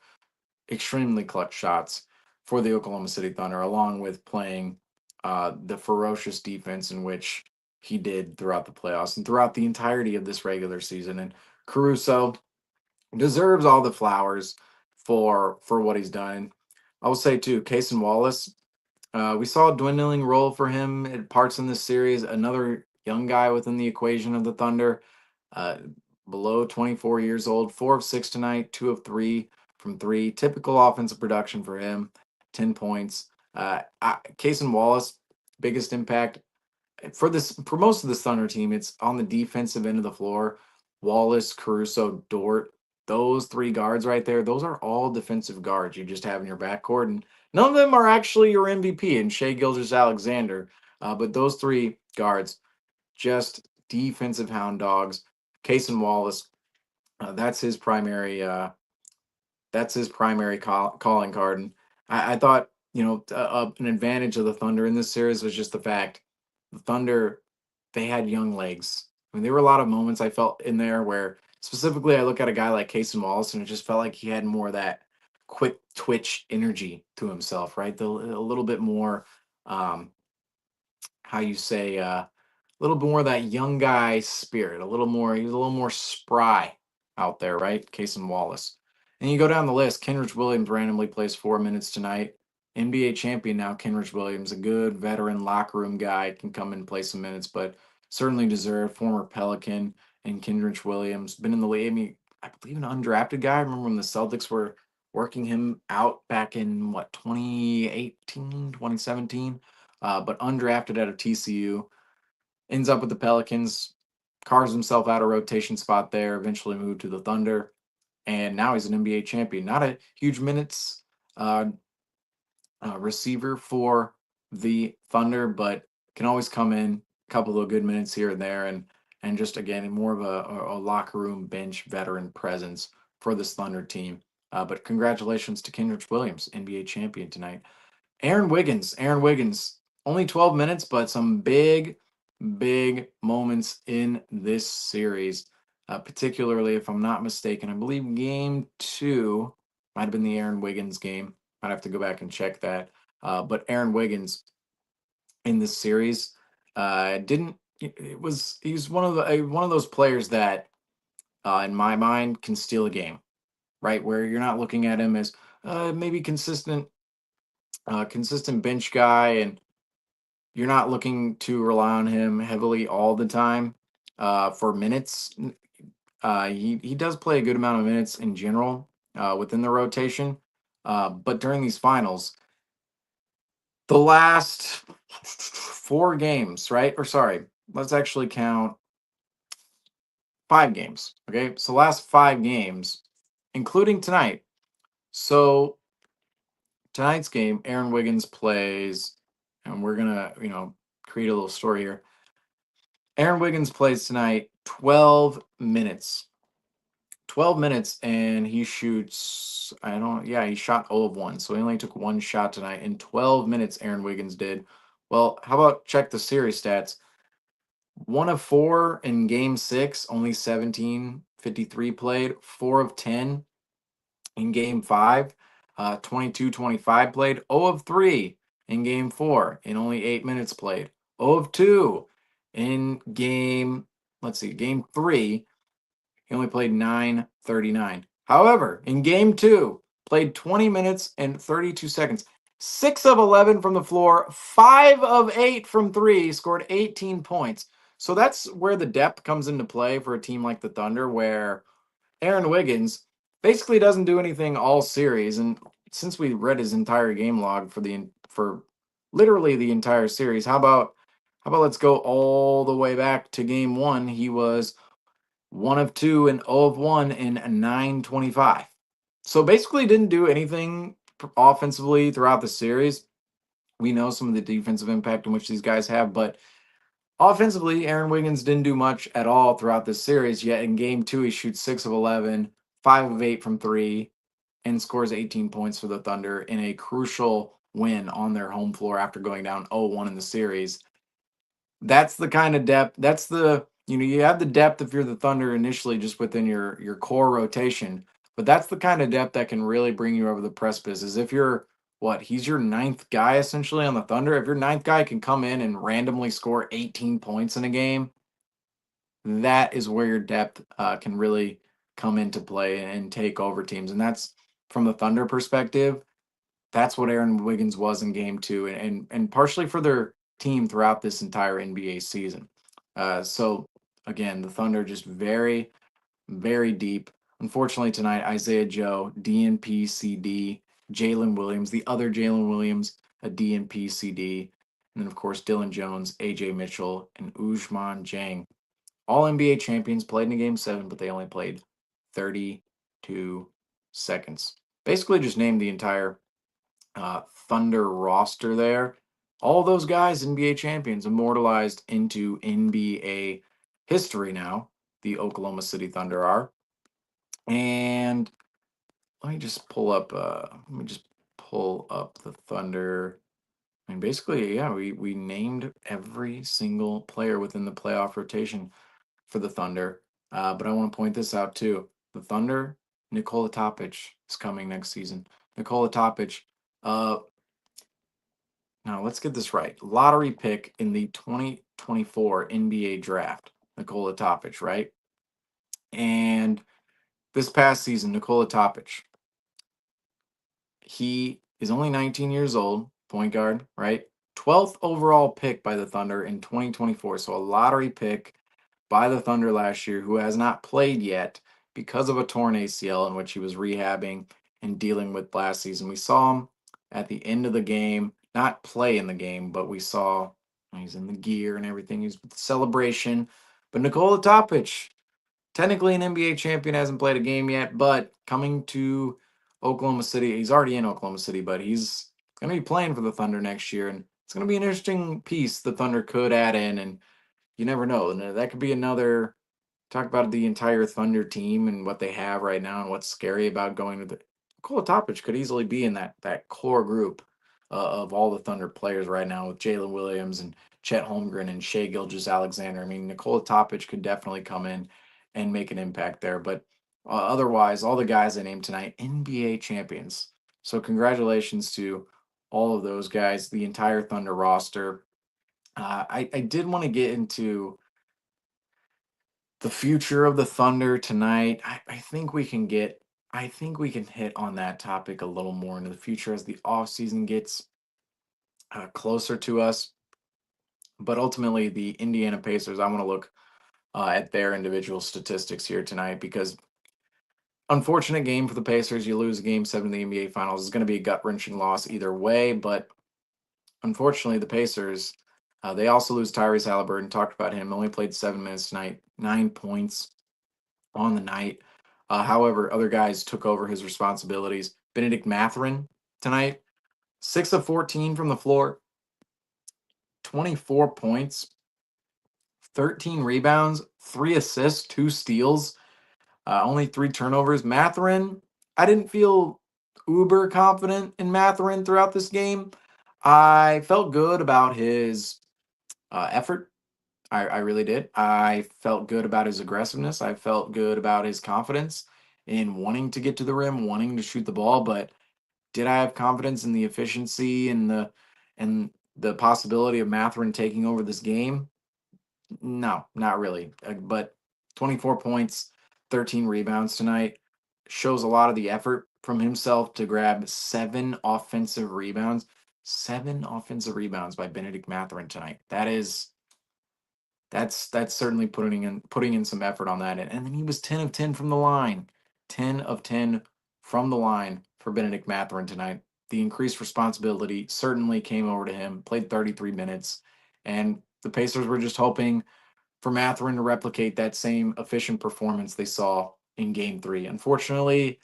extremely clutch shots for the Oklahoma City Thunder, along with playing the ferocious defense in which he did throughout the playoffs and throughout the entirety of this regular season. And Caruso deserves all the flowers for what he's done. I will say too, Cason Wallace. We saw a dwindling role for him at parts in this series. Another young guy within the equation of the Thunder. Uh, Below 24 years old, 4 of 6 tonight, 2 of 3 from three. Typical offensive production for him, 10 points. Cason Wallace, biggest impact for most of this Thunder team. It's on the defensive end of the floor. Wallace, Caruso, Dort, those three guards right there, those are all defensive guards you just have in your backcourt, and none of them are actually your MVP and Shea Gilgeous-Alexander. But those three guards, just defensive hound dogs. Cason Wallace, that's his primary. That's his primary calling card. And I thought, an advantage of the Thunder in this series was just the fact the Thunder, they had young legs. I mean, there were a lot of moments I felt in there where specifically I look at a guy like Casey Wallace and it just felt like he had more of that quick twitch energy to himself, right? A little bit more, um, how you say, a little more of that young guy spirit, a little more, he's a little more spry out there, right? Cason Wallace. And you go down the list, Kenrich Williams randomly plays 4 minutes tonight. NBA champion now, Kenrich Williams, a good veteran locker room guy, can come in and play some minutes, but certainly deserved. Former Pelican and Kenrich Williams, been in the league. I mean, I believe an undrafted guy. I remember when the Celtics were working him out back in what, 2018, 2017, but undrafted out of TCU, ends up with the Pelicans, carves himself out a rotation spot there, eventually moved to the Thunder, and now he's an NBA champion. Not a huge minutes uh, receiver for the Thunder, but can always come in a couple of good minutes here and there, and just again more of a locker room bench veteran presence for this Thunder team. But congratulations to Kendrick Williams, NBA champion tonight. Aaron Wiggins, only 12 minutes, but some big, big moments in this series. Particularly, if I'm not mistaken, I believe game two might have been the Aaron Wiggins game. I'd have to go back and check that. But Aaron Wiggins in this series didn't. He's one of those players that, in my mind, can steal a game. Right, where you're not looking at him as maybe consistent bench guy, and you're not looking to rely on him heavily all the time for minutes. He does play a good amount of minutes in general within the rotation, but during these finals, the last 4 games, right? Or sorry, let's actually count 5 games. Okay, so last 5 games, including tonight. So tonight's game, Aaron Wiggins plays, and we're gonna, create a little story here. Aaron Wiggins plays tonight 12 minutes. 12 minutes, and he shoots, he shot 0 of 1. So he only took one shot tonight in 12 minutes, Aaron Wiggins did. Well, how about check the series stats? 1 of 4 in game 6, only 17:53 played, 4 of 10 in game 5, 22:25 played, 0 of 3 in game 4 in only 8 minutes played, 0 of 2 in game 3, he only played 9:39. However, in game 2, played 20 minutes and 32 seconds, 6 of 11 from the floor, 5 of 8 from 3, scored 18 points. So that's where the depth comes into play for a team like the Thunder, where Aaron Wiggins basically doesn't do anything all series. And since we read his entire game log for literally the entire series, how about let's go all the way back to game 1? He was 1 of 2 and 0 of 1 in 9:25. So basically didn't do anything offensively throughout the series. We know some of the defensive impact in which these guys have, but offensively, Aaron Wiggins didn't do much at all throughout this series. Yet in game 2, he shoots 6 of 11, 5 of 8 from 3, and scores 18 points for the Thunder in a crucial win on their home floor after going down 0-1 in the series. That's the kind of depth. That's the, you have the depth if you're the Thunder initially just within your core rotation, but that's the kind of depth that can really bring you over the precipice. Is if you're he's your ninth guy essentially on the Thunder. If your ninth guy can come in and randomly score 18 points in a game, that is where your depth can really come into play and take over teams. And that's from the Thunder perspective. That's what Aaron Wiggins was in game 2, and partially for their team throughout this entire NBA season. So again, the Thunder just very, very deep. Unfortunately, tonight, Isaiah Joe, DNP CD, Jalen Williams, the other Jalen Williams, a DNP CD, and then, of course, Dylan Jones, AJ Mitchell, and Ujman Jang. All NBA champions played in game seven, but they only played 32 seconds. Basically, just named the entire Thunder roster there. All those guys, NBA champions, immortalized into NBA history now. The Oklahoma City Thunder are. And let me just pull up the Thunder. I mean, basically, yeah, we named every single player within the playoff rotation for the Thunder. But I want to point this out too. The Thunder, Nikola Topic is coming next season. Nikola Topic, uh, now let's get this right. Lottery pick in the 2024 NBA draft, Nikola Topic, right? And this past season, Nikola Topic, he is only 19 years old, point guard, right? 12th overall pick by the Thunder in 2024. So a lottery pick by the Thunder last year who has not played yet because of a torn ACL in which he was rehabbing and dealing with last season. We saw him at the end of the game, not play in the game, but we saw he's in the gear and everything. He's with the celebration. But Nikola Topic, technically an NBA champion, hasn't played a game yet, but coming to Oklahoma City, he's already in Oklahoma City, but he's going to be playing for the Thunder next year. And it's going to be an interesting piece the Thunder could add in. And you never know. And that could be another talk about the entire Thunder team and what they have right now and what's scary about going to the Nikola Topic could easily be in that core group of all the Thunder players right now with Jalen Williams and Chet Holmgren and Shea Gilgeous-Alexander. I mean, Nikola Topic could definitely come in and make an impact there. But otherwise, all the guys I named tonight, NBA champions. So congratulations to all of those guys, the entire Thunder roster. I did want to get into the future of the Thunder tonight. I think we can get I think we can hit on that topic a little more into the future as the offseason gets closer to us. But ultimately, the Indiana Pacers, I want to look at their individual statistics here tonight because unfortunate game for the Pacers. You lose game seven in the NBA Finals. It's going to be a gut wrenching loss either way. But unfortunately, the Pacers, they also lose Tyrese Halliburton. Talked about him. Only played 7 minutes tonight, 9 points on the night. However, other guys took over his responsibilities. Benedict Mathurin tonight, 6 of 14 from the floor, 24 points, 13 rebounds, 3 assists, 2 steals, only 3 turnovers. Mathurin, I didn't feel uber confident in Mathurin throughout this game. I felt good about his effort. I really did. I felt good about his aggressiveness. I felt good about his confidence in wanting to get to the rim, wanting to shoot the ball. But did I have confidence in the efficiency and the possibility of Matherin taking over this game? No, not really. But 24 points, 13 rebounds tonight shows a lot of the effort from himself to grab 7 offensive rebounds by Benedict Mathurin tonight. That's certainly putting in some effort on that. And then he was 10 of 10 from the line. 10 of 10 from the line for Benedict Mathurin tonight. The increased responsibility certainly came over to him, played 33 minutes, and the Pacers were just hoping for Mathurin to replicate that same efficient performance they saw in game 3. Unfortunately,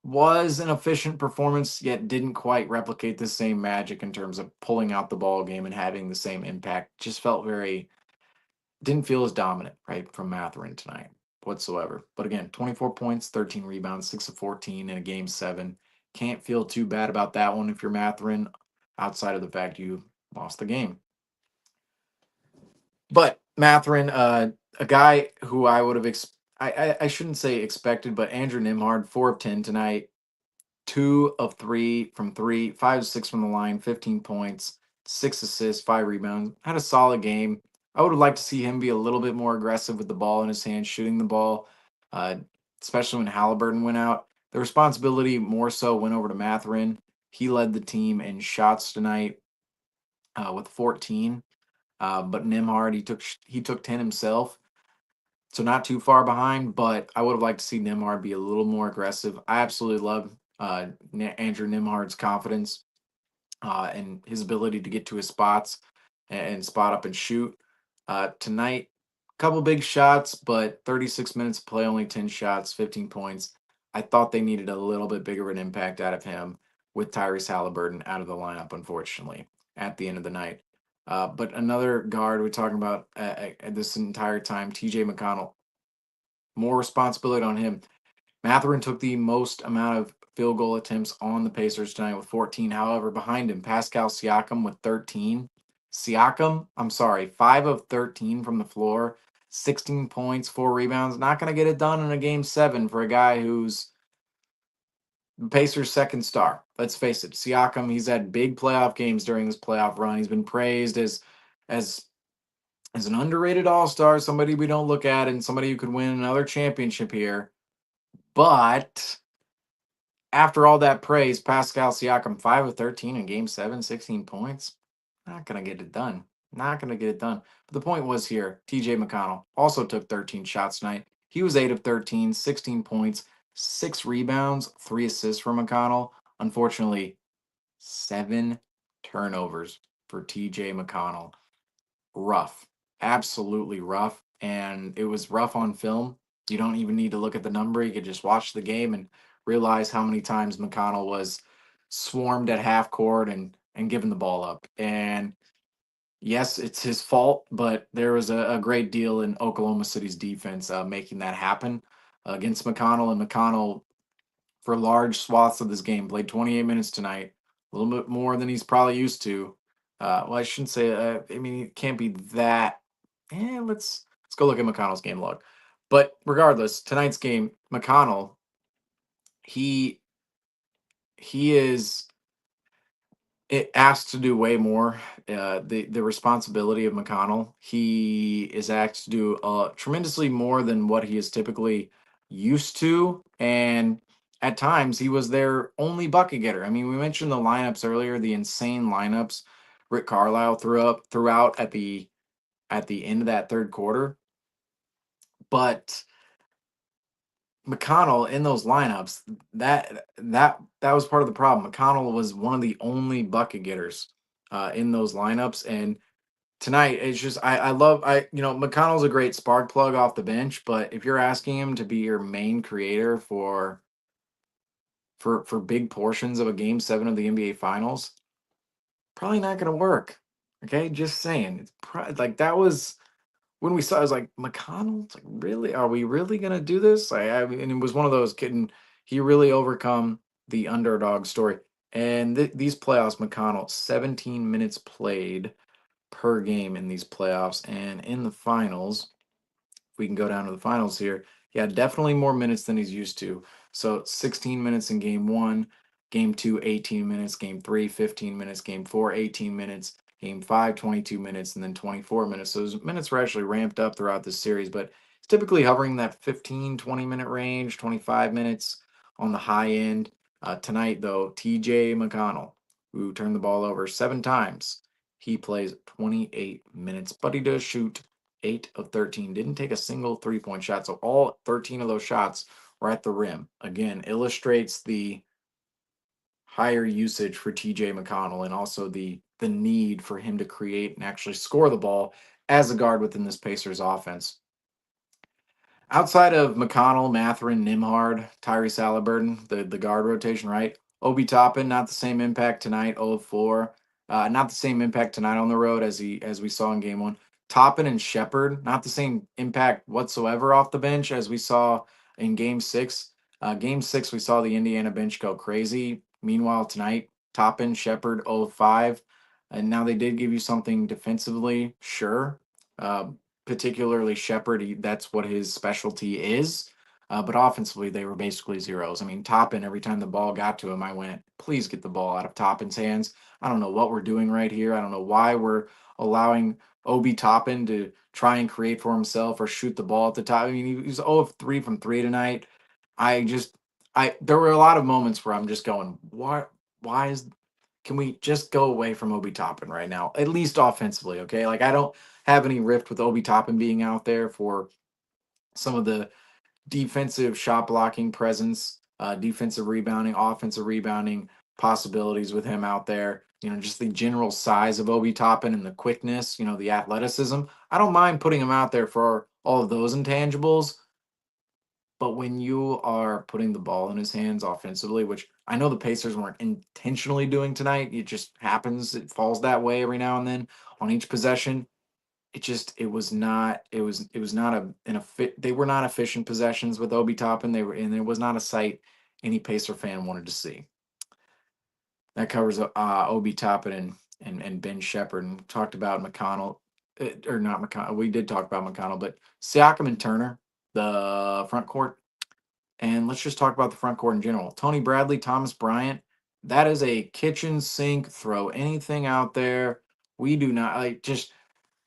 was an efficient performance, yet didn't quite replicate the same magic in terms of pulling out the ball game and having the same impact. Just felt very didn't feel as dominant, right, from Matherin tonight whatsoever. But again, 24 points, 13 rebounds, 6 of 14 in a game 7. Can't feel too bad about that one if you're Matherin, outside of the fact you lost the game. But Matherin, a guy who I would have I shouldn't say expected, but Andrew Nimhard, 4 of 10 tonight, 2 of 3 from 3, 5 of 6 from the line, 15 points, 6 assists, 5 rebounds. Had a solid game. I would have liked to see him be a little bit more aggressive with the ball in his hand, shooting the ball, uh, especially when Halliburton went out. The responsibility more so went over to Matherin. He led the team in shots tonight with 14. But Nimhard, he took 10 himself, so not too far behind. But I would have liked to see Nimhard be a little more aggressive. I absolutely love Andrew Nimhard's confidence and his ability to get to his spots and spot up and shoot. Tonight, couple big shots, but 36 minutes of play, only 10 shots, 15 points. I thought they needed a little bit bigger of an impact out of him with Tyrese Halliburton out of the lineup, unfortunately, at the end of the night. But another guard we're talking about this entire time, TJ McConnell, more responsibility on him. Matherin took the most amount of field goal attempts on the Pacers tonight with 14. However, behind him, Pascal Siakam with 13. Siakam, I'm sorry, 5 of 13 from the floor, 16 points, 4 rebounds. Not going to get it done in a game 7 for a guy who's the Pacers' second star. Let's face it, Siakam, he's had big playoff games during this playoff run. He's been praised as as an underrated all-star, somebody we don't look at and somebody who could win another championship here. But after all that praise, Pascal Siakam 5 of 13 in game 7, 16 points. Not going to get it done. Not going to get it done. But the point was here, TJ McConnell also took 13 shots tonight. He was 8 of 13, 16 points, 6 rebounds, 3 assists for McConnell. Unfortunately, 7 turnovers for TJ McConnell. Rough, absolutely rough. And it was rough on film. You don't even need to look at the number. You could just watch the game and realize how many times McConnell was swarmed at half court and given the ball up. And yes, it's his fault, but there was a great deal in Oklahoma City's defense making that happen against McConnell. And McConnell, for large swaths of this game, played 28 minutes tonight, a little bit more than he's probably used to. Well, I shouldn't say. I mean, it can't be that. Let's go look at McConnell's game log. But regardless, tonight's game, McConnell, he he is asked to do way more. The responsibility of McConnell, he is asked to do tremendously more than what he is typically used to, and at times he was their only bucket getter. I mean, we mentioned the lineups earlier, the insane lineups Rick Carlisle throughout at the end of that third quarter, but McConnell in those lineups, that was part of the problem. McConnell was one of the only bucket getters in those lineups, and tonight it's just I love McConnell's a great spark plug off the bench, but if you're asking him to be your main creator for big portions of a game 7 of the NBA Finals, probably not going to work. Okay, just saying. Like that was when we saw, I was like, McConnell, it's like, really? Are we really gonna do this? I mean, and it was one of those kid, he really overcome the underdog story. And these playoffs, McConnell, 17 minutes played per game in these playoffs, and in the finals, we can go down to the finals here. Yeah, definitely more minutes than he's used to. So 16 minutes in game 1, game 2 18 minutes, game 3 15 minutes, game 4 18 minutes, game 5 22 minutes, and then 24 minutes. So those minutes were actually ramped up throughout this series, but it's typically hovering that 15 20-minute range, 25 minutes on the high end. Tonight, though, TJ McConnell, who turned the ball over 7 times, he plays 28 minutes, but he does shoot 8 of 13. Didn't take a single 3-point shot. So all 13 of those shots were at the rim. Again, illustrates the higher usage for TJ McConnell and also the need for him to create and actually score the ball as a guard within this Pacers offense. Outside of McConnell, Matherin, Nimhard, Tyrese Halliburton, the guard rotation, right? Obi Toppin, not the same impact tonight, 0 of 4. Not the same impact tonight on the road as we saw in game 1. Toppin and Shepard, not the same impact whatsoever off the bench as we saw in game 6. Game 6, we saw the Indiana bench go crazy. Meanwhile, tonight, Toppin, Shepard, 0 of 5. And now they did give you something defensively, sure. Uh, Particularly Shepard, that's what his specialty is. But offensively, they were basically zeros. I mean, Toppin, every time the ball got to him, I went, please get the ball out of Toppin's hands. I don't know what we're doing right here. I don't know why we're allowing Obi Toppin to try and create for himself or shoot the ball at the top. I mean, he was 0 of 3 from 3 tonight. I just, there were a lot of moments where I'm just going, why is can we just go away from Obi Toppin right now, at least offensively? Okay, like I don't have any rift with Obi Toppin being out there for some of the defensive shot blocking presence, defensive rebounding, offensive rebounding possibilities with him out there. Just the general size of Obi Toppin and the quickness, the athleticism. I don't mind putting him out there for all of those intangibles. But when you are putting the ball in his hands offensively, which I know the Pacers weren't intentionally doing tonight, it just happens. It falls that way every now and then on each possession. It was not they were not efficient possessions with Obi Toppin. And it was not a sight any Pacer fan wanted to see. That covers Obi Toppin and Ben Shepherd, and talked about McConnell, or not McConnell. We did talk about McConnell, but Siakam and Turner, the front court. And let's just talk about the front court in general. Tony Bradley, Thomas Bryant, that is a kitchen sink. Throw anything out there. We do not like just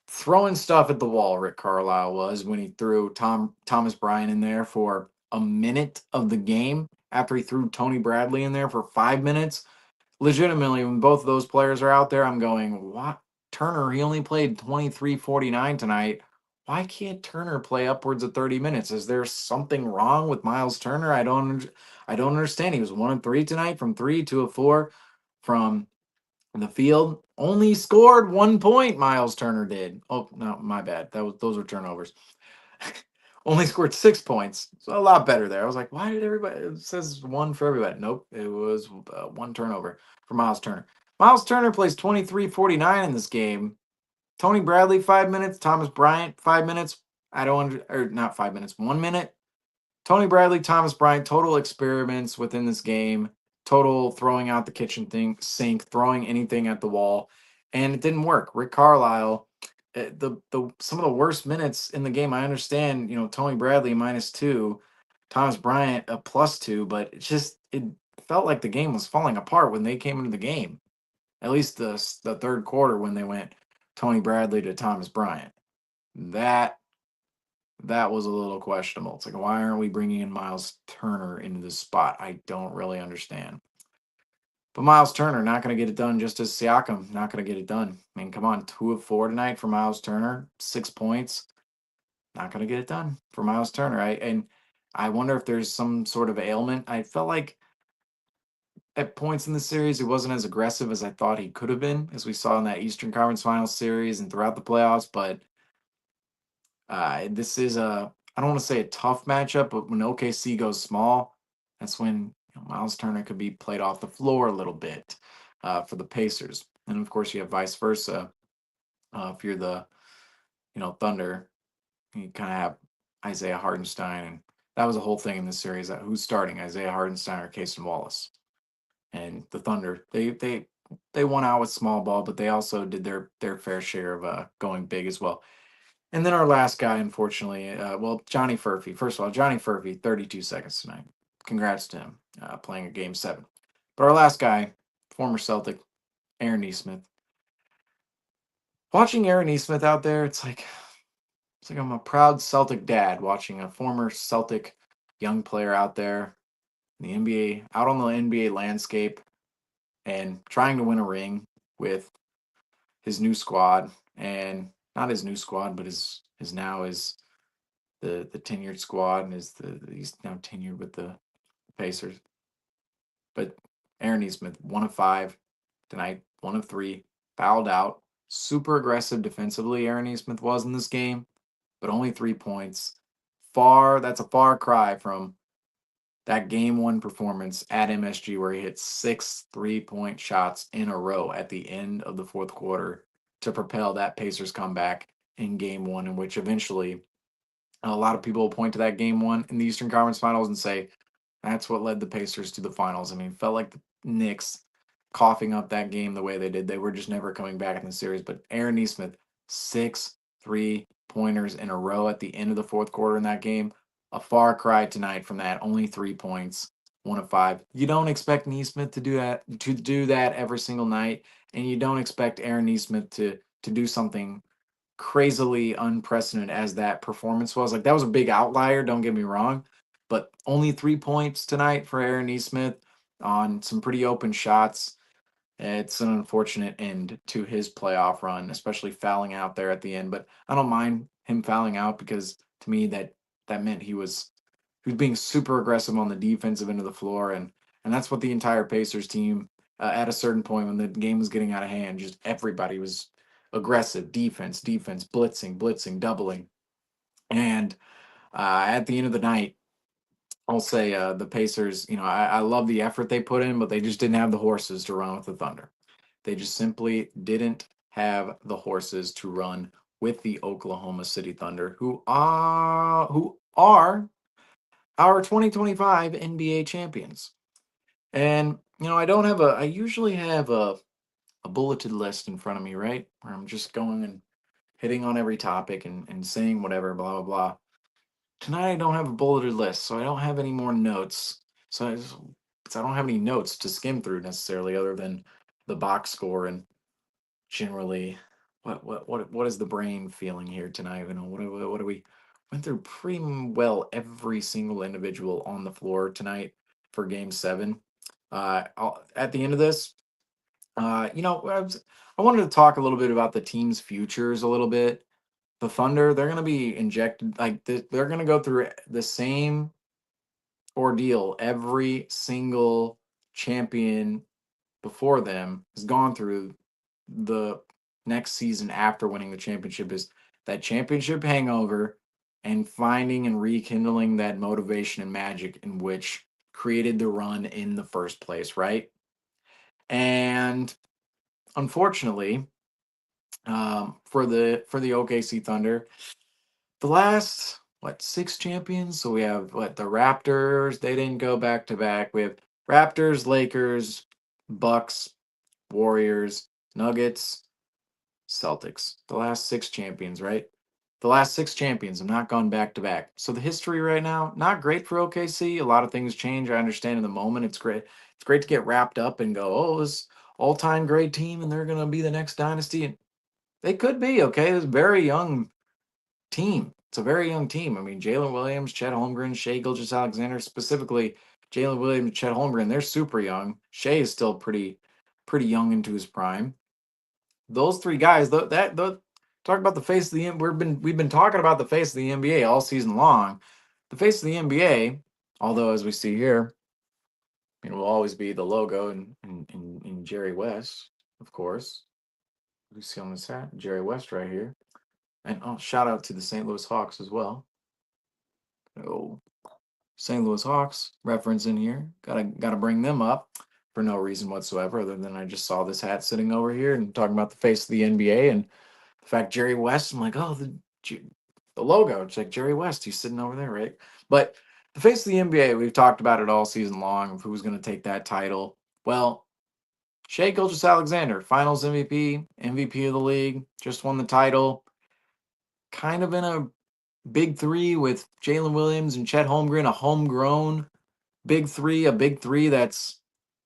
throwing stuff at the wall. Rick Carlisle was when he threw Thomas Bryant in there for a minute of the game after he threw Tony Bradley in there for 5 minutes. Legitimately, when both of those players are out there, I'm going, what? Turner, he only played 23:49 tonight. Why can't Turner play upwards of 30 minutes? Is there something wrong with Miles Turner? I don't understand. He was 1 of 3 tonight from 3, 2 of 4 from the field. Only scored 1 point, Miles Turner did. Oh, no, my bad. Those were turnovers. Only scored 6 points. So a lot better there. I was like, why did everybody? It says one for everybody. Nope, it was one turnover for Miles Turner. Miles Turner plays 23:49 in this game. Tony Bradley, 5 minutes. Thomas Bryant, 5 minutes. I don't or not 5 minutes, 1 minute. Tony Bradley, Thomas Bryant, total experiments within this game, total throwing out the kitchen sink, throwing anything at the wall, and it didn't work. Rick Carlisle, the some of the worst minutes in the game. I understand, Tony Bradley -2, Thomas Bryant a +2, but it felt like the game was falling apart when they came into the game. At least the third quarter when they went Tony Bradley to Thomas Bryant. That that was a little questionable. It's like, why aren't we bringing in Miles Turner into this spot? I don't really understand. But Miles Turner not going to get it done, just as Siakam not going to get it done. I mean, come on, 2 of 4 tonight for Miles Turner, 6 points. Not going to get it done for Miles Turner. I wonder if there's some sort of ailment. I felt like at points in the series, he wasn't as aggressive as I thought he could have been, as we saw in that Eastern Conference Finals series and throughout the playoffs. But this is I don't want to say a tough matchup, but when OKC goes small, that's when Miles Turner could be played off the floor a little bit for the Pacers. And of course, you have vice versa. If you're the Thunder, you kind of have Isaiah Hardenstein, and that was a whole thing in this series. Who's starting, Isaiah Hardenstein or Casey Wallace? And the Thunder, they won out with small ball, but they also did their fair share of going big as well. And then our last guy, unfortunately, Johnny Furphy. First of all, Johnny Furphy, 32 seconds tonight. Congrats to him playing a game 7. But our last guy, former Celtic, Aaron Nesmith. Watching Aaron Nesmith out there, it's like I'm a proud Celtic dad watching a former Celtic young player out there in the NBA, out on the NBA landscape, and trying to win a ring with his new squad, and not his new squad, but his now is the tenured squad, and he's now tenured with the Pacers. But Aaron Nesmith, 1 of 5 tonight, 1 of 3, fouled out, super aggressive defensively. Aaron Nesmith was in this game, but only 3 points. That's a far cry from that game 1 performance at MSG where he hit 6 3-point shots in a row at the end of the fourth quarter to propel that Pacers comeback in game 1, in which eventually a lot of people will point to that game 1 in the Eastern Conference Finals and say that's what led the Pacers to the finals. I mean, it felt like the Knicks coughing up that game the way they did. They were just never coming back in the series. But Aaron Nesmith, 6 3-pointers in a row at the end of the fourth quarter in that game. A far cry tonight from that. Only 3 points, 1 of 5. You don't expect Nesmith to do that every single night, and you don't expect Aaron Nesmith to do something crazily unprecedented as that performance was. Like, that was a big outlier, don't get me wrong, but only 3 points tonight for Aaron Nesmith on some pretty open shots. It's an unfortunate end to his playoff run, especially fouling out there at the end. But I don't mind him fouling out because to me that meant he was being super aggressive on the defensive end of the floor, and that's what the entire Pacers team at a certain point when the game was getting out of hand, just everybody was aggressive, defense, blitzing, doubling, and at the end of the night, I'll say the Pacers. I love the effort they put in, but they just didn't have the horses to run with the Thunder. They just simply didn't have the horses to run with the Oklahoma City Thunder, who are our 2025 NBA champions. And I usually have a bulleted list in front of me, right? Where I'm just going and hitting on every topic and saying whatever, blah blah blah. Tonight I don't have a bulleted list, so I don't have any more notes. So I don't have any notes to skim through necessarily, other than the box score and generally what is the brain feeling here tonight. What do we went through pretty well every single individual on the floor tonight for game 7. At the end of this, I wanted to talk a little bit about the team's futures a little bit. The Thunder, they're going to be injected they're going to go through the same ordeal every single champion before them has gone through the next season after winning the championship, is that championship hangover and finding and rekindling that motivation and magic in which created the run in the first place, right? And unfortunately, for the OKC Thunder, the last what 6 champions. So we have the Raptors. They didn't go back to back. We have Raptors, Lakers, Bucks, Warriors, Nuggets, Celtics. The last 6 champions, right? The last 6 champions have not gone back to back. So the history right now, not great for OKC. A lot of things change. I understand in the moment. It's great. It's great to get wrapped up and go, oh, this all-time great team, and they're gonna be the next dynasty. And they could be, okay. It's a very young team. It's a very young team. I mean, Jalen Williams, Chet Holmgren, Shea Gilgeous-Alexander, specifically Jalen Williams, Chet Holmgren, they're super young. Shea is still pretty young into his prime. Those 3 guys, talk about the face of the we've been talking about the face of the NBA all season long. The face of the NBA, although as we see here, will always be the logo in Jerry West, of course. We see on this hat, Jerry West right here. And shout out to the St. Louis Hawks as well. Oh, St. Louis Hawks reference in here. Gotta bring them up for no reason whatsoever, other than I just saw this hat sitting over here and talking about the face of the NBA and the fact Jerry West. I'm like, oh, the logo. It's like Jerry West. He's sitting over there, right? But the face of the NBA, we've talked about it all season long of who's going to take that title. Well, Shea Gilgeous-Alexander, Finals MVP, MVP of the league, just won the title. Kind of in a big three with Jalen Williams and Chet Holmgren, a homegrown a big three that's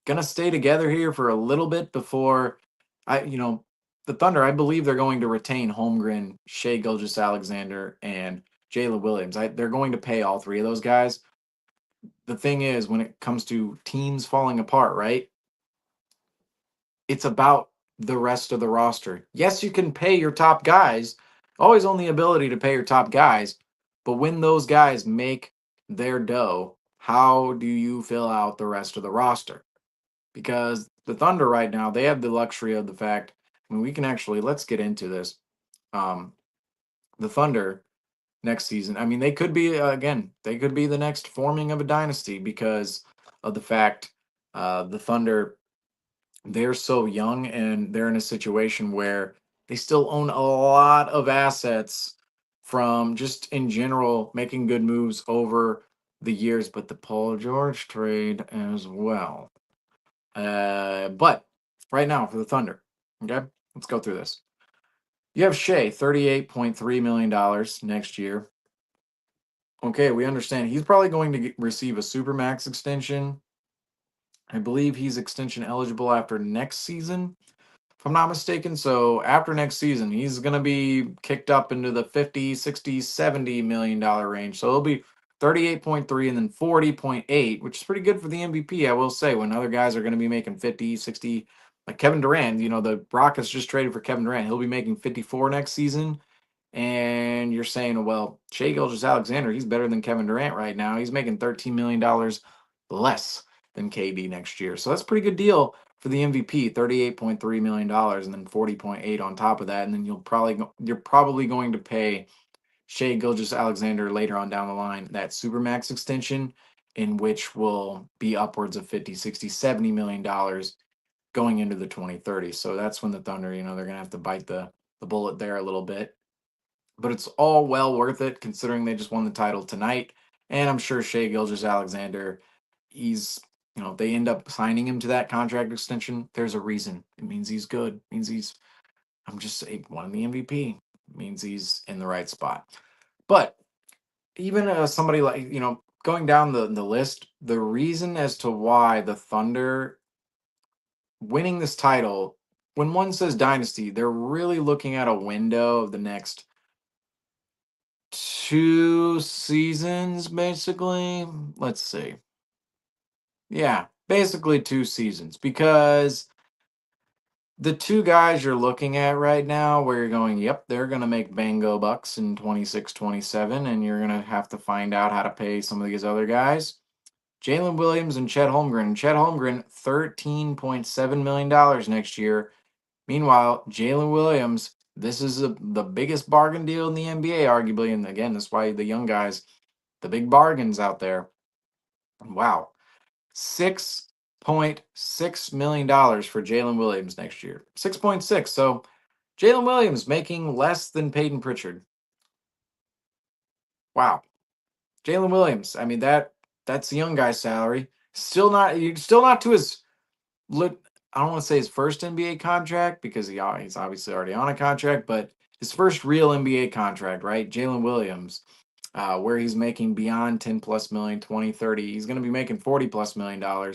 gonna stay together here for a little bit before the Thunder. I believe they're going to retain Holmgren, Shea Gilgeous-Alexander, and Jalen Williams. They're going to pay all 3 of those guys. The thing is, when it comes to teams falling apart, right? It's about the rest of the roster. Yes, you can pay your top guys. Always own the ability to pay your top guys, but when those guys make their dough, how do you fill out the rest of the roster? Because the Thunder right now, they have the luxury of the fact, I mean, we can actually, let's get into this. Um, the Thunder next season, I mean, they could be, again, they could be the next forming of a dynasty because of the fact the Thunder, they're so young and they're in a situation where they still own a lot of assets from just in general making good moves over the years, but the Paul George trade as well. But right now for the Thunder, okay, let's go through this. You have Shea, $38.3 million next year. Okay, we understand he's probably going to receive a Supermax extension. I believe he's extension eligible after next season, if I'm not mistaken. So after next season, he's going to be kicked up into the 50, 60, $70 million range. So it'll be 38.3 and then 40.8, which is pretty good for the MVP, I will say, when other guys are going to be making 50, 60 Like Kevin Durant, the Rockets just traded for Kevin Durant. He'll be making 54 next season. And you're saying, well, Shea Gilgeous-Alexander, he's better than Kevin Durant right now. He's making $13 million less than KD next year. So that's a pretty good deal for the MVP, $38.3 million, and then 40.8 on top of that. And then you're probably going to pay Shea Gilgeous-Alexander later on down the line that Supermax extension, in which will be upwards of 50, 60, $70 million going into the 2030s. So that's when the Thunder, they're going to have to bite the bullet there a little bit. But it's all well worth it considering they just won the title tonight. And I'm sure Shea Gilgeous-Alexander, if they end up signing him to that contract extension, there's a reason. It means he's good. It means I'm just saying, won the MVP. It means he's in the right spot. But even somebody like, going down the list, the reason as to why the Thunder winning this title, when one says dynasty, they're really looking at a window of the next 2 seasons, basically. Let's see. Yeah, basically 2 seasons, because the two guys you're looking at right now where you're going, yep, they're going to make bango bucks in 26, 27, and you're going to have to find out how to pay some of these other guys. Jalen Williams and Chet Holmgren. And Chet Holmgren, $13.7 million next year. Meanwhile, Jalen Williams, this is the biggest bargain deal in the NBA, arguably. And again, that's why the young guys, the big bargains out there. Wow. $6.6 million for Jalen Williams next year. 6.6. So Jalen Williams making less than Peyton Pritchard. Wow. Jalen Williams. I mean, that's the young guy's salary. Still not to his I don't want to say his first NBA contract because he's obviously already on a contract, but his first real NBA contract, right? Jalen Williams, where he's making beyond 10 plus million, 20, 30. He's going to be making 40 plus $1 million.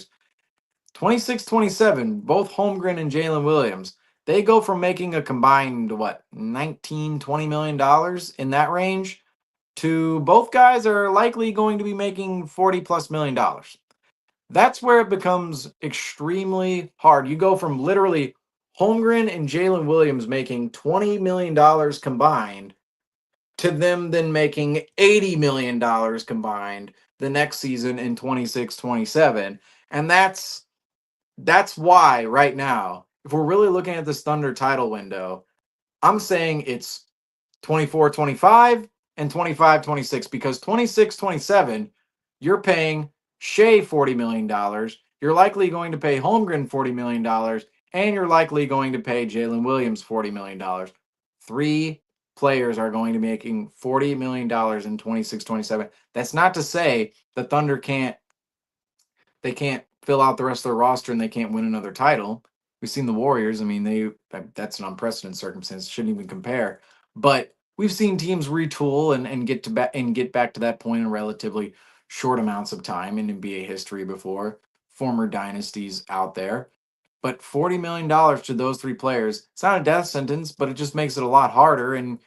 26, 27, both Holmgren and Jalen Williams, they go from making a combined, what, 19, $20 million in that range to both guys are likely going to be making 40 plus $1 million. That's where it becomes extremely hard. You go from literally Holmgren and Jalen Williams making $20 million combined to them then making $80 million combined the next season in 26, 27. And that's why right now, if we're really looking at this Thunder title window, I'm saying it's 24, 25 and 25, 26, because 26, 27, you're paying Shea $40 million. You're likely going to pay Holmgren $40 million, and you're likely going to pay Jalen Williams $40 million. Three players are going to be making $40 million in 26, 27. That's not to say the Thunder can't fill out the rest of their roster and they can't win another title. We've seen the Warriors. I mean, that's an unprecedented circumstance. Shouldn't even compare. But we've seen teams retool and get back to that point in relatively short amounts of time in NBA history before. Former dynasties out there. But $40 million to those three players, it's not a death sentence, but it just makes it a lot harder. And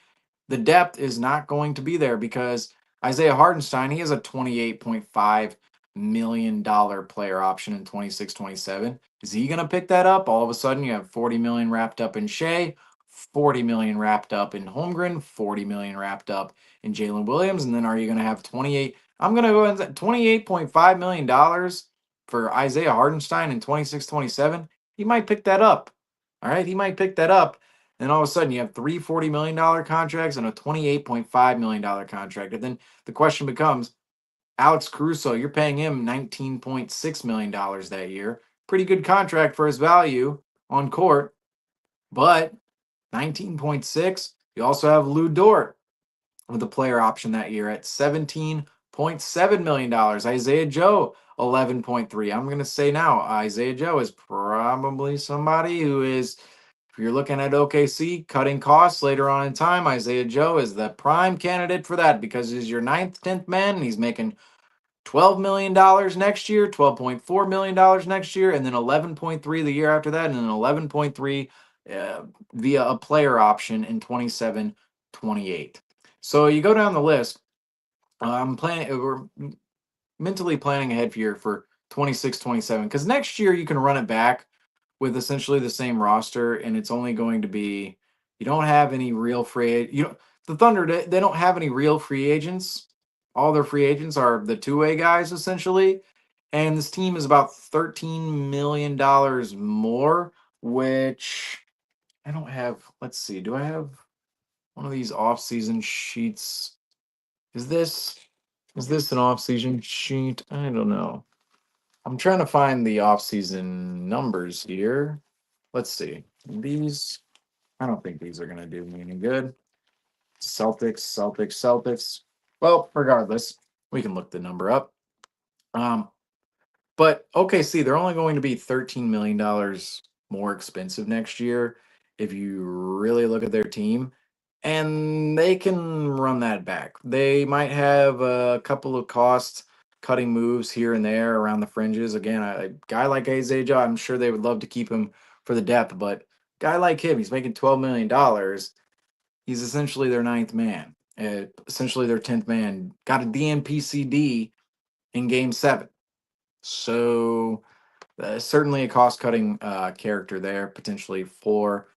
the depth is not going to be there because Isaiah Hardenstein, he has a $28.5 million player option in 26, 27. Is he going to pick that up? All of a sudden, you have 40 million wrapped up in Shea, 40 million wrapped up in Holmgren, 40 million wrapped up in Jalen Williams. And then are you going to have 28? I'm going to go and $28.5 million for Isaiah Hardenstein in 26, 27. He might pick that up. All right. He might pick that up. And all of a sudden, you have three $40 million contracts and a $28.5 million contract. And then the question becomes Alex Caruso, you're paying him $19.6 million that year. Pretty good contract for his value on court, but 19.6. You also have Lou Dort with a player option that year at $17.7 million. Isaiah Joe, 11.3. I'm going to say now, Isaiah Joe is probably somebody who is, if you're looking at OKC cutting costs later on in time, Isaiah Joe is the prime candidate for that because he's your ninth, 10th man, and he's making $12 million next year, $12.4 million next year, and then 11.3 the year after that, and then 11.3 via a player option in 27, 28. So you go down the list. We're mentally planning ahead for 26, 27 because next year you can run it back with essentially the same roster, and it's only going to be you don't have any real you don't the Thunder they don't have any real free agents. All their free agents are the two-way guys essentially, and this team is about $13 million more, which I don't have. Let's see, do I have one of these off-season sheets? Is this is this an off-season sheet? I don't know. I'm trying to find the off-season numbers here. Let's see. These, I don't think these are going to do me any good. Celtics. Well, regardless, we can look the number up. Um, but OKC, they're only going to be $13 million more expensive next year if you really look at their team. And they can run that back. They might have a couple of cost cutting moves here and there around the fringes. Again, a guy like Isaiah Joe, I'm sure they would love to keep him for the depth, but guy like him, he's making $12 million. He's essentially their ninth man, essentially their 10th man. Got a DNPCD in game 7. So certainly a cost cutting character there potentially for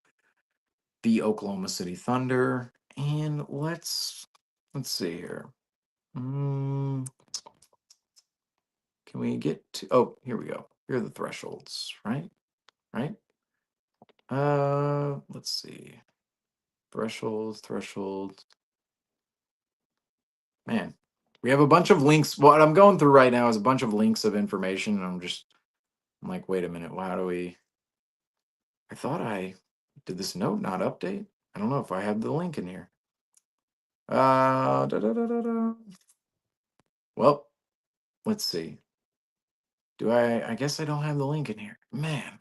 the Oklahoma City Thunder. And let's see here. Can we get to? Oh, here we go. Here are the thresholds, right? Right. Let's see. Thresholds. Man, we have a bunch of links. What I'm going through right now is a bunch of links of information, and I'm like, wait a minute. How do we? I thought I did this note not update. I don't know if I have the link in here. Da, da, da, da, da. Well, let's see. Do I guess I don't have the link in here. Man.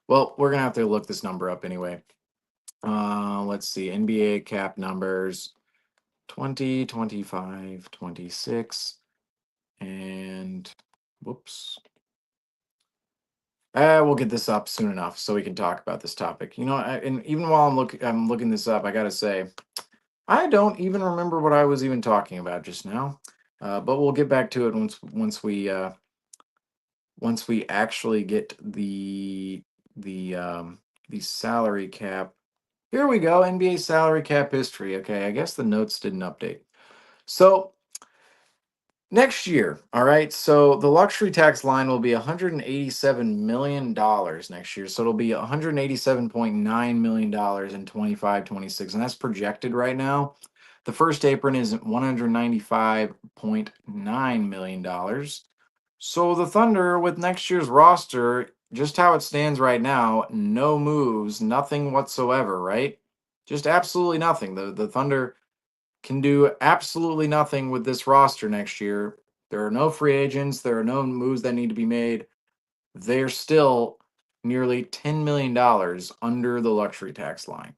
Well, we're gonna have to look this number up anyway. Let's see. NBA cap numbers 20, 25, 26, and whoops. We'll get this up soon enough so we can talk about this topic. And even while I'm looking this up, I gotta say, I don't even remember what I was even talking about just now. But we'll get back to it once we actually get the salary cap. Here we go, NBA salary cap history. Okay, I guess the notes didn't update. So next year, all right. So the luxury tax line will be $187 million next year. So it'll be $187.9 million in 25-26, and that's projected right now. The first apron is $195.9 million. So the Thunder, with next year's roster, just how it stands right now, no moves, nothing whatsoever, right? Just absolutely nothing. The Thunder can do absolutely nothing with this roster next year. There are no free agents, there are no moves that need to be made. They're still nearly $10 million under the luxury tax line.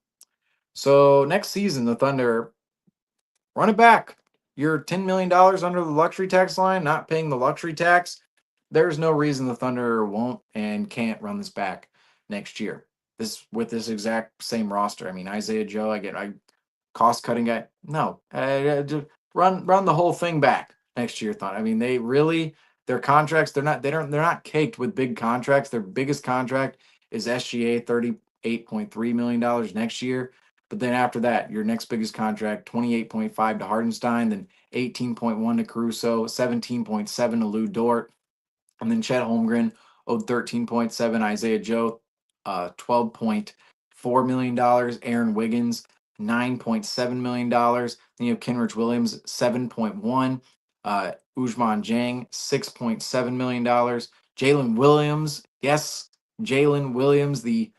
So next season, the Thunder run it back. You're $10 million under the luxury tax line, not paying the luxury tax. There's no reason the Thunder won't and can't run this back next year. This with this exact same roster. I mean, Isaiah Joe, I cost cutting guy. No, just run the whole thing back next year. Thought. I mean, they really their contracts. They're not caked with big contracts. Their biggest contract is SGA $38.3 million next year. But then after that, your next biggest contract, 28.5 to Hardenstein, then 18.1 to Caruso, 17.7 to Lou Dort, and then Chet Holmgren owed 13.7, Isaiah Joe, $12.4 million, Aaron Wiggins, $9.7 million. Then you have Kenrich Williams, 7.1, Ujman Jang, $6.7 million. Jalen Williams, yes, Jalen Williams, the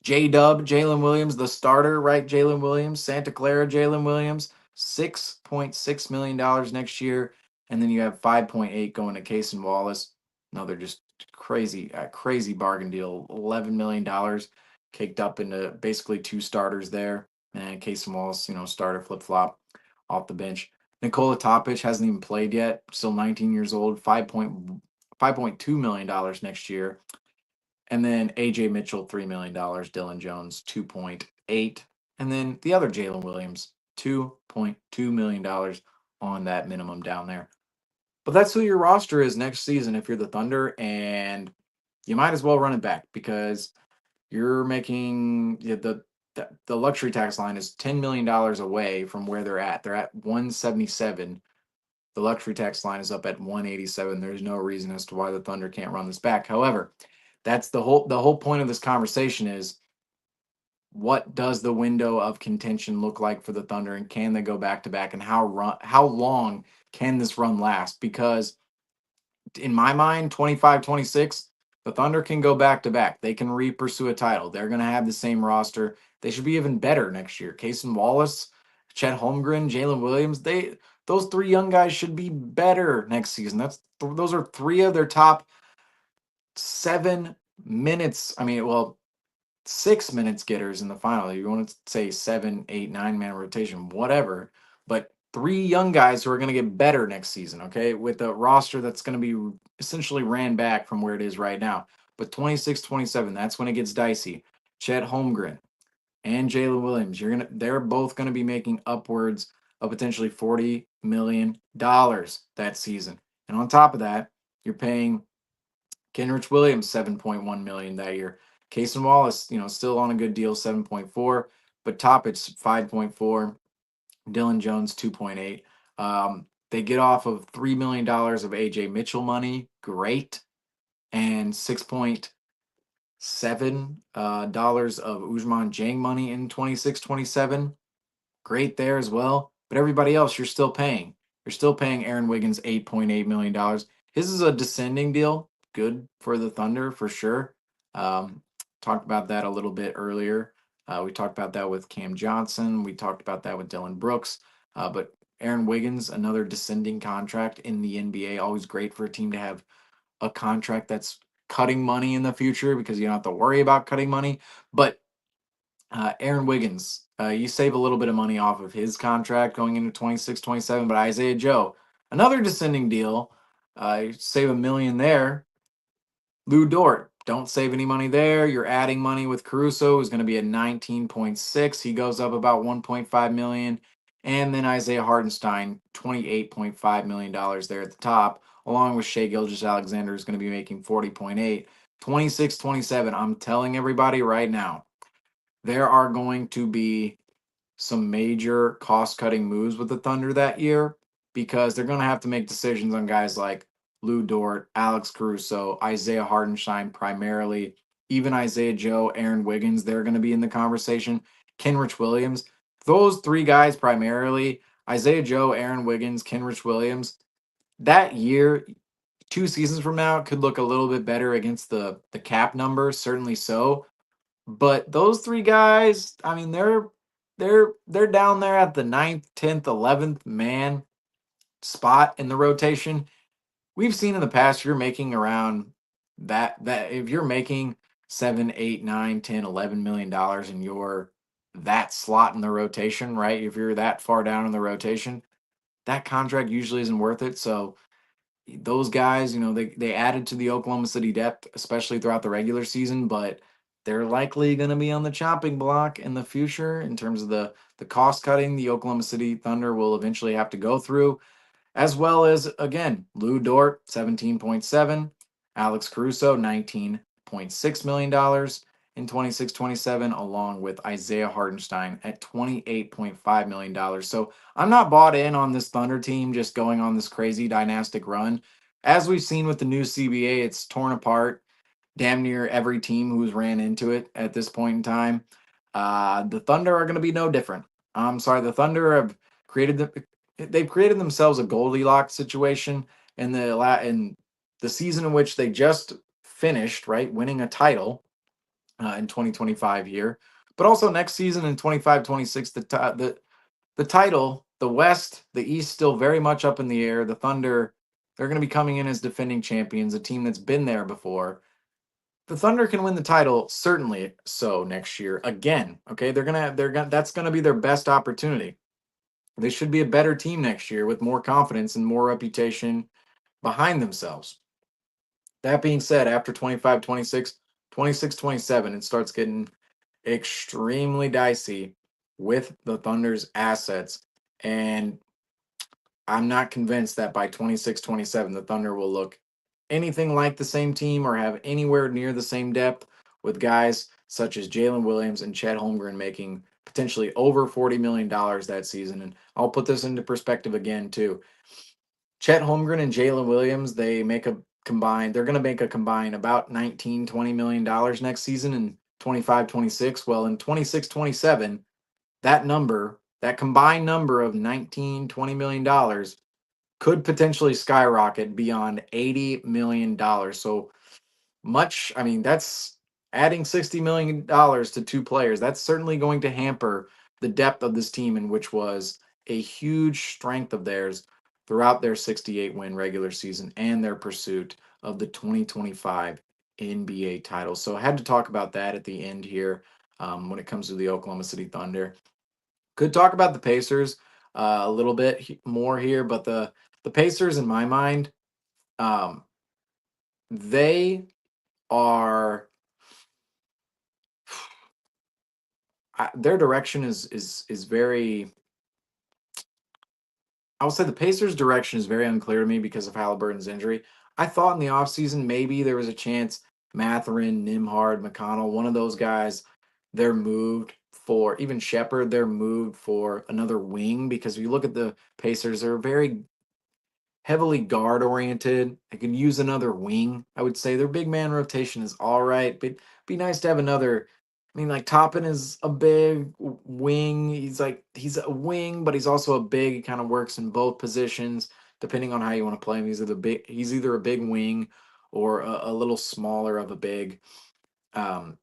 J Dub, Jalen Williams, the starter, right? Jalen Williams, Santa Clara, Jalen Williams, $6.6 million next year. And then you have 5.8 going to Case and Wallace. No, they're just crazy bargain deal. $11 million caked up into basically two starters there. And Case and Wallace, starter flip flop off the bench. Nikola Topic hasn't even played yet, still 19 years old, $5.2 million next year. And then AJ Mitchell, $3 million. Dylan Jones, 2.8. And then the other Jalen Williams, $2.2 million on that minimum down there. But that's who your roster is next season if you're the Thunder. And you might as well run it back because you're making the luxury tax line is $10 million away from where they're at. They're at 177. The luxury tax line is up at 187. There's no reason as to why the Thunder can't run this back. However, that's the whole point of this conversation is what does the window of contention look like for the Thunder, and can they go back to back, and how long can this run last? Because in my mind, 25, 26, the Thunder can go back to back. They can re-pursue a title. They're going to have the same roster. They should be even better next year. Cason Wallace, Chet Holmgren, Jalen Williams, those three young guys should be better next season. Those are three of their top 7 minutes. I mean, well, 6 minutes getters in the final. You want to say 7, 8, 9 man rotation, whatever. But three young guys who are going to get better next season, okay, with a roster that's going to be essentially ran back from where it is right now. But 26, 27, that's when it gets dicey. Chet Holmgren and Jalen Williams, they're both going to be making upwards of potentially $40 million that season. And on top of that, you're paying Kenrich Williams 7.1 million that year. Cason Wallace, still on a good deal, 7.4, but Toppich 5.4, Dylan Jones 2.8. They get off of $3 million of AJ Mitchell money, great, and 6.7 dollars of Ujman Jang money in 26-27, great there as well. But everybody else, you're still paying. You're still paying Aaron Wiggins $8.8 million. His is a descending deal. Good for the Thunder for sure. Um, Talked about that a little bit earlier. We talked about that with Cam Johnson. We talked about that with Dylan Brooks. But Aaron Wiggins, another descending contract in the NBA. Always great for a team to have a contract that's cutting money in the future because you don't have to worry about cutting money. But Aaron Wiggins, you save a little bit of money off of his contract going into 26, 27. But Isaiah Joe, another descending deal, you save $1 million there. Lou Dort, don't save any money there. You're adding money with Caruso, who's going to be at 19.6. He goes up about 1.5 million. And then Isaiah Hartenstein, $28.5 million there at the top, along with Shea Gilgeous-Alexander, who's going to be making 40.8. 26, 27. I'm telling everybody right now, there are going to be some major cost cutting moves with the Thunder that year because they're going to have to make decisions on guys like Lou Dort, Alex Caruso, Isaiah Hartenstein primarily, even Isaiah Joe, Aaron Wiggins. They're going to be in the conversation. Kenrich Williams. Those three guys primarily, Isaiah Joe, Aaron Wiggins, Kenrich Williams, that year, 2 seasons from now, could look a little bit better against the cap number, certainly so. But those three guys, I mean, they're down there at the ninth, 10th, 11th man spot in the rotation. We've seen in the past you're making around that if you're making 7, 8, 9, 10, $11 million and you're that slot in the rotation, right? If you're that far down in the rotation, that contract usually isn't worth it. So those guys, they added to the Oklahoma City depth, especially throughout the regular season, but they're likely going to be on the chopping block in the future in terms of the cost cutting the Oklahoma City Thunder will eventually have to go through, as well as again Lou Dort 17.7, Alex Caruso $19.6 million in 26-27, along with Isaiah Hartenstein at $28.5 million. So I'm not bought in on this Thunder team just going on this crazy dynastic run. As we've seen with the new CBA, it's torn apart damn near every team who's ran into it at this point in time. The Thunder are going to be no different. I'm sorry, the Thunder have they've created themselves a Goldilocks situation in the season in which they just finished, right, winning a title in 2025 here, but also next season in 25-26, the title, the West, the East, still very much up in the air. The Thunder, they're going to be coming in as defending champions, a team that's been there before. The Thunder can win the title, certainly so next year again. Okay, they're gonna that's gonna be their best opportunity. They should be a better team next year with more confidence and more reputation behind themselves. That being said, after 25, 26, 26, 27, it starts getting extremely dicey with the Thunder's assets. And I'm not convinced that by 26, 27, the Thunder will look anything like the same team or have anywhere near the same depth with guys such as Jalen Williams and Chet Holmgren making potentially over $40 million that season. And I'll put this into perspective again, too. Chet Holmgren and Jalen Williams, they're going to make a combined about 19, $20 million next season in 25, 26. Well, in 26, 27, that combined number of 19, $20 million could potentially skyrocket beyond $80 million. So I mean, that's adding $60 million to two players. That's certainly going to hamper the depth of this team, in which was a huge strength of theirs throughout their 68 win regular season and their pursuit of the 2025 NBA title. So I had to talk about that at the end here when it comes to the Oklahoma City Thunder. Could talk about the Pacers a little bit more here, but the Pacers, in my mind, um, they are their direction is very. I would say the Pacers' direction is very unclear to me because of Halliburton's injury. I thought in the offseason maybe there was a chance Matherin, Nimhard, McConnell, one of those guys, they're moved for even Shepard, they're moved for another wing because if you look at the Pacers, they're very heavily guard oriented. I could use another wing. I would say their big man rotation is all right, but be nice to have another. I mean, like Toppin is a big wing. He's a wing, but he's also a big. He kind of works in both positions depending on how you want to play him. He's either a big wing or a little smaller of a big. Um,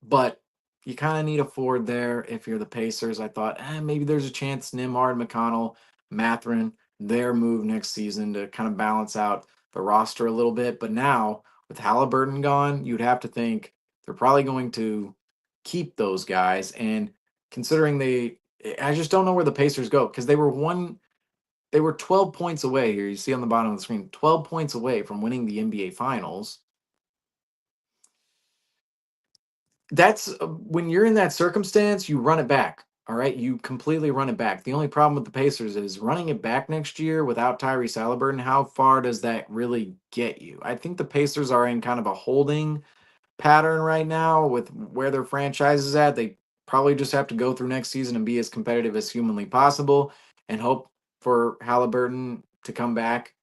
but you kind of need a forward there if you're the Pacers. I thought maybe there's a chance Nimhard, McConnell, Matherin, their move next season to kind of balance out the roster a little bit. But now with Halliburton gone, you'd have to think they're probably going to keep those guys. And considering I just don't know where the Pacers go because they were 12 points away here. You see on the bottom of the screen, 12 points away from winning the NBA Finals. That's when you're in that circumstance, you run it back. All right, you completely run it back. The only problem with the Pacers is running it back next year without Tyrese Halliburton. How far does that really get you? I think the Pacers are in kind of a holding pattern right now with where their franchise is at. They probably just have to go through next season and be as competitive as humanly possible and hope for Halliburton to come back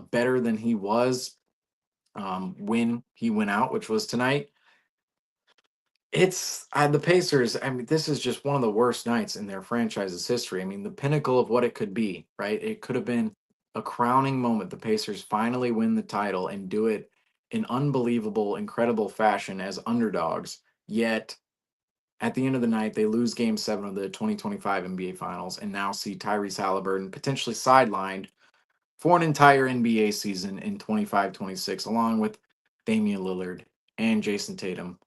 better than he was when he went out, which was tonight. It's the Pacers. I mean, this is just one of the worst nights in their franchise's history. I mean, the pinnacle of what it could be, right? It could have been a crowning moment. The Pacers finally win the title and do it in unbelievable, incredible fashion as underdogs. Yet, at the end of the night, they lose game 7 of the 2025 NBA Finals and now see Tyrese Halliburton potentially sidelined for an entire NBA season in 25-26, along with Damian Lillard and Jason Tatum,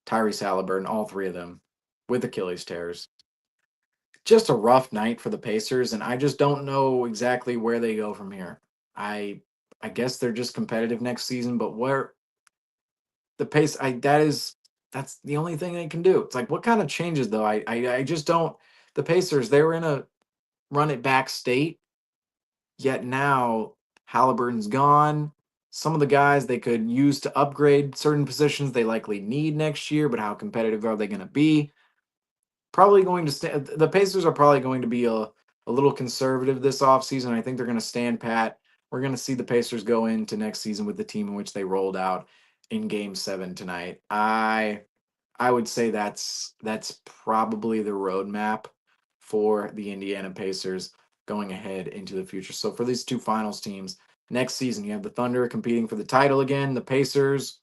Tyrese Halliburton, all three of them with Achilles tears. Just a rough night for the Pacers, and I just don't know exactly where they go from here. I I guess they're just competitive next season, but where the pace I that is that's the only thing they can do. It's like what kind of changes though? I just don't. The Pacers, they were in a run it back state, yet now Halliburton's gone. Some of the guys they could use to upgrade certain positions they likely need next year, but how competitive are they going to be? Probably going to the Pacers are probably going to be a little conservative this offseason. I think they're going to stand pat. We're going to see the Pacers go into next season with the team in which they rolled out in game 7 tonight. I would say that's probably the roadmap for the Indiana Pacers going ahead into the future. So for these two finals teams, next season you have the Thunder competing for the title again, the Pacers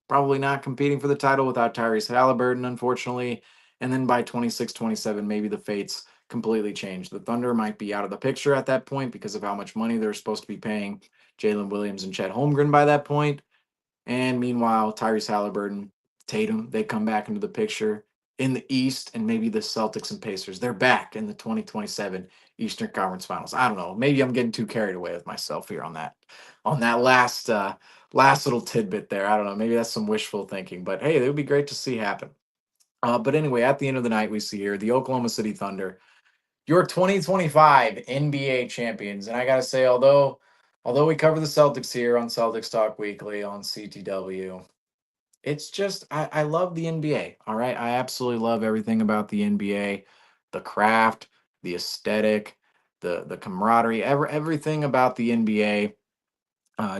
probably not competing for the title without Tyrese Halliburton, unfortunately. And then by 26, 27, maybe the fates completely change. The Thunder might be out of the picture at that point because of how much money they're supposed to be paying Jalen Williams and Chet Holmgren by that point. And meanwhile, Tyrese Halliburton, Tatum, they come back into the picture in the East, and maybe the Celtics and Pacers. They're back in the 2027 Eastern Conference Finals. I don't know. Maybe I'm getting too carried away with myself here on that last little tidbit there. I don't know. Maybe that's some wishful thinking, but hey, it would be great to see happen. But anyway, at the end of the night, we see here the Oklahoma City Thunder, your 2025 NBA champions. And I got to say, although Although we cover the Celtics here on Celtics Talk Weekly on CTW, it's just I love the NBA. All right, I absolutely love everything about the NBA, the craft, the aesthetic, the camaraderie, everything about the NBA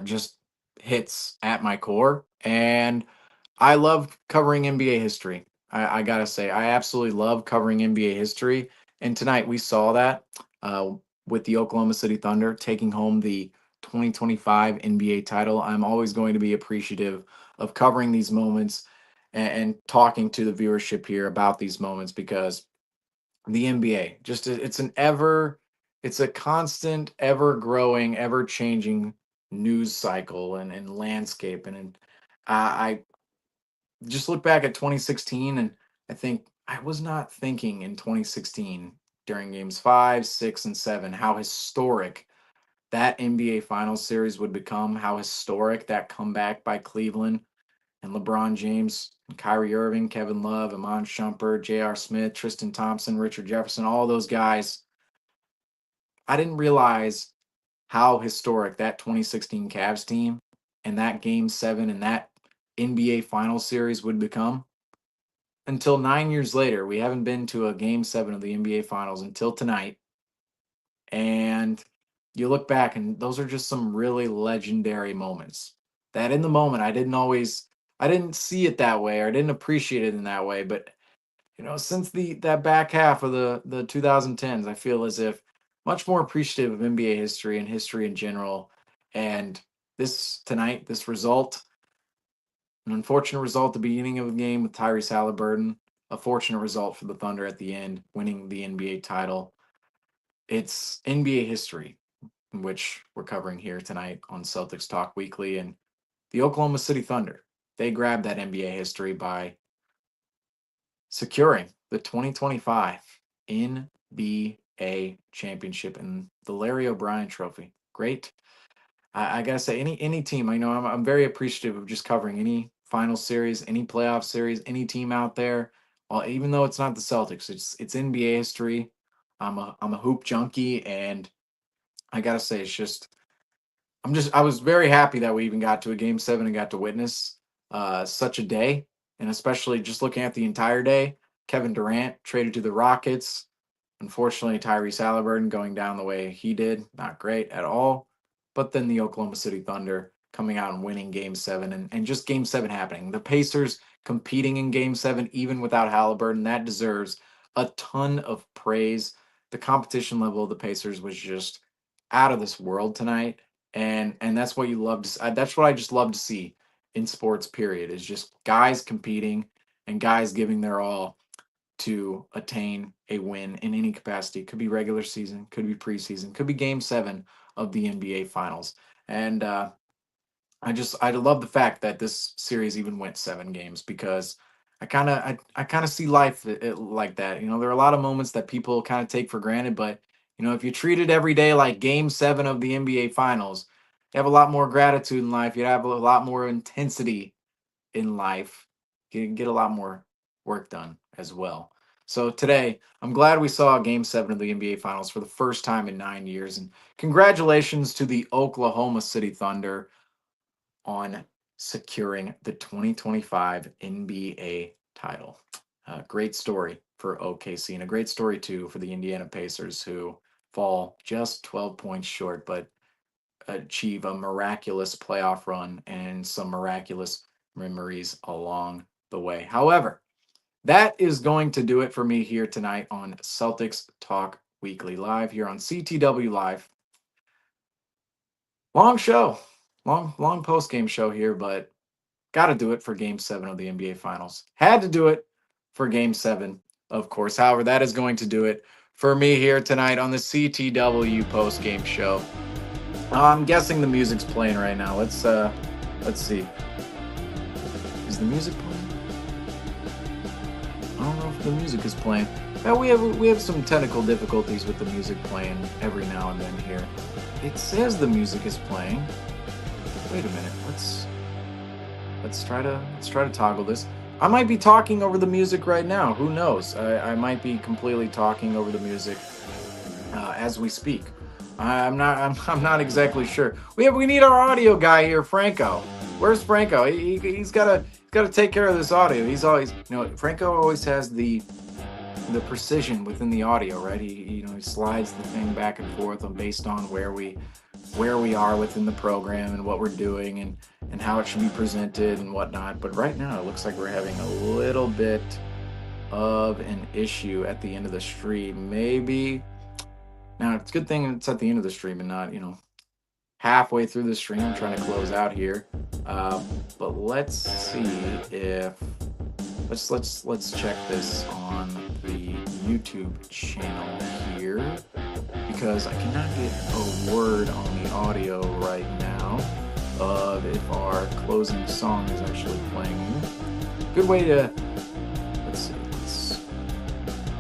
just hits at my core. And I love covering NBA history. I gotta say, I absolutely love covering NBA history. And tonight we saw that uh, with the Oklahoma City Thunder taking home the 2025 NBA title. I'm always going to be appreciative of covering these moments and talking to the viewership here about these moments because the NBA just it's a constant, ever growing, ever changing news cycle and landscape. And I just look back at 2016 and I think I was not thinking in 2016 during games 5, 6, and 7 how historic that NBA Finals series would become, how historic that comeback by Cleveland and LeBron James and Kyrie Irving, Kevin Love, Iman Shumpert, J.R. Smith, Tristan Thompson, Richard Jefferson, all those guys. I didn't realize how historic that 2016 Cavs team and that game 7 and that NBA Finals series would become until 9 years later. We haven't been to a game 7 of the NBA Finals until tonight. And you look back, and those are just some really legendary moments that in the moment I didn't see it that way or I didn't appreciate it in that way. But since that back half of the 2010s, I feel as if much more appreciative of NBA history and history in general. And this tonight, this result, an unfortunate result at the beginning of the game with Tyrese Halliburton, a fortunate result for the Thunder at the end, winning the NBA title. It's NBA history, which we're covering here tonight on Celtics Talk Weekly. And the Oklahoma City Thunder, they grabbed that NBA history by securing the 2025 NBA championship and the Larry O'Brien Trophy. Great. I gotta say, any team. I know I'm very appreciative of just covering any final series, any playoff series, any team out there. Well, even though it's not the Celtics, it's NBA history. I'm a hoop junkie, and I gotta say, I was very happy that we even got to a game 7 and got to witness such a day, and especially just looking at the entire day. Kevin Durant traded to the Rockets. Unfortunately, Tyrese Halliburton going down the way he did, not great at all. But then the Oklahoma City Thunder coming out and winning game 7 and just game 7 happening. The Pacers competing in game 7, even without Halliburton, that deserves a ton of praise. The competition level of the Pacers was just out of this world tonight. And that's what you love that's what I just love to see in sports, period, is just guys competing and guys giving their all to attain a win in any capacity. Could be regular season, could be preseason, could be game 7 of the NBA Finals. And I love the fact that this series even went 7 games because I kind of see life like that. There are a lot of moments that people kind of take for granted, but if you treat it every day like game 7 of the NBA Finals, you have a lot more gratitude in life. You have a lot more intensity in life. You can get a lot more work done as well. So today, I'm glad we saw game 7 of the NBA Finals for the first time in 9 years. And congratulations to the Oklahoma City Thunder on securing the 2025 NBA title. Great story for OKC and a great story too for the Indiana Pacers, who fall just 12 points short, but achieve a miraculous playoff run and some miraculous memories along the way. However, that is going to do it for me here tonight on Celtics Talk Weekly Live here on CTW Live. Long show, long post game show here, but got to do it for Game 7 of the NBA Finals. Had to do it for Game 7, of course. However, that is going to do it for me here tonight on the CTW post game show. I'm guessing the music's playing right now. Let's see. Is the music playing? I don't know if the music is playing. We have some technical difficulties with the music playing every now and then here. It says the music is playing. Wait a minute. Let's try to toggle this. I might be talking over the music right now. Who knows? I might be completely talking over the music as we speak. I'm not exactly sure. We need our audio guy here, Franco. Where's Franco? He's gotta take care of this audio. He's always, Franco always has the precision within the audio, right? He slides the thing back and forth based on where we are within the program and what we're doing and how it should be presented and whatnot. But right now it looks like we're having a little bit of an issue at the end of the stream. Maybe now it's a good thing it's at the end of the stream and not, halfway through the stream. I'm trying to close out here. But let's see if let's check this on the YouTube channel here, because I cannot get a word on the audio right now of if our closing song is actually playing. Good way to, let's see,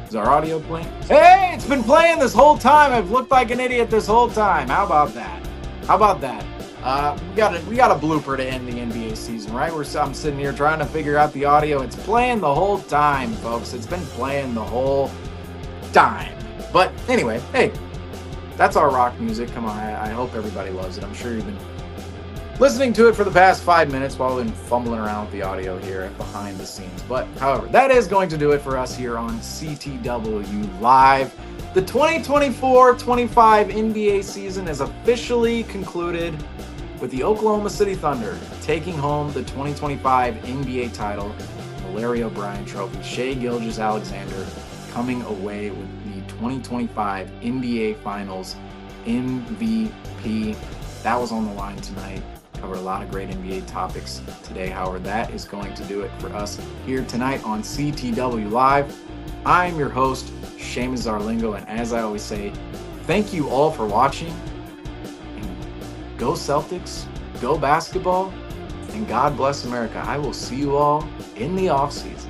is our audio playing? Hey, it's been playing this whole time. I've looked like an idiot this whole time. How about that? We got a blooper to end the NBA season, right? I'm sitting here trying to figure out the audio. It's playing the whole time, folks. It's been playing the whole time. But anyway, hey, that's our rock music. Come on, I hope everybody loves it. I'm sure you've been listening to it for the past 5 minutes while we've been fumbling around with the audio here behind the scenes. But however, that is going to do it for us here on CTW Live. The 2024-25 NBA season is officially concluded with the Oklahoma City Thunder taking home the 2025 NBA title, the Larry O'Brien Trophy. Shai Gilgeous-Alexander coming away with the 2025 NBA Finals MVP. That was on the line tonight. Covered a lot of great NBA topics today. However, that is going to do it for us here tonight on CTW Live. I'm your host, Seamus Zarlingo, and as I always say, thank you all for watching. And go Celtics, go basketball, and God bless America. I will see you all in the offseason.